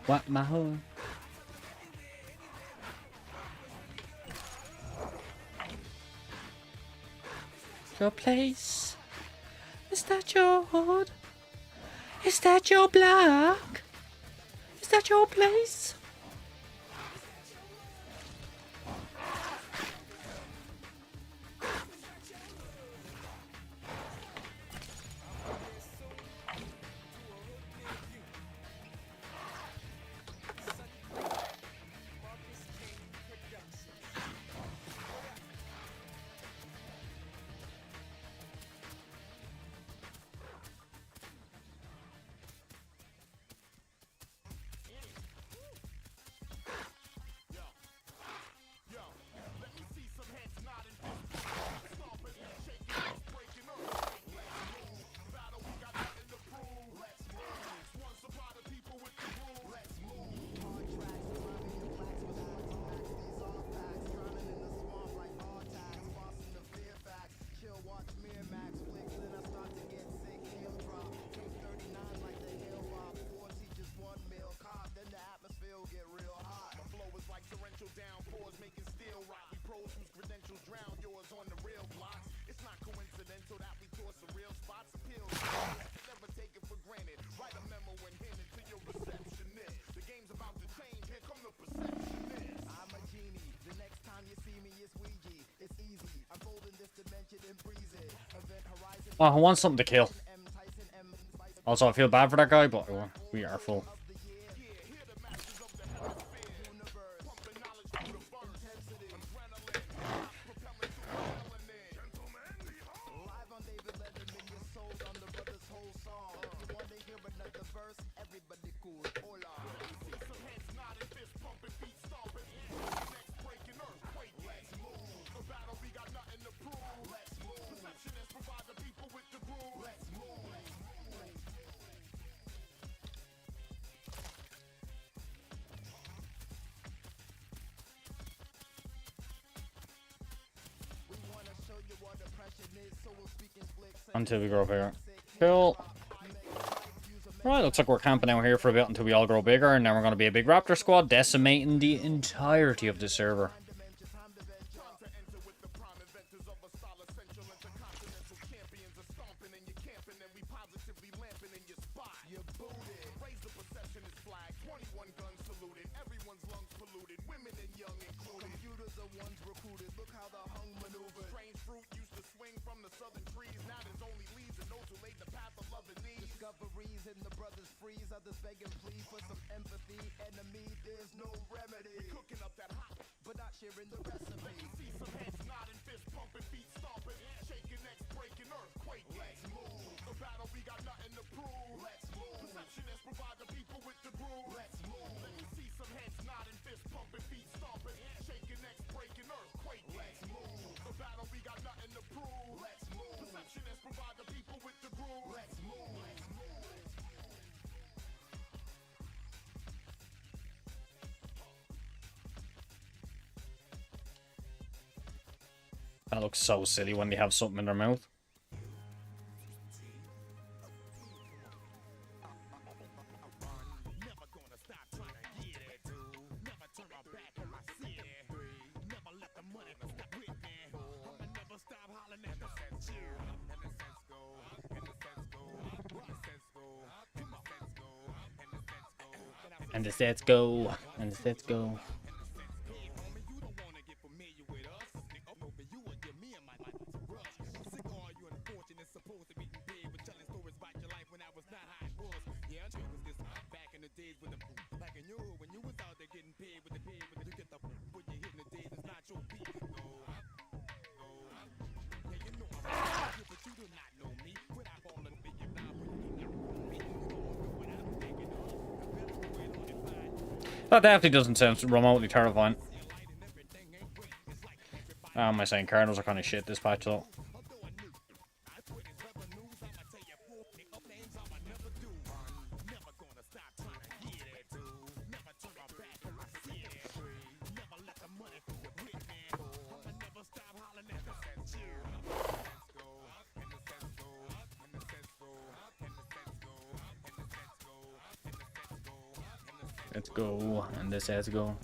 What my hole? Your place? Is that your hood? Is that your block? Is that your place? Oh, I want something to kill. Also, I feel bad for that guy, but we are full. Until we grow bigger. Cool. Right, looks like we're camping out here for a bit until we all grow bigger, and then we're going to be a big raptor squad, decimating the entirety of the server. That looks so silly when they have something in their mouth. And the sets go. And the sets go. That definitely doesn't sound remotely terrifying. Am I saying Cardinals are kind of shit this patch though? Let's go. And this has to go.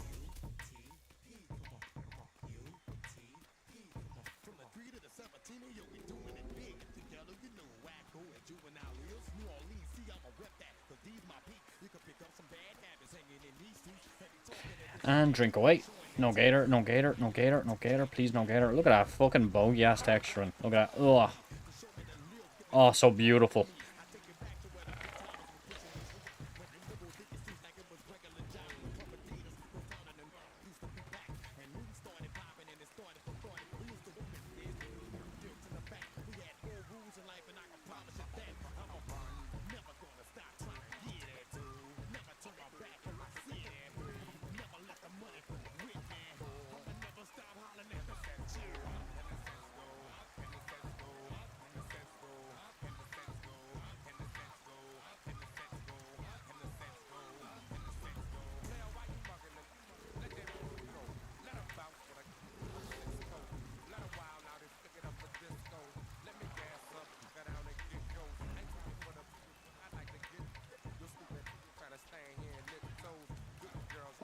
And drink away. No gator, no gator, no gator, no gator. Please, no gator. Look at that fucking bogey ass texturing. Look at that. Ugh. Oh, so beautiful.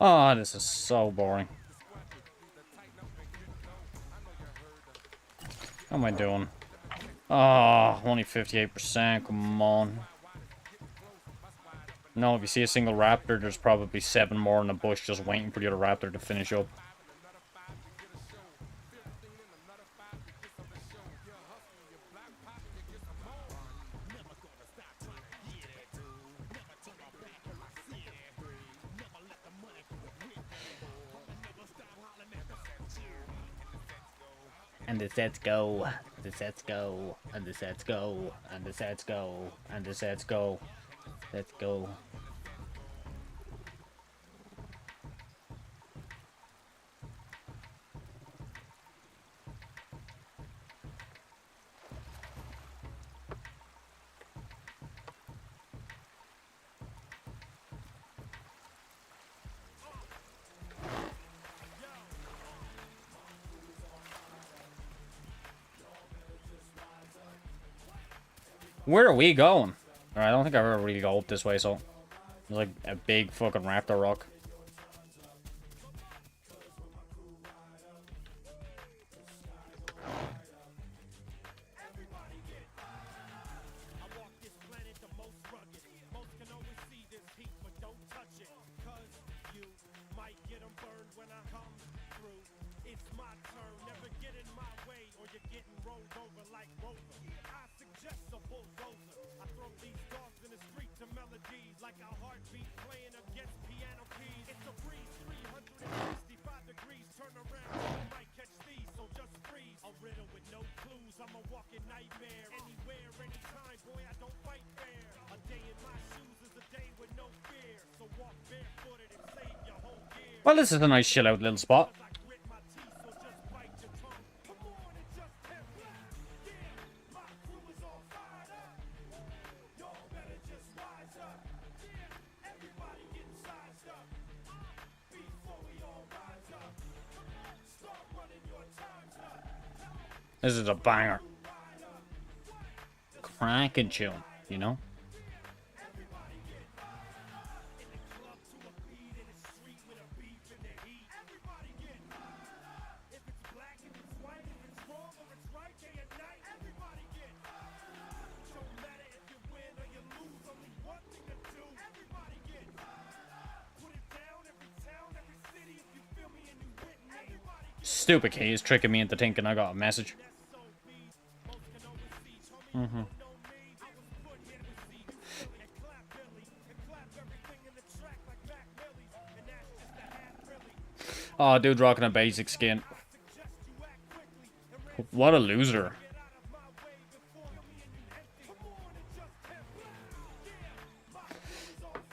Oh, this is so boring. How am I doing? Oh, only 58%. Come on. No, if you see a single raptor, there's probably 7 more in the bush just waiting for the other raptor to finish up. And the sets go, the sets go, and the sets go, and the sets go, and the sets go. Let's go. Where are we going? Alright, I don't think I've ever really go up this way, so... There's like a big fucking raptor rock. Well, this is a nice chill out little spot. This is a banger. Crackin' tune, you know? Stupid key is tricking me into thinking I got a message. Oh, dude rocking a basic skin. What a loser.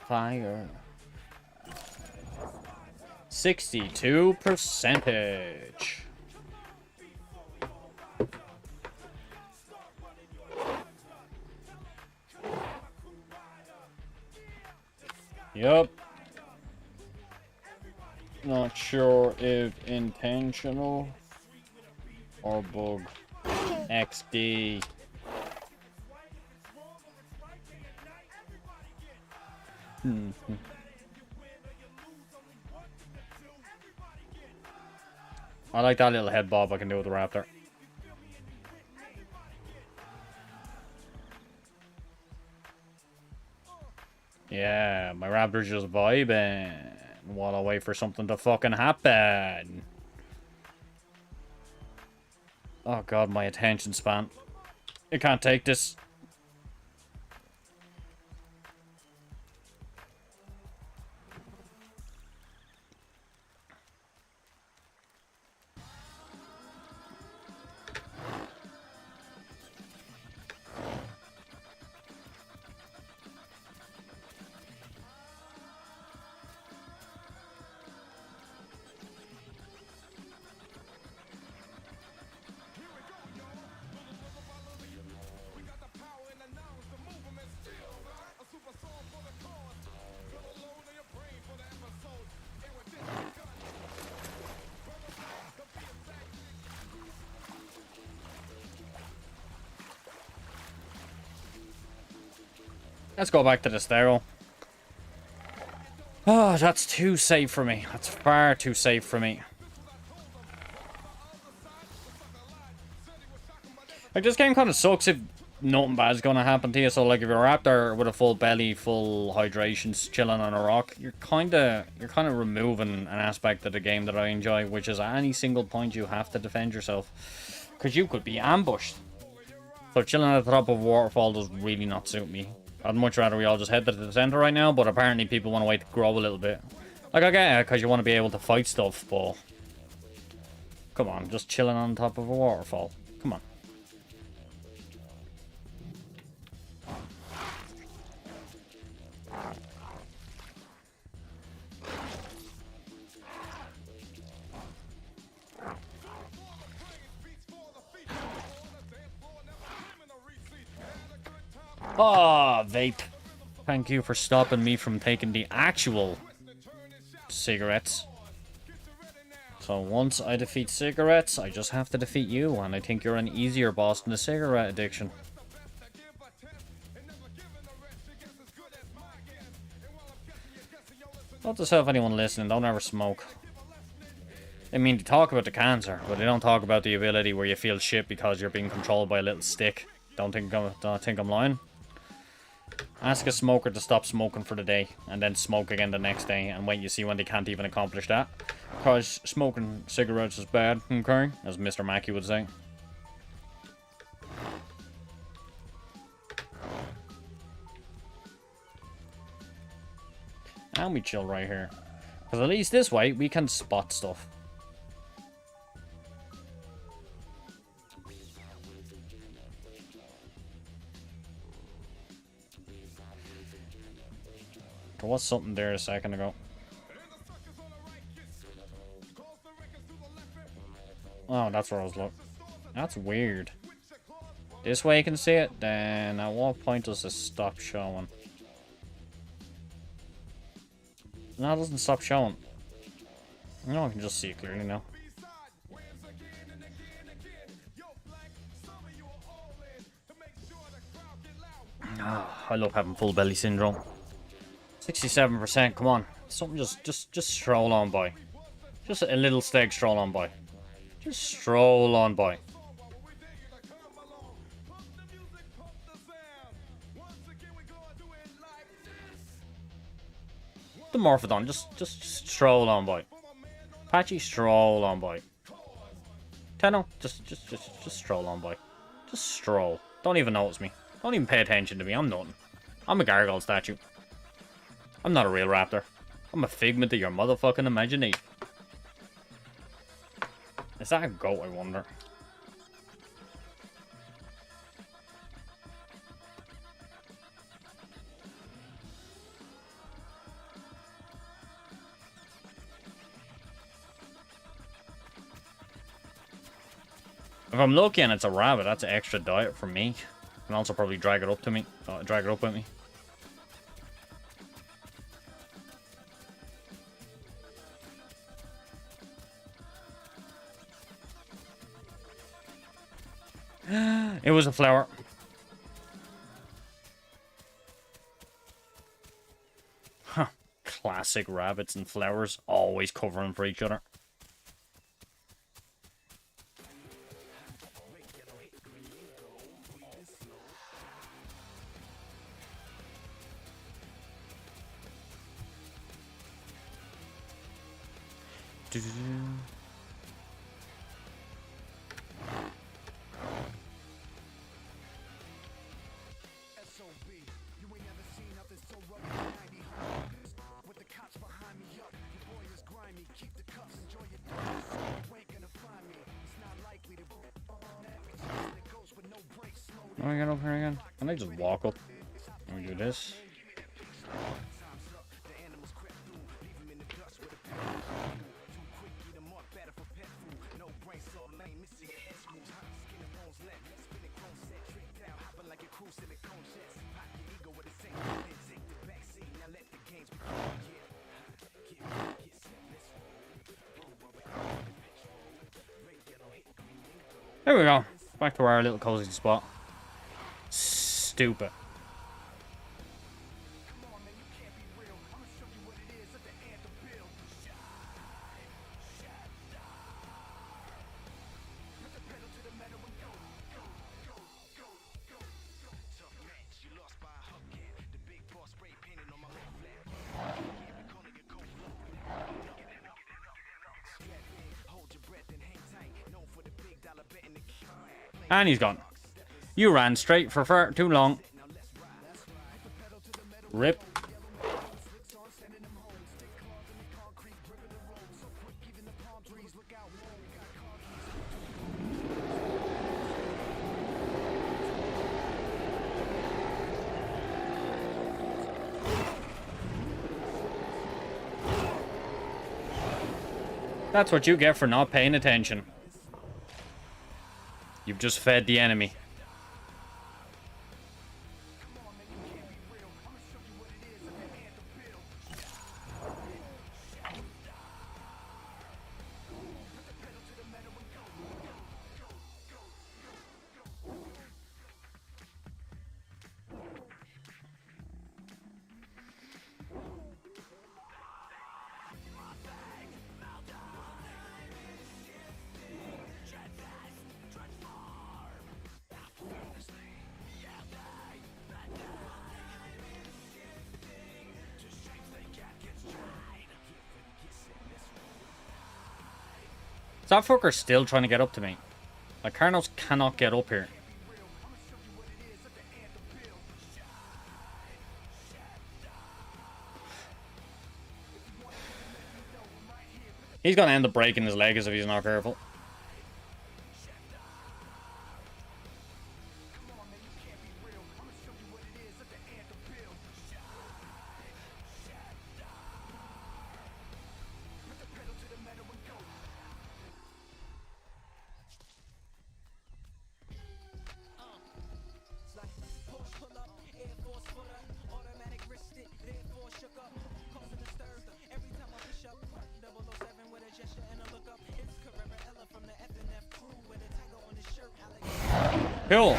Fire. 62%. Yup. Not sure if intentional or bug. XD. I like that little head bob I can do with the raptor. Yeah, my raptor's just vibing while I wait for something to fucking happen. Oh god, my attention span. I can't take this. Let's go back to the sterile. Oh, that's too safe for me. That's far too safe for me. Like, this game kind of sucks if nothing bad's gonna happen to you. So, like, if you're a raptor with a full belly, full hydration, chilling on a rock, you're kind of removing an aspect of the game that I enjoy, which is at any single point you have to defend yourself, because you could be ambushed. So chilling at the top of a waterfall does really not suit me. I'd much rather we all just head to the center right now, but apparently people want to wait to grow a little bit. Like, I get it, because you want to be able to fight stuff, but... Come on, just chilling on top of a waterfall. Come on. Ah, vape. Thank you for stopping me from taking the actual cigarettes. So once I defeat cigarettes, I just have to defeat you, and I think you're an easier boss than the cigarette addiction. Note to self, anyone listening, don't ever smoke. I mean, they talk about the cancer, but they don't talk about the ability where you feel shit because you're being controlled by a little stick. Don't think I'm lying? Ask a smoker to stop smoking for the day, and then smoke again the next day, and wait you see when they can't even accomplish that. Because smoking cigarettes is bad, okay? As Mr. Mackey would say. And we chill right here. Because at least this way, we can spot stuff. There was something there a second ago. Oh, that's where I was looking. That's weird. This way you can see it, then at what point does it stop showing? No, it doesn't stop showing. No, I can just see it clearly now. Oh, I love having full belly syndrome. 67%, come on. Something just stroll on by. Just a little stag stroll on by. Just stroll on by. The Morphodon, just stroll on by. Patchy, stroll on by. Tenno, just stroll on by. Just stroll. Don't even notice me. Don't even pay attention to me. I'm nothing. I'm a gargoyle statue. I'm not a real raptor. I'm a figment of your motherfucking imagination. Is that a goat, I wonder? If I'm lucky and it's a rabbit, that's an extra diet for me. I can also probably drag it up to me. Drag it up with me. It was a flower. Huh. Classic rabbits and flowers, always covering for each other. Let me get up here again. Can I just walk up? Let me do this. There we go. Back to our little cozy spot. Stupid. And he's gone. You ran straight for far too long. Rip. That's what you get for not paying attention. You've just fed the enemy. That fucker's still trying to get up to me. Like, Carnos cannot get up here. He's gonna end up breaking his leg if he's not careful. Cool.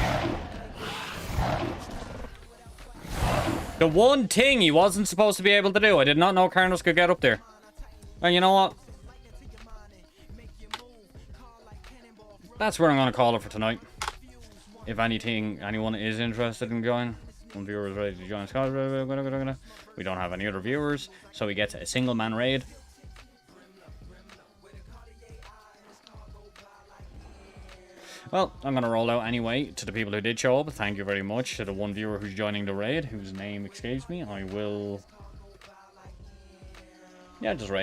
The one thing he wasn't supposed to be able to do. I did not know Carnos could get up there. And you know what? That's where I'm going to call it for tonight. If anyone is interested in joining. One viewer is ready to join us. We don't have any other viewers. So we get a single man raid. Well, I'm going to roll out anyway. To the people who did show up, thank you very much. To the one viewer who's joining the raid, whose name escapes me, I will... yeah, just raid.